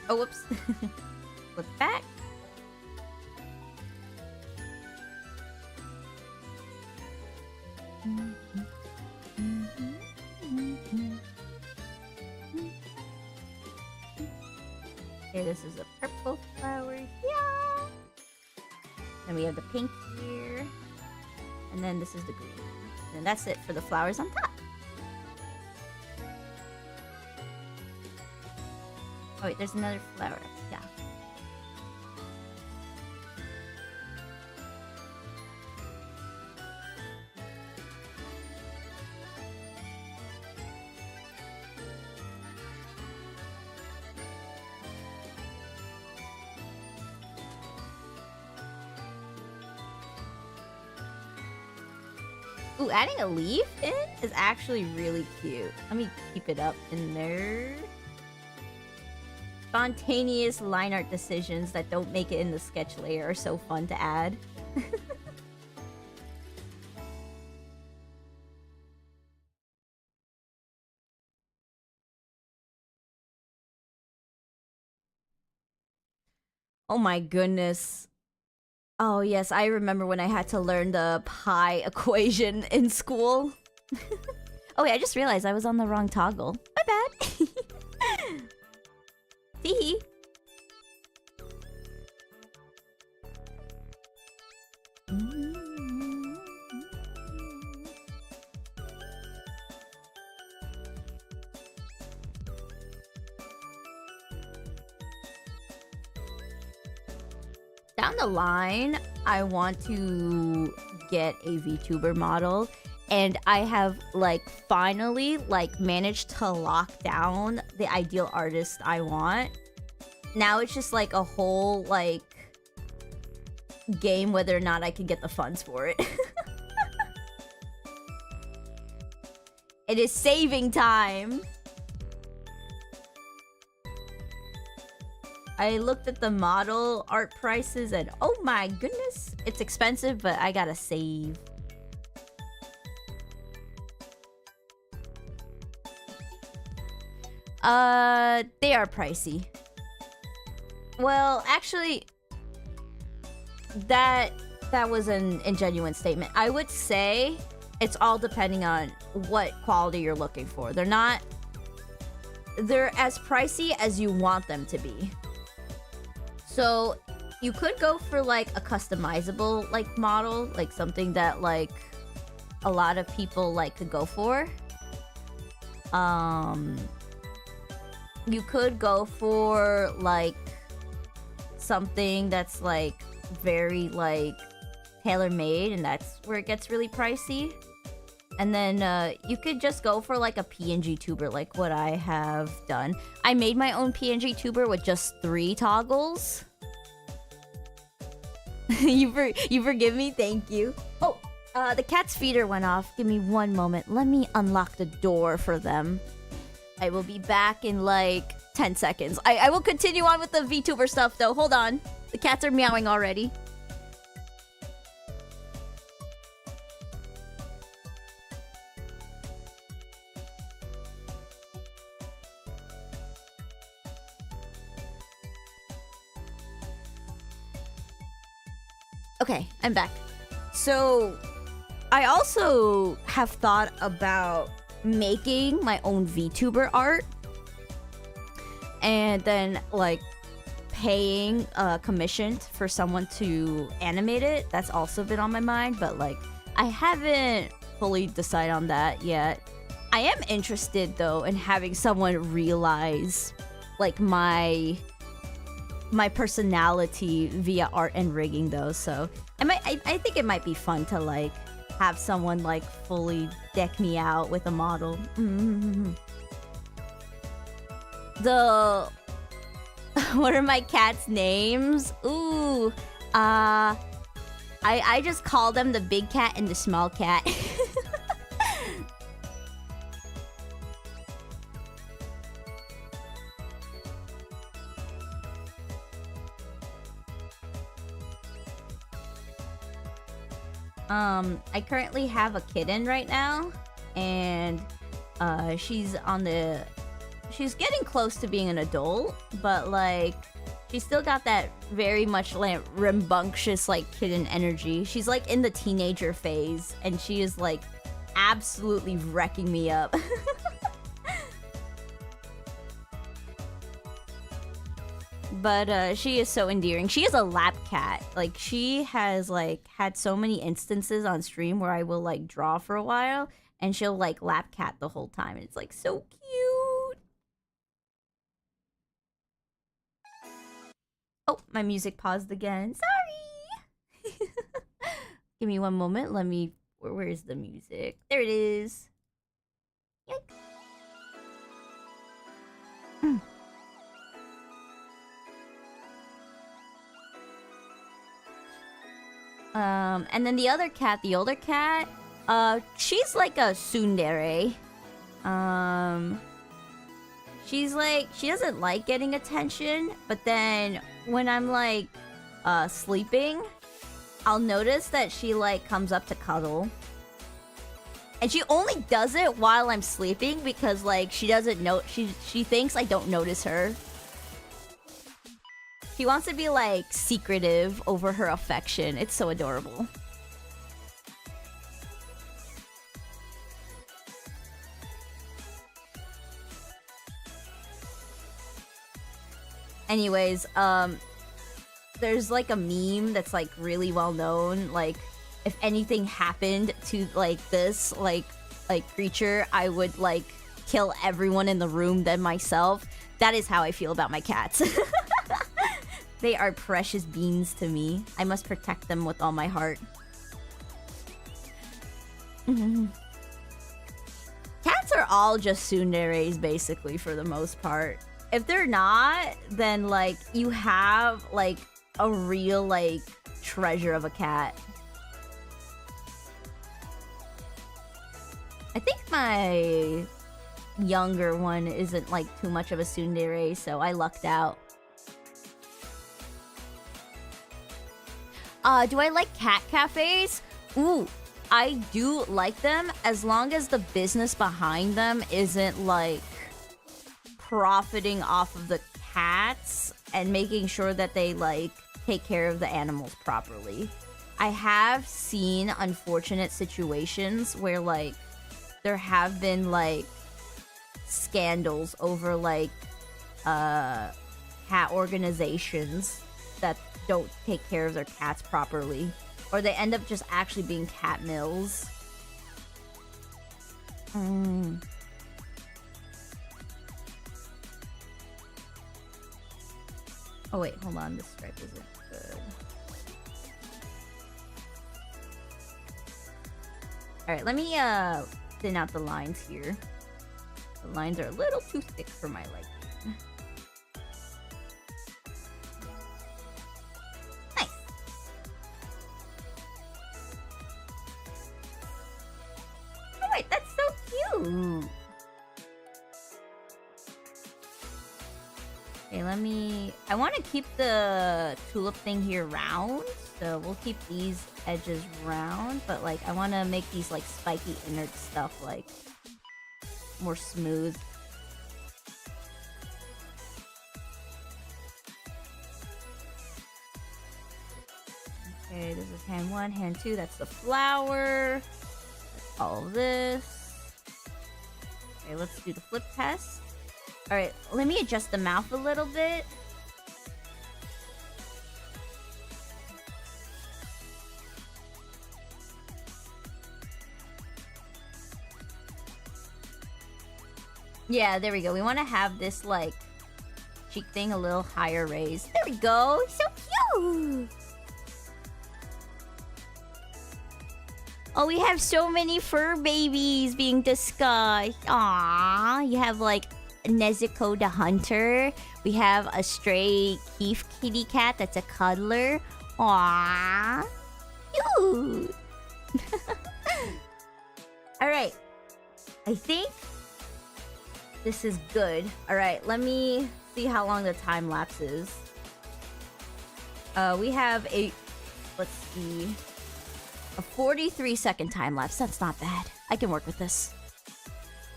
Oh, whoops. Flip back. Okay, this is a purple flower here. Then we have the pink here. And then this is the green. And that's it for the flowers on top. Oh wait, there's another flower. Yeah. Ooh, adding a leaf in is actually really cute. Let me keep it up in there. Spontaneous line art decisions that don't make it in the sketch layer are so fun to add. Oh my goodness. Oh yes, I remember when I had to learn the pi equation in school. Oh wait, I just realized I was on the wrong toggle. My bad. Hee. Down the line, I want to get a VTuber model, and I have like finally like managed to lock down the ideal artist I want. Now it's just like a whole like game whether or not I can get the funds for it. It is saving time. I looked at the model art prices and oh my goodness, it's expensive, but I gotta save. They are pricey. Well, actually, that was an ingenuine statement. I would say it's all depending on what quality you're looking for. They're as pricey as you want them to be. So you could go for like a customizable like model, like something that like a lot of people like to go for. You could go for like something that's like very like tailor-made, and that's where it gets really pricey. And then you could just go for like a PNG tuber, like what I have done. I made my own PNG tuber with just 3 toggles. you forgive me? Thank you. Oh, the cat's feeder went off. Give me 1 moment. Let me unlock the door for them. I will be back in like 10 seconds. I will continue on with the VTuber stuff though. Hold on. The cats are meowing already. Okay, I'm back. So, I also have thought about making my own VTuber art. And then, like, paying commissioned for someone to animate it. That's also been on my mind, but, like, I haven't fully decided on that yet. I am interested, though, in having someone realize, like, my personality via art and rigging, though. So I think it might be fun to like have someone like fully deck me out with a model. The what are my cats' names? Ooh, I just call them the big cat and the small cat. I currently have a kitten right now, and she's getting close to being an adult, but like she's still got that very much like rambunctious like kitten energy. She's like in the teenager phase, and she is like absolutely wrecking me up. But she is so endearing. She is a lap cat. Like, she has like had so many instances on stream where I will like draw for a while and she'll like lap cat the whole time, and it's like so cute. Oh, my music paused again. Sorry. Give me 1 moment. Let me where is the music? There it is. Yikes. And then the other cat, the older cat, she's like a tsundere. She's like, she doesn't like getting attention, but then when I'm like, sleeping, I'll notice that she like comes up to cuddle. And she only does it while I'm sleeping because like she doesn't know, she thinks I don't notice her. She wants to be, like, secretive over her affection. It's so adorable. Anyways, there's, like, a meme that's, like, really well known. Like, if anything happened to, like, this, like creature, I would, like, kill everyone in the room than myself. That is how I feel about my cats. They are precious beings to me. I must protect them with all my heart. Cats are all just tsunderes, basically, for the most part. If they're not, then, like, you have, like, a real, like, treasure of a cat. I think my younger one isn't, like, too much of a tsundere, so I lucked out. Do I like cat cafes? Ooh, I do like them as long as the business behind them isn't like profiting off of the cats and making sure that they like take care of the animals properly. I have seen unfortunate situations where, like, there have been, like, scandals over, like, cat organizations that don't take care of their cats properly. Or they end up just actually being cat mills. Oh wait, hold on, this stripe isn't good. Alright, let me thin out the lines here. The lines are a little too thick for my liking. Nice. Oh wait, that's so cute. Okay, I want to keep the tulip thing here round, so we'll keep these edges round, but, like, I want to make these, like, spiky inner stuff, like, more smooth. Okay, this is hand 1, hand 2, that's the flower. That's all of this. Okay, let's do the flip test. Alright, let me adjust the mouth a little bit. Yeah, there we go. We want to have this, like, cheek thing a little higher raised. There we go! So cute! Oh, we have so many fur babies being discussed. Aww, you have, like, Nezuko the hunter. We have a stray Keef kitty cat that's a cuddler. Aww. Cute. Alright. I think this is good. Alright, let me see how long the time lapse is. We have a... Let's see. A 43-second time lapse. That's not bad. I can work with this.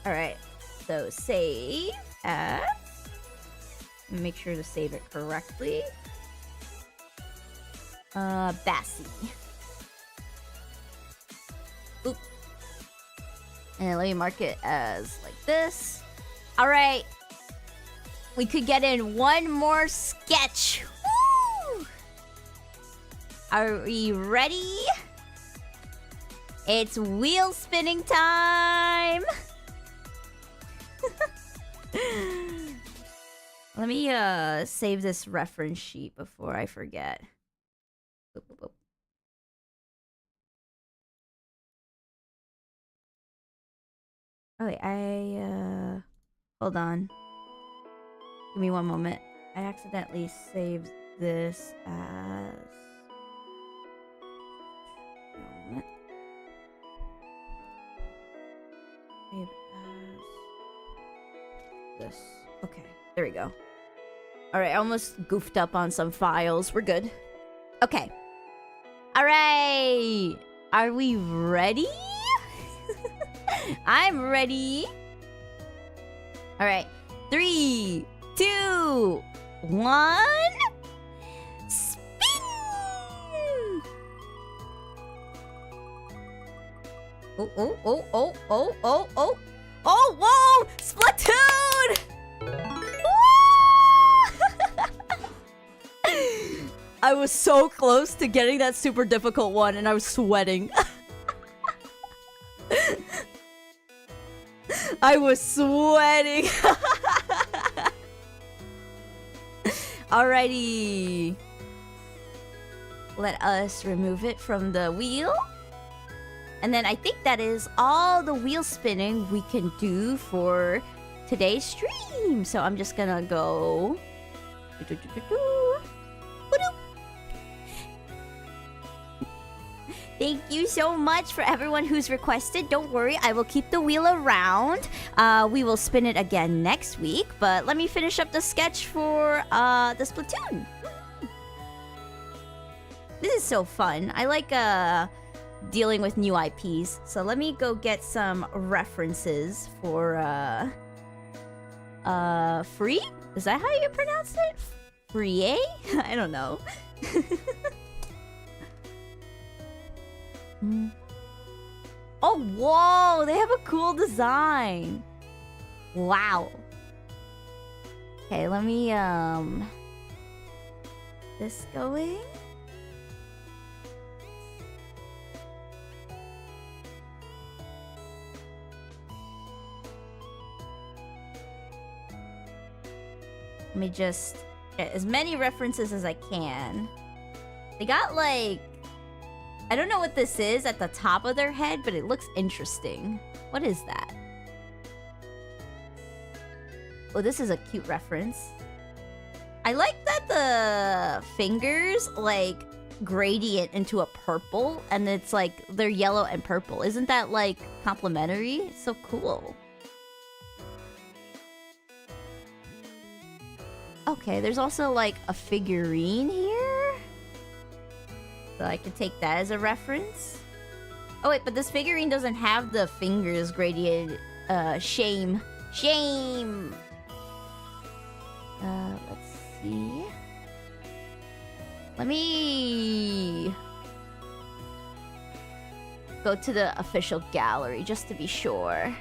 Alright. So save as. Make sure to save it correctly. Bassie. Oop. And then let me mark it as like this. Alright. We could get in one more sketch. Woo! Are we ready? It's wheel spinning time! Let me save this reference sheet before I forget. Boop, boop, boop. Oh wait, hold on. Give me one moment. I accidentally saved this as... Moment. Save as... this. Okay, there we go. Alright, I almost goofed up on some files. We're good. Okay. Alright! Are we ready? I'm ready. Alright. 3, 2, 1. Spin! Oh, oh, oh, oh, oh, oh, oh. Oh, whoa! Splatoon! I was so close to getting that super difficult one and I was sweating. I was sweating. Alrighty. Let us remove it from the wheel. And then I think that is all the wheel spinning we can do for today's stream. So I'm just gonna go... Thank you so much for everyone who's requested. Don't worry, I will keep the wheel around. We will spin it again next week. But let me finish up the sketch for the Splatoon. This is so fun. I like dealing with new IPs. So let me go get some references for Free? Is that how you pronounce it? Free? I don't know. Oh, whoa! They have a cool design. Wow. Okay, let me this going. Let me just get as many references as I can. They got like, I don't know what this is at the top of their head, but it looks interesting. What is that? Oh, this is a cute reference. I like that the fingers like gradient into a purple, and it's like they're yellow and purple. Isn't that like complementary? It's so cool. Okay, there's also like a figurine here. So I can take that as a reference. Oh wait, but this figurine doesn't have the fingers gradient. Shame. Shame! Let's see. Let me go to the official gallery just to be sure.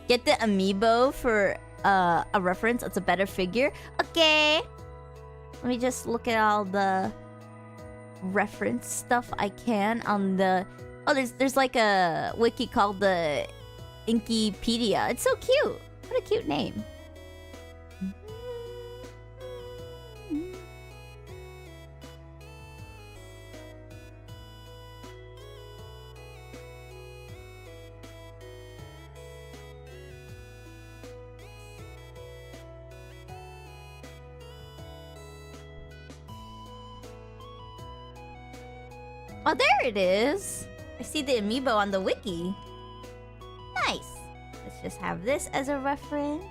Get the amiibo for a reference. It's a better figure. Okay. Let me just look at all the reference stuff I can on the... Oh, there's like a wiki called the Inkipedia. It's so cute. What a cute name. Oh, there it is. I see the amiibo on the wiki. Nice. Let's just have this as a reference.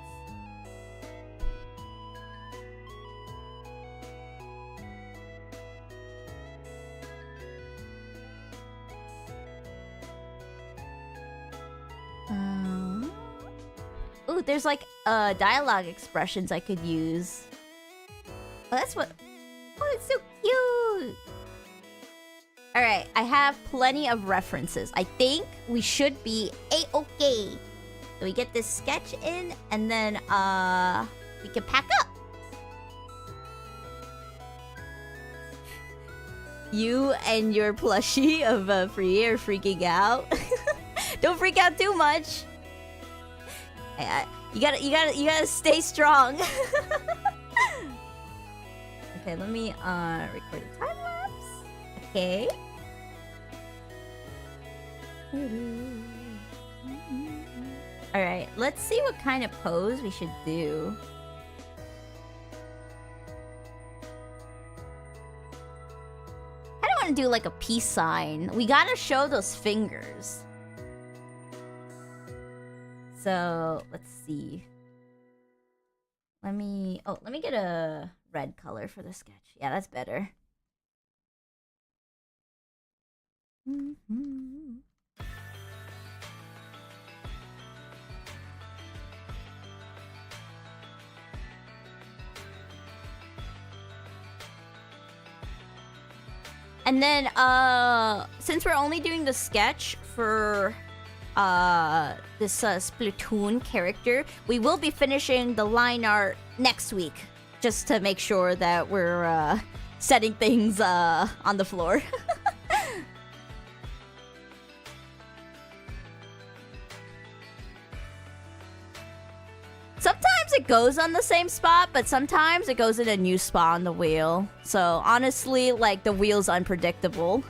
Ooh, there's like dialogue expressions I could use. Oh, that's what... Oh, it's so cute! Alright, I have plenty of references. I think we should be A-okay. So we get this sketch in, and then we can pack up. You and your plushie of Free are freaking out. Don't freak out too much. You gotta stay strong. Okay, let me record a time lapse. Okay. Alright, let's see what kind of pose we should do. I don't want to do like a peace sign. We gotta show those fingers. So, let's see. Let me get a red color for the sketch. Yeah, that's better. And then, since we're only doing the sketch for this Splatoon character, we will be finishing the line art next week, just to make sure that we're setting things on the floor. Sometimes it goes on the same spot, but sometimes it goes in a new spot on the wheel. So honestly, like, the wheel's unpredictable.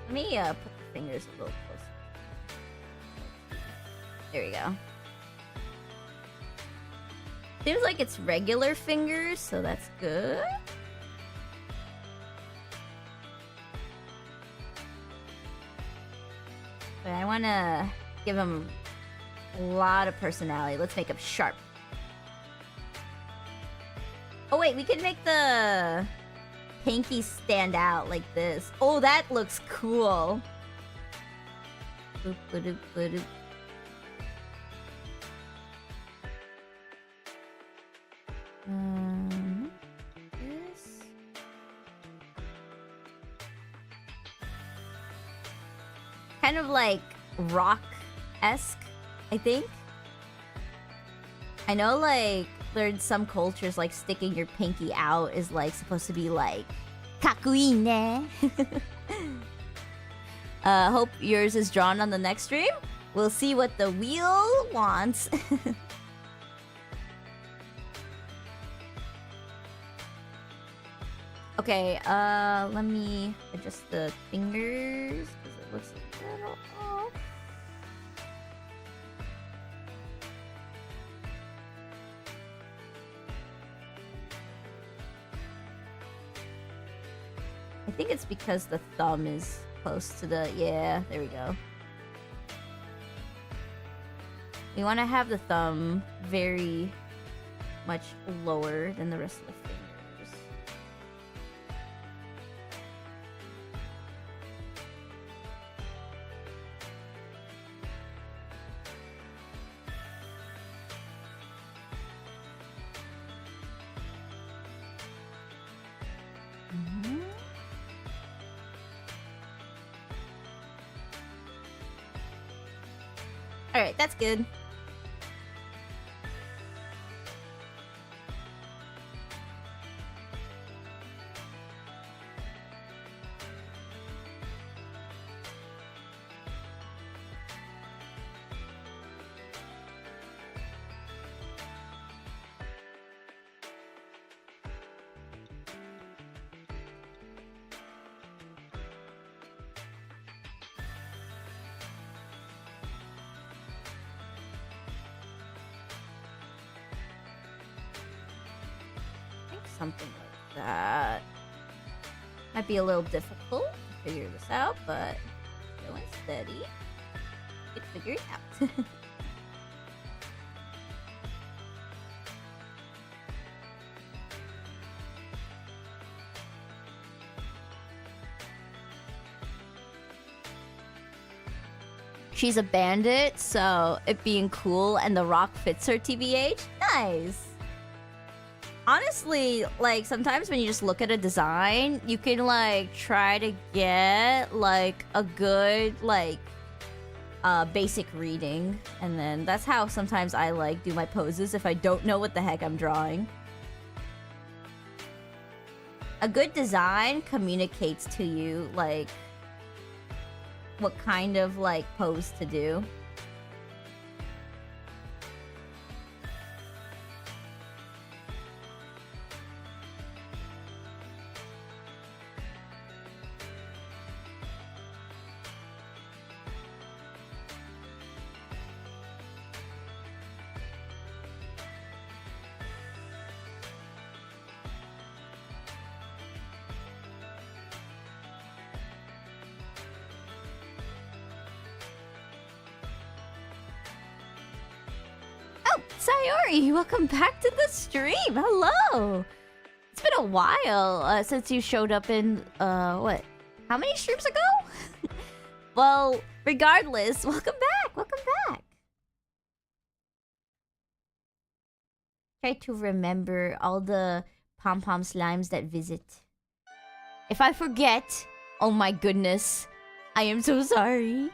Let me put the fingers a little closer. There we go. Seems like it's regular fingers, so that's good. But I want to give him a lot of personality. Let's make him sharp. Oh wait, we can make the pinky stand out like this. Oh, that looks cool. Boop, ba-doop, ba-doop. This. Kind of like rock-esque, I think. I know, like, there's some cultures, like, sticking your pinky out is, like, supposed to be, like, kakui ne. Hope yours is drawn on the next stream. We'll see what the wheel wants. Okay, let me adjust the fingers because it looks a little off. I think it's because the thumb is close to the... Yeah, there we go. We want to have the thumb very much lower than the rest of the fingers. Alright, that's good. Something like that. Might be a little difficult to figure this out, but going steady. Get figured out. She's a bandit, so it being cool and the rock fits her TBH. Nice. Honestly, like, sometimes when you just look at a design, you can, like, try to get, like, a good, like, basic reading. And then that's how sometimes I, like, do my poses if I don't know what the heck I'm drawing. A good design communicates to you, like, what kind of, like, pose to do. Sayori, welcome back to the stream. Hello. It's been a while since you showed up in, what? How many streams ago? Well, regardless, welcome back. Welcome back. Try to remember all the pom-pom slimes that visit. If I forget, oh my goodness, I am so sorry.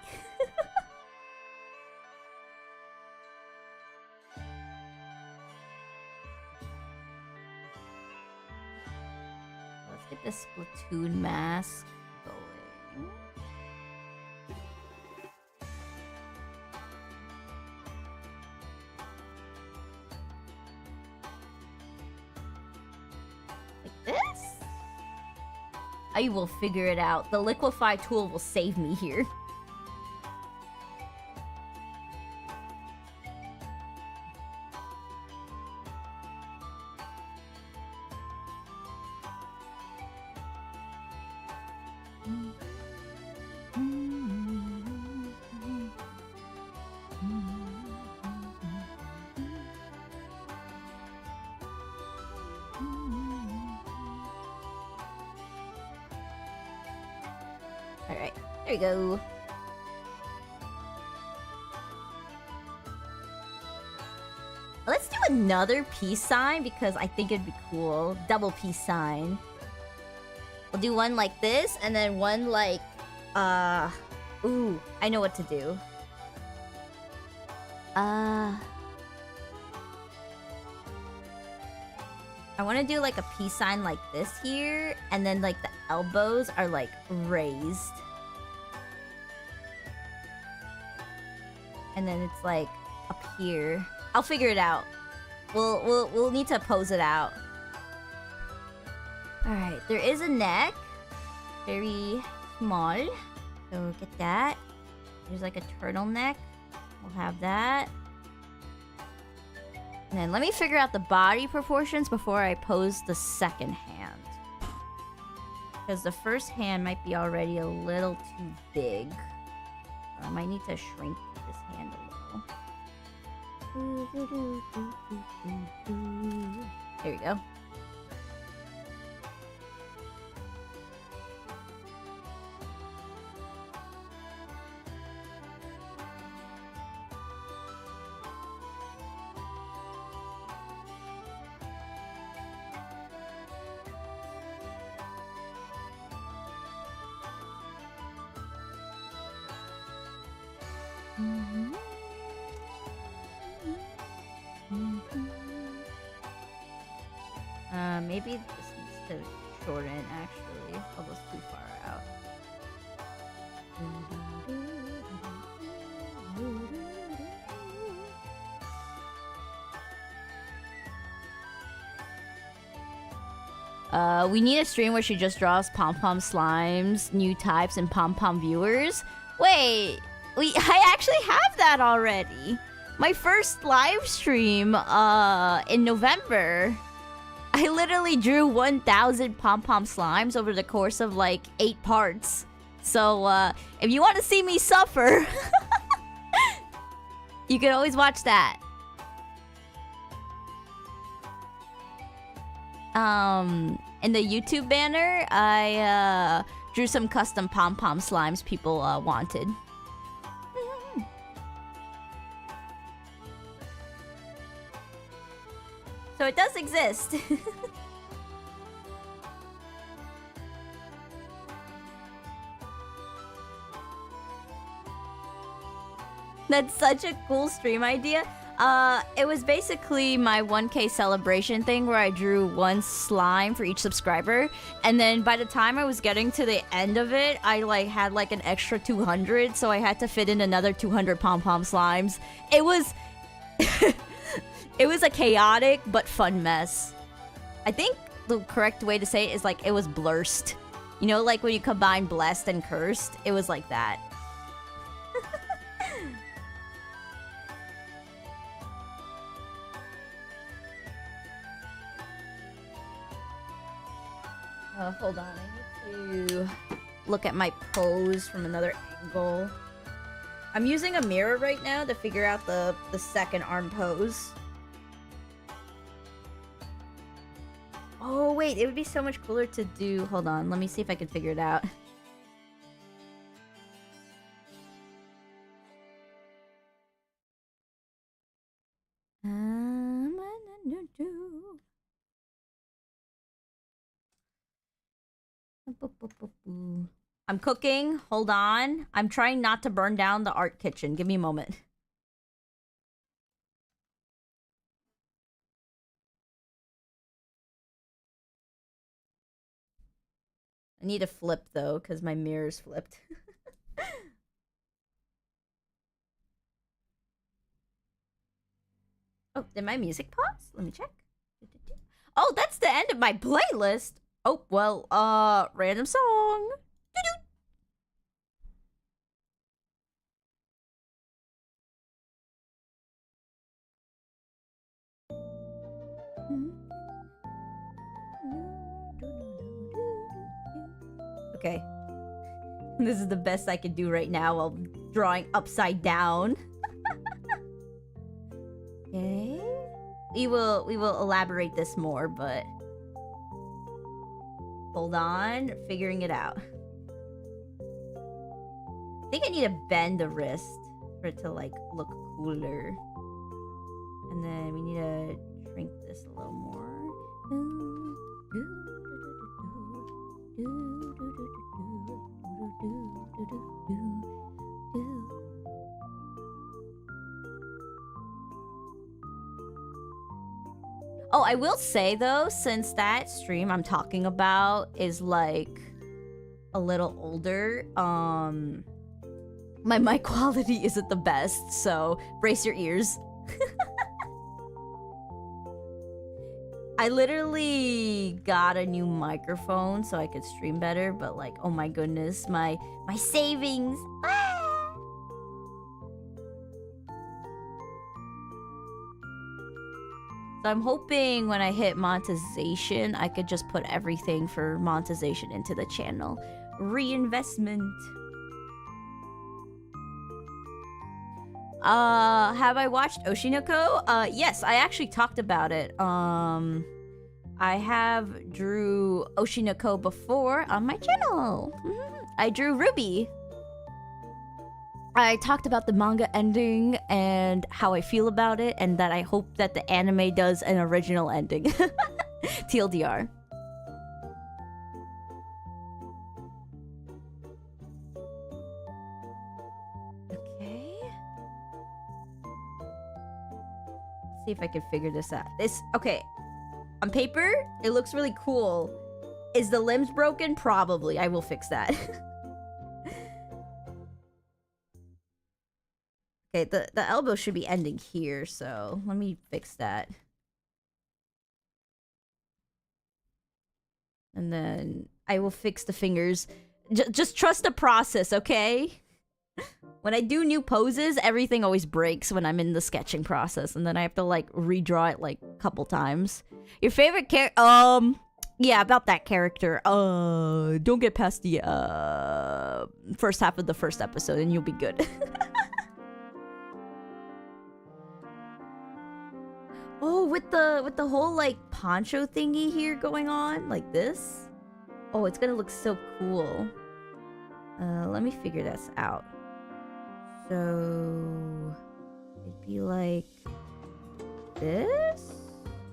Get the Splatoon mask going. Like this? I will figure it out. The liquefy tool will save me here. There you go. Let's do another peace sign because I think it'd be cool. Double peace sign. We'll do one like this and then one like... Ooh, I know what to do. I want to do like a peace sign like this here, and then like the elbows are like raised. And then it's like up here. I'll figure it out. We'll need to pose it out. Alright, there is a neck. Very small. So get that. There's like a turtleneck. We'll have that. And then let me figure out the body proportions before I pose the second hand. Because the first hand might be already a little too big. So I might need to shrink this hand a little. There we go. Maybe this needs to shorten, actually. Almost too far out. We need a stream where she just draws pom-pom slimes, new types, and pom-pom viewers. Wait, I actually have that already. My first live stream in November. I literally drew 1,000 pom-pom slimes over the course of like 8 parts. So if you want to see me suffer, you can always watch that. In the YouTube banner, I drew some custom pom-pom slimes people wanted. So it does exist. That's such a cool stream idea. It was basically my 1K celebration thing where I drew one slime for each subscriber, and then by the time I was getting to the end of it, I like had like an extra 200, so I had to fit in another 200 pom-pom slimes. It was it was a chaotic but fun mess. I think the correct way to say it is like it was blurst. You know, like when you combine blessed and cursed, it was like that. Hold on, I need to look at my pose from another angle. I'm using a mirror right now to figure out the second arm pose. Oh wait, it would be so much cooler to do... Hold on, let me see if I can figure it out. I'm cooking. Hold on. I'm trying not to burn down the art kitchen. Give me a moment. I need to flip though, because my mirror's flipped. Oh, did my music pause? Let me check. Oh, that's the end of my playlist. Oh, well, random song. Okay. This is the best I can do right now while drawing upside down. Okay. We will elaborate this more, but hold on, figuring it out. I think I need to bend the wrist for it to like look cooler. And then we need to shrink this a little more. Oh, I will say though, since that stream I'm talking about is like a little older, my mic quality isn't the best, so brace your ears. I literally got a new microphone so I could stream better, but like, oh my goodness, my savings. Ah! So I'm hoping when I hit monetization, I could just put everything for monetization into the channel. Reinvestment. Have I watched Oshinoko? Yes, I actually talked about it. I have drew Oshinoko before on my channel. I drew Ruby. I talked about the manga ending and how I feel about it, and that I hope that the anime does an original ending. TLDR. Okay. Let's see if I can figure this out. Okay. On paper, it looks really cool. Is the limbs broken? Probably. I will fix that. Okay, the elbow should be ending here, so let me fix that. And then I will fix the fingers. Just trust the process, okay? When I do new poses, everything always breaks when I'm in the sketching process, and then I have to like redraw it like a couple times. Your favorite character? Yeah, about that character. Don't get past the first half of the first episode, and you'll be good. Oh, with the whole like poncho thingy here going on, like this. Oh, it's gonna look so cool. Let me figure this out. So it'd be like this,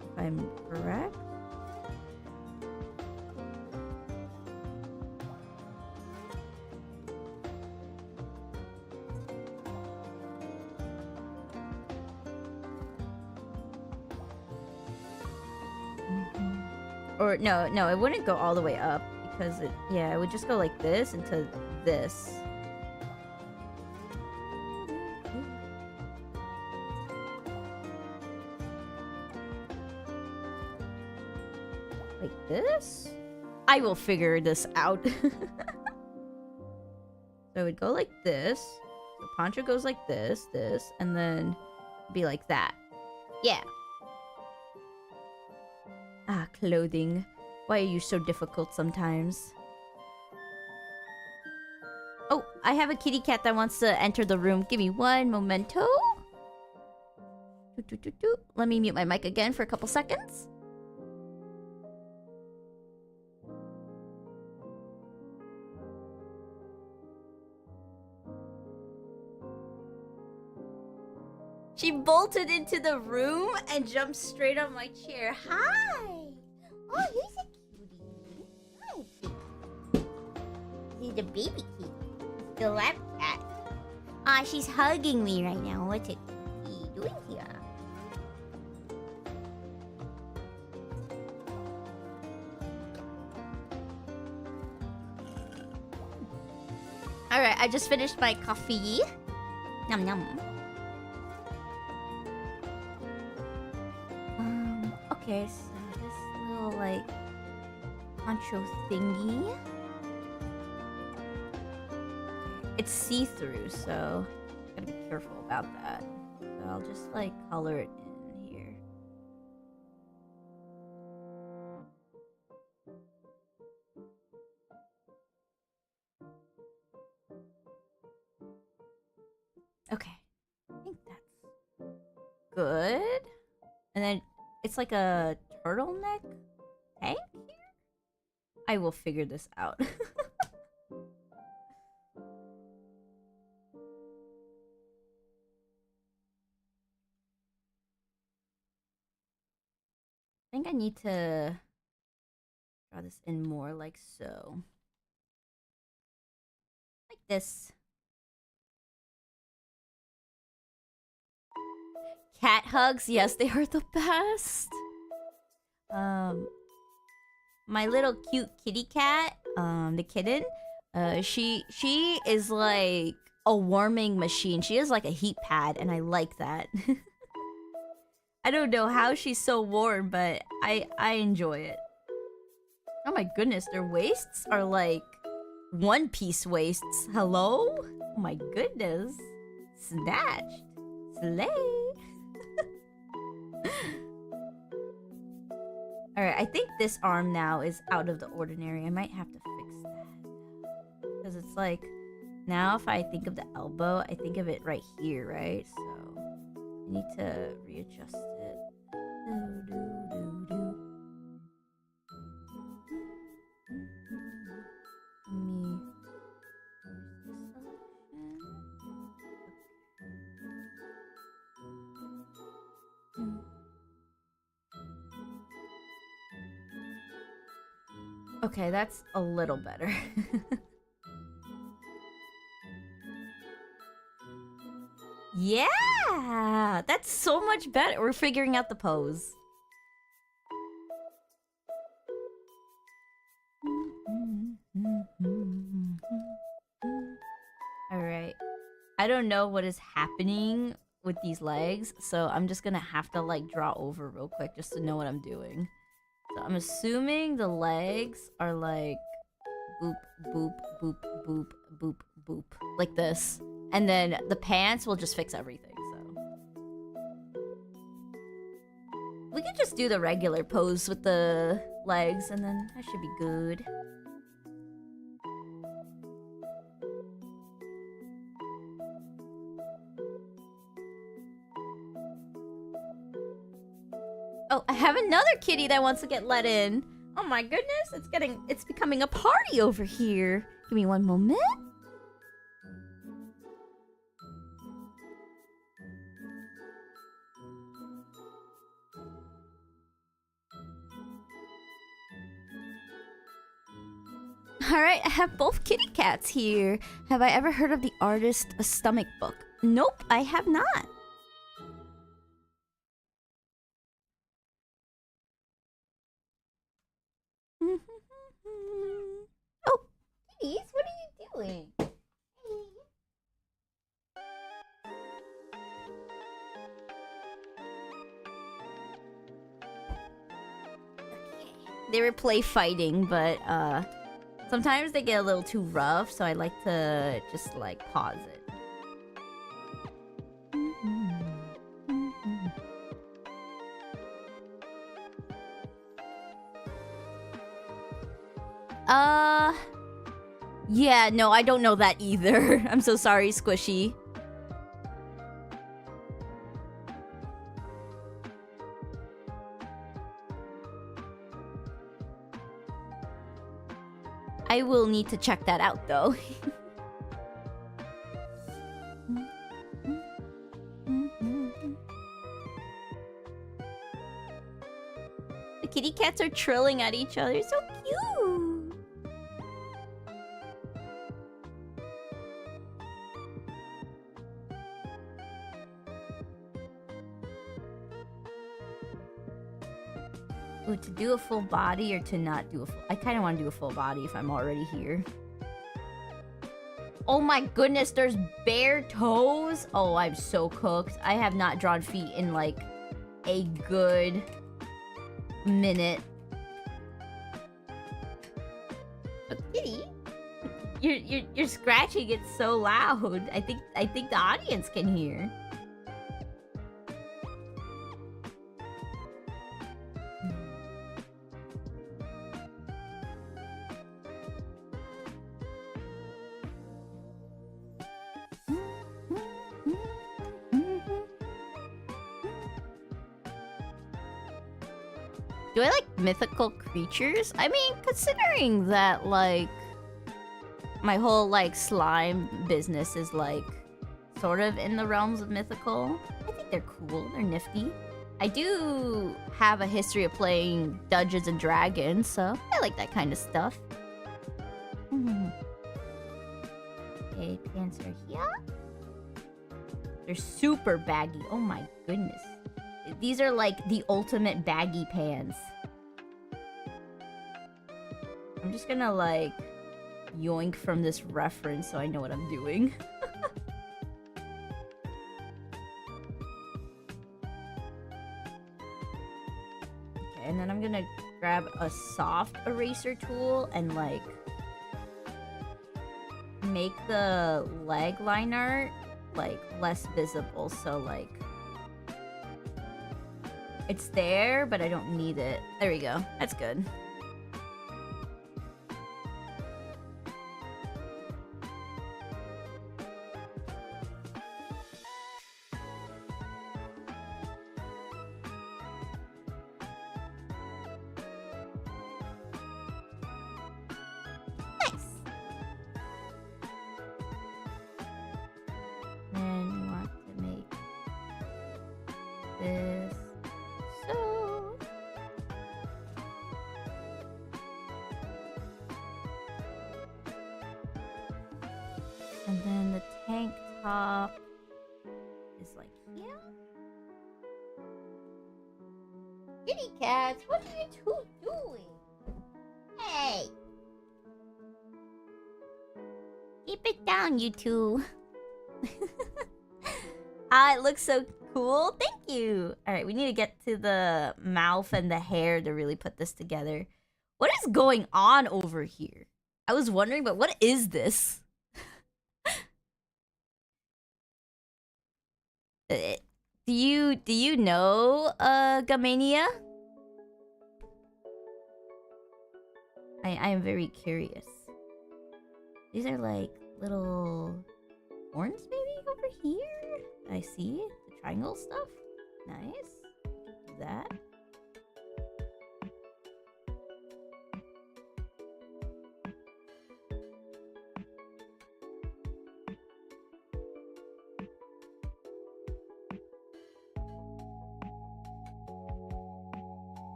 if I'm correct. Or no, it wouldn't go all the way up because it would just go like this into this. Like this? I will figure this out. So it would go like this. The poncho goes like this, and then be like that. Yeah. Ah, clothing. Why are you so difficult sometimes? Oh, I have a kitty cat that wants to enter the room. Give me one momento. Let me mute my mic again for a couple seconds. She bolted into the room and jumped straight on my chair. Hi! Oh, here's a cutie. Hi. He's the baby kitty. The lab cat. Ah, she's hugging me right now. What's it doing here? Alright, I just finished my coffee. Nom nom. Okay, so this little, like, poncho thingy. It's see-through, so gotta be careful about that. So I'll just, like, color it in here. Okay. I think that's good. And then it's like a turtleneck tank here? I will figure this out. think I need to draw this in more like so. Like this. Cat hugs, yes, they are the best. My little cute kitty cat, the kitten, she is like a warming machine. She is like a heat pad, and I like that. I don't know how she's so warm, but I enjoy it. Oh my goodness, their waists are like one-piece waists. Hello? Oh my goodness. Snatched. Slay. Alright, I think this arm now is out of the ordinary. I might have to fix that. Because it's like, now if I think of the elbow, I think of it right here, right? So, I need to readjust it. Okay, that's a little better. Yeah! That's so much better. We're figuring out the pose. Alright. I don't know what is happening with these legs, so I'm just gonna have to like draw over real quick just to know what I'm doing. So I'm assuming the legs are like boop, boop, boop, boop, boop, boop. Like this. And then the pants will just fix everything, so. We could just do the regular pose with the legs and then that should be good. Oh, I have another kitty that wants to get let in. Oh my goodness, it's becoming a party over here. Give me one moment. Alright, I have both kitty cats here. Have I ever heard of the artist Stomach Book? Nope, I have not. Oh, kitties, what are you doing? They were play fighting, but sometimes they get a little too rough, so I like to just like pause it. Yeah, no, I don't know that either. I'm so sorry, Squishy. I will need to check that out, though. The kitty cats are trilling at each other. So cute! Ooh, to do a full body or to not do a full... I kind of want to do a full body if I'm already here. Oh my goodness, there's bare toes? Oh, I'm so cooked. I have not drawn feet in like a good minute. But kitty, you're scratching it so loud. I think the audience can hear. Do I like mythical creatures? I mean, considering that, like, my whole, like, slime business is, like, sort of in the realms of mythical. I think they're cool. They're nifty. I do have a history of playing Dungeons and Dragons, so I like that kind of stuff. Okay, pants are here. They're super baggy. Oh my goodness. These are like the ultimate baggy pants. I'm just gonna like yoink from this reference so I know what I'm doing. Okay, and then I'm gonna grab a soft eraser tool and like make the leg line art like less visible, so like it's there but I don't need it. There we go. That's good. And then the tank top is like here. Kitty cats, what are you two doing? Hey! Keep it down, you two. It looks so cool. Thank you. Alright, we need to get to the mouth and the hair to really put this together. What is going on over here? I was wondering, but what is this? Do you know Gamania? I am very curious. These are like little horns maybe over here? I see the triangle stuff. Nice. Do that.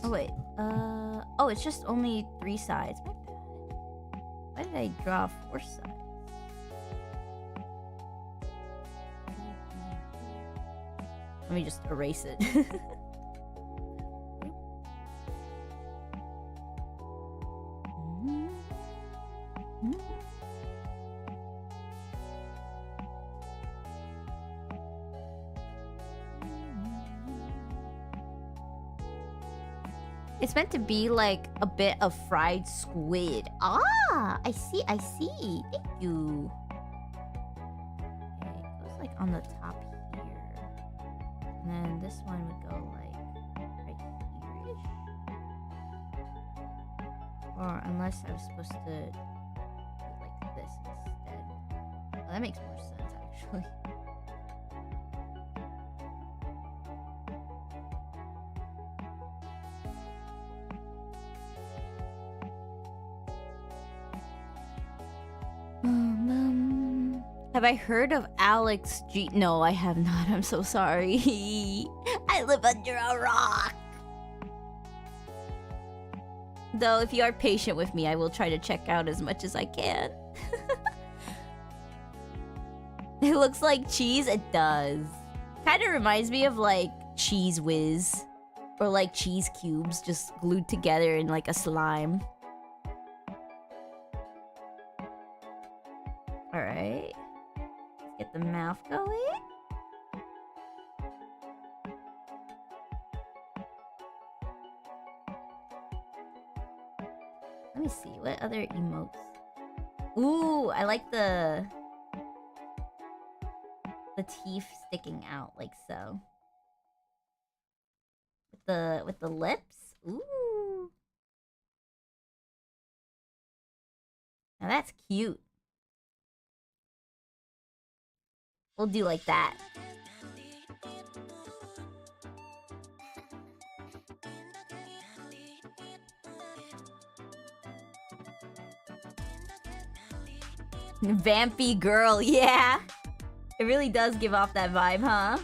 Oh wait, oh, it's just only 3 sides. My bad. Why did I draw 4 sides? Let me just erase it. It's meant to be like a bit of fried squid. Ah, I see, I see. Thank you. Okay, it goes like on the top here. And then this one would go like right here-ish. Or unless I was supposed to do like this instead. Oh, that makes more sense actually. Have I heard of Alex G? No, I have not. I'm so sorry. I live under a rock. Though, if you are patient with me, I will try to check out as much as I can. It looks like cheese. It does. Kind of reminds me of like Cheese Whiz. Or like cheese cubes just glued together in like a slime. Alright. Get the mouth going. Let me see, what other emotes? Ooh, I like the teeth sticking out like so. With the lips. Ooh. Now that's cute. We'll do like that. Vampy girl, yeah. It really does give off that vibe, huh?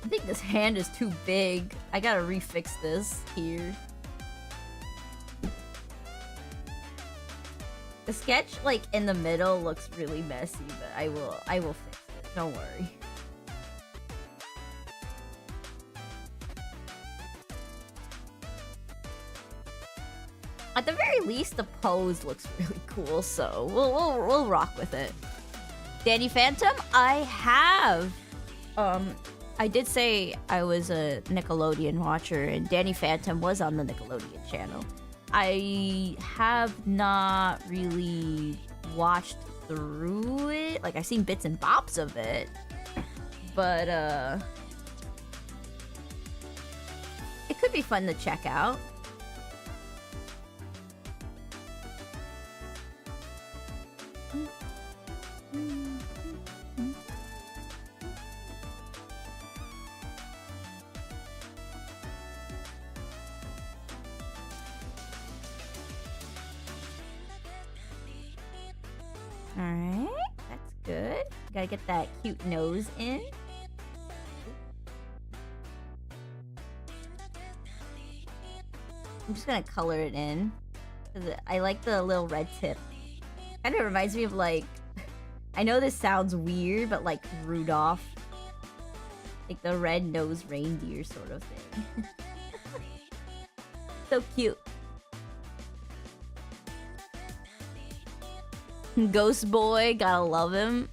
I think this hand is too big. I gotta refix this here. The sketch, like, in the middle looks really messy, but I will fix it. Don't worry. At the very least, the pose looks really cool, so we'll rock with it. Danny Phantom, I have. I did say I was a Nickelodeon watcher, and Danny Phantom was on the Nickelodeon channel. I have not really watched through it. Like, I've seen bits and bops of it. But, it could be fun to check out. Alright, that's good. Gotta get that cute nose in. I'm just gonna color it in. 'Cause I like the little red tip. Kind of reminds me of, like... I know this sounds weird, but like Rudolph. Like the red-nosed reindeer sort of thing. So cute. Ghost boy, gotta love him.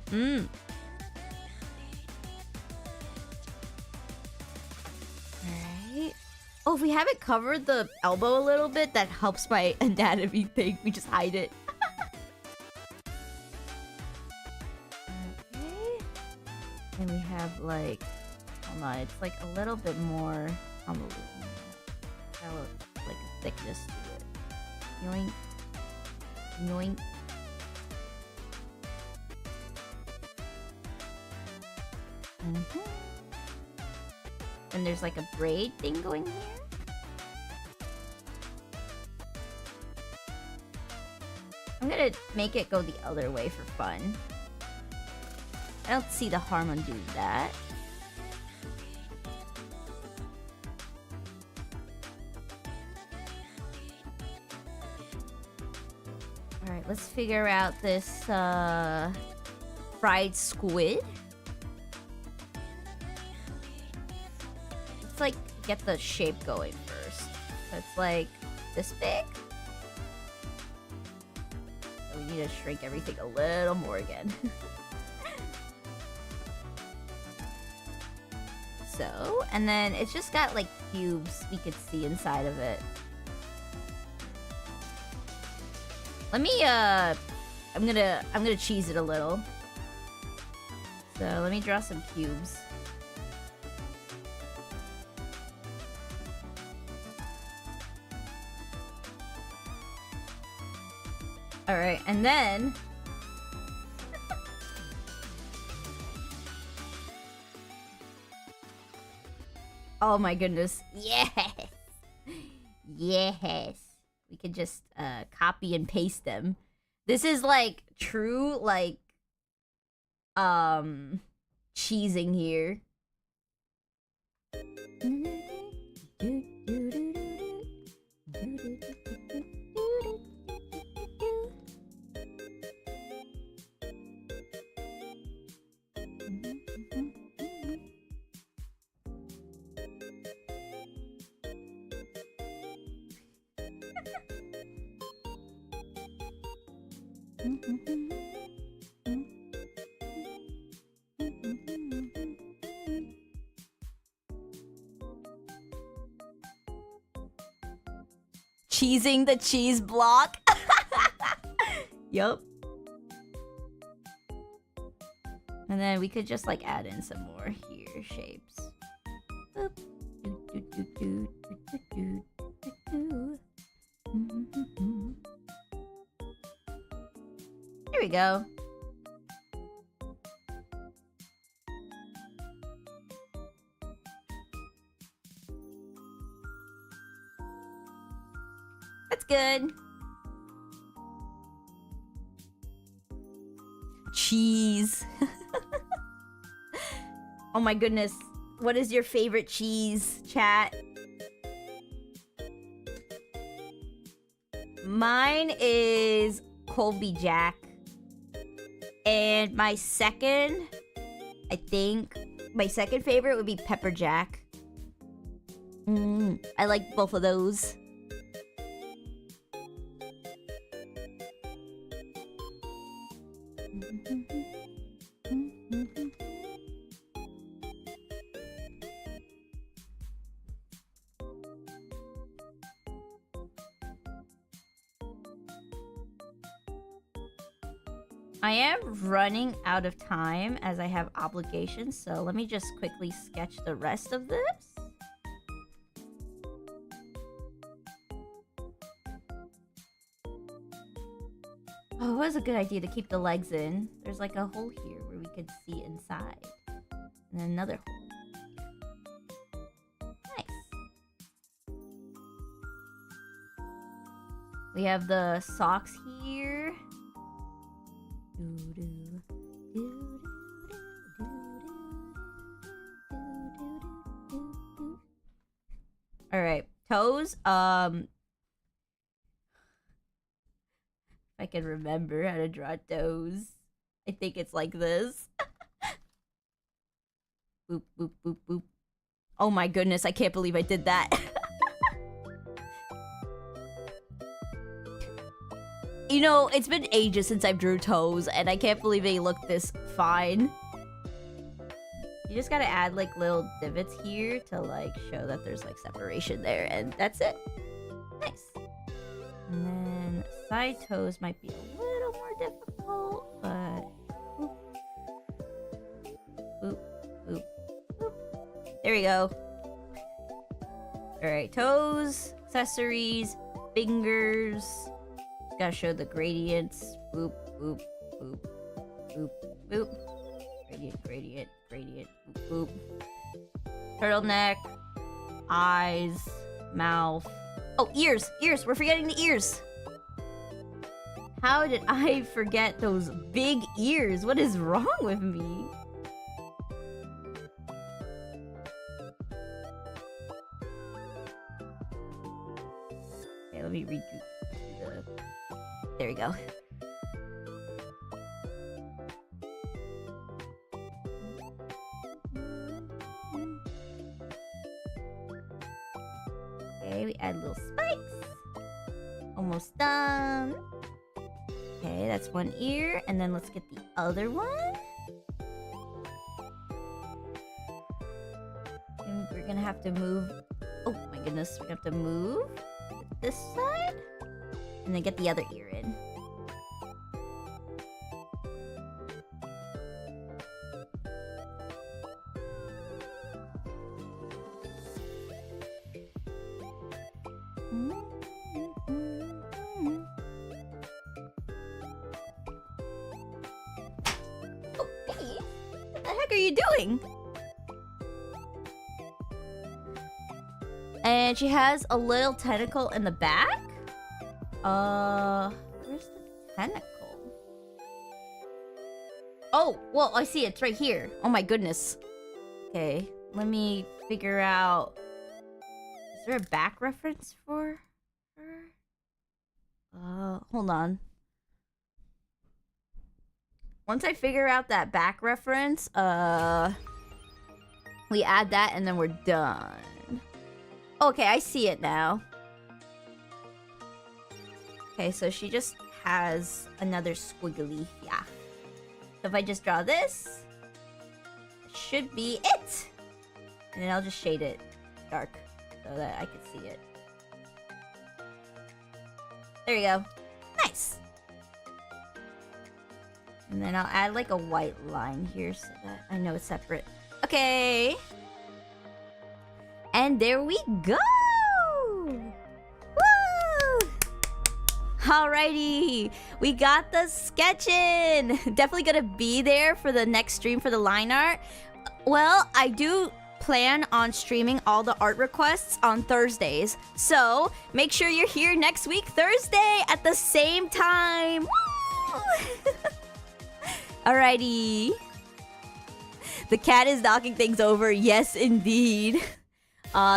Alright. Oh, if we haven't covered the elbow a little bit, that helps my anatomy thing. We just hide it. Okay. And we have like... Hold on, it's like a little bit more convoluted. Got like a thickness to it. Yoink. Yoink. And there's like a braid thing going here. I'm gonna make it go the other way for fun. I don't see the harm on doing that. Alright, let's figure out this fried squid. Let's like get the shape going first. So it's like this big. So we need to shrink everything a little more again. So, and then it's just got like cubes we could see inside of it. Let me I'm gonna cheese it a little. So let me draw some cubes. Alright, and then... Oh my goodness. Yes! Yes! We can just copy and paste them. This is like true, like... cheesing here. Cheesing the cheese block. Yup. And then we could just like add in some more here shapes. Boop. Here we go. That's good. Cheese. Oh my goodness. What is your favorite cheese, chat? Mine is Colby Jack. And my second, I think, my second favorite would be Pepper Jack. I like both of those. I am running out of time as I have obligations, so let me just quickly sketch the rest of this. Oh, it was a good idea to keep the legs in. There's like a hole here where we could see inside. And then another hole. Nice. We have the socks here. All right, toes. If I can remember how to draw toes, I think it's like this. Boop, boop, boop, boop. Oh my goodness, I can't believe I did that. You know, it's been ages since I've drew toes, and I can't believe they look this fine. You just gotta add, like, little divots here to, like, show that there's, like, separation there, and that's it. Nice. And then side toes might be a little more difficult, but... Boop. Boop. Boop. Boop. There we go. Alright, toes, accessories, fingers... Gotta show the gradients. Boop, boop, boop, boop, boop. Gradient, gradient, gradient, boop, boop. Turtleneck, eyes, mouth. Oh, ears, ears. We're forgetting the ears. How did I forget those big ears? What is wrong with me? Okay, let me redo the... There we go. Okay, we add little spikes. Almost done. Okay, that's one ear. And then let's get the other one. And we're gonna have to move... Oh my goodness, we're gonna have to move this side. And then get the other ear in. Oh, hey! What the heck are you doing? And she has a little tentacle in the back. Where's the tentacle? Oh, well, I see it. It's right here. Oh my goodness. Okay, let me figure out... Is there a back reference for her? Hold on. Once I figure out that back reference, we add that and then we're done. Okay, I see it now. Okay, so she just has another squiggly, yeah. So if I just draw this, it should be it. And then I'll just shade it dark so that I can see it. There you go. Nice. And then I'll add like a white line here so that I know it's separate. Okay. And there we go! Woo! Alrighty, we got the sketch in. Definitely gonna be there for the next stream for the line art. Well, I do plan on streaming all the art requests on Thursdays. So make sure you're here next week, Thursday, at the same time. Woo! Alrighty. The cat is knocking things over. Yes, indeed.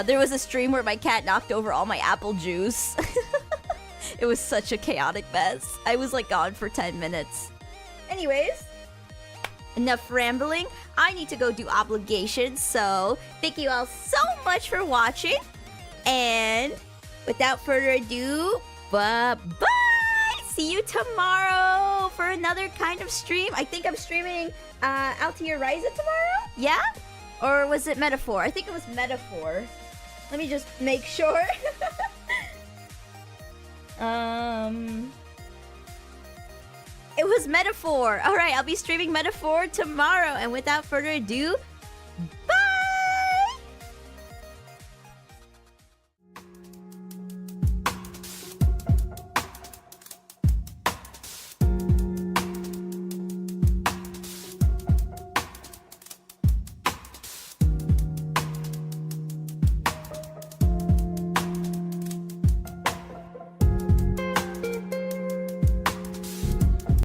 There was a stream where my cat knocked over all my apple juice. It was such a chaotic mess. I was like gone for 10 minutes. Anyways, enough rambling. I need to go do obligations. So thank you all so much for watching. And without further ado, bye-bye. See you tomorrow for another kind of stream. I think I'm streaming Altia Ryza tomorrow. Yeah? Or was it Metaphor? I think it was Metaphor. Let me just make sure. It was Metaphor. Alright, I'll be streaming Metaphor tomorrow. And without further ado,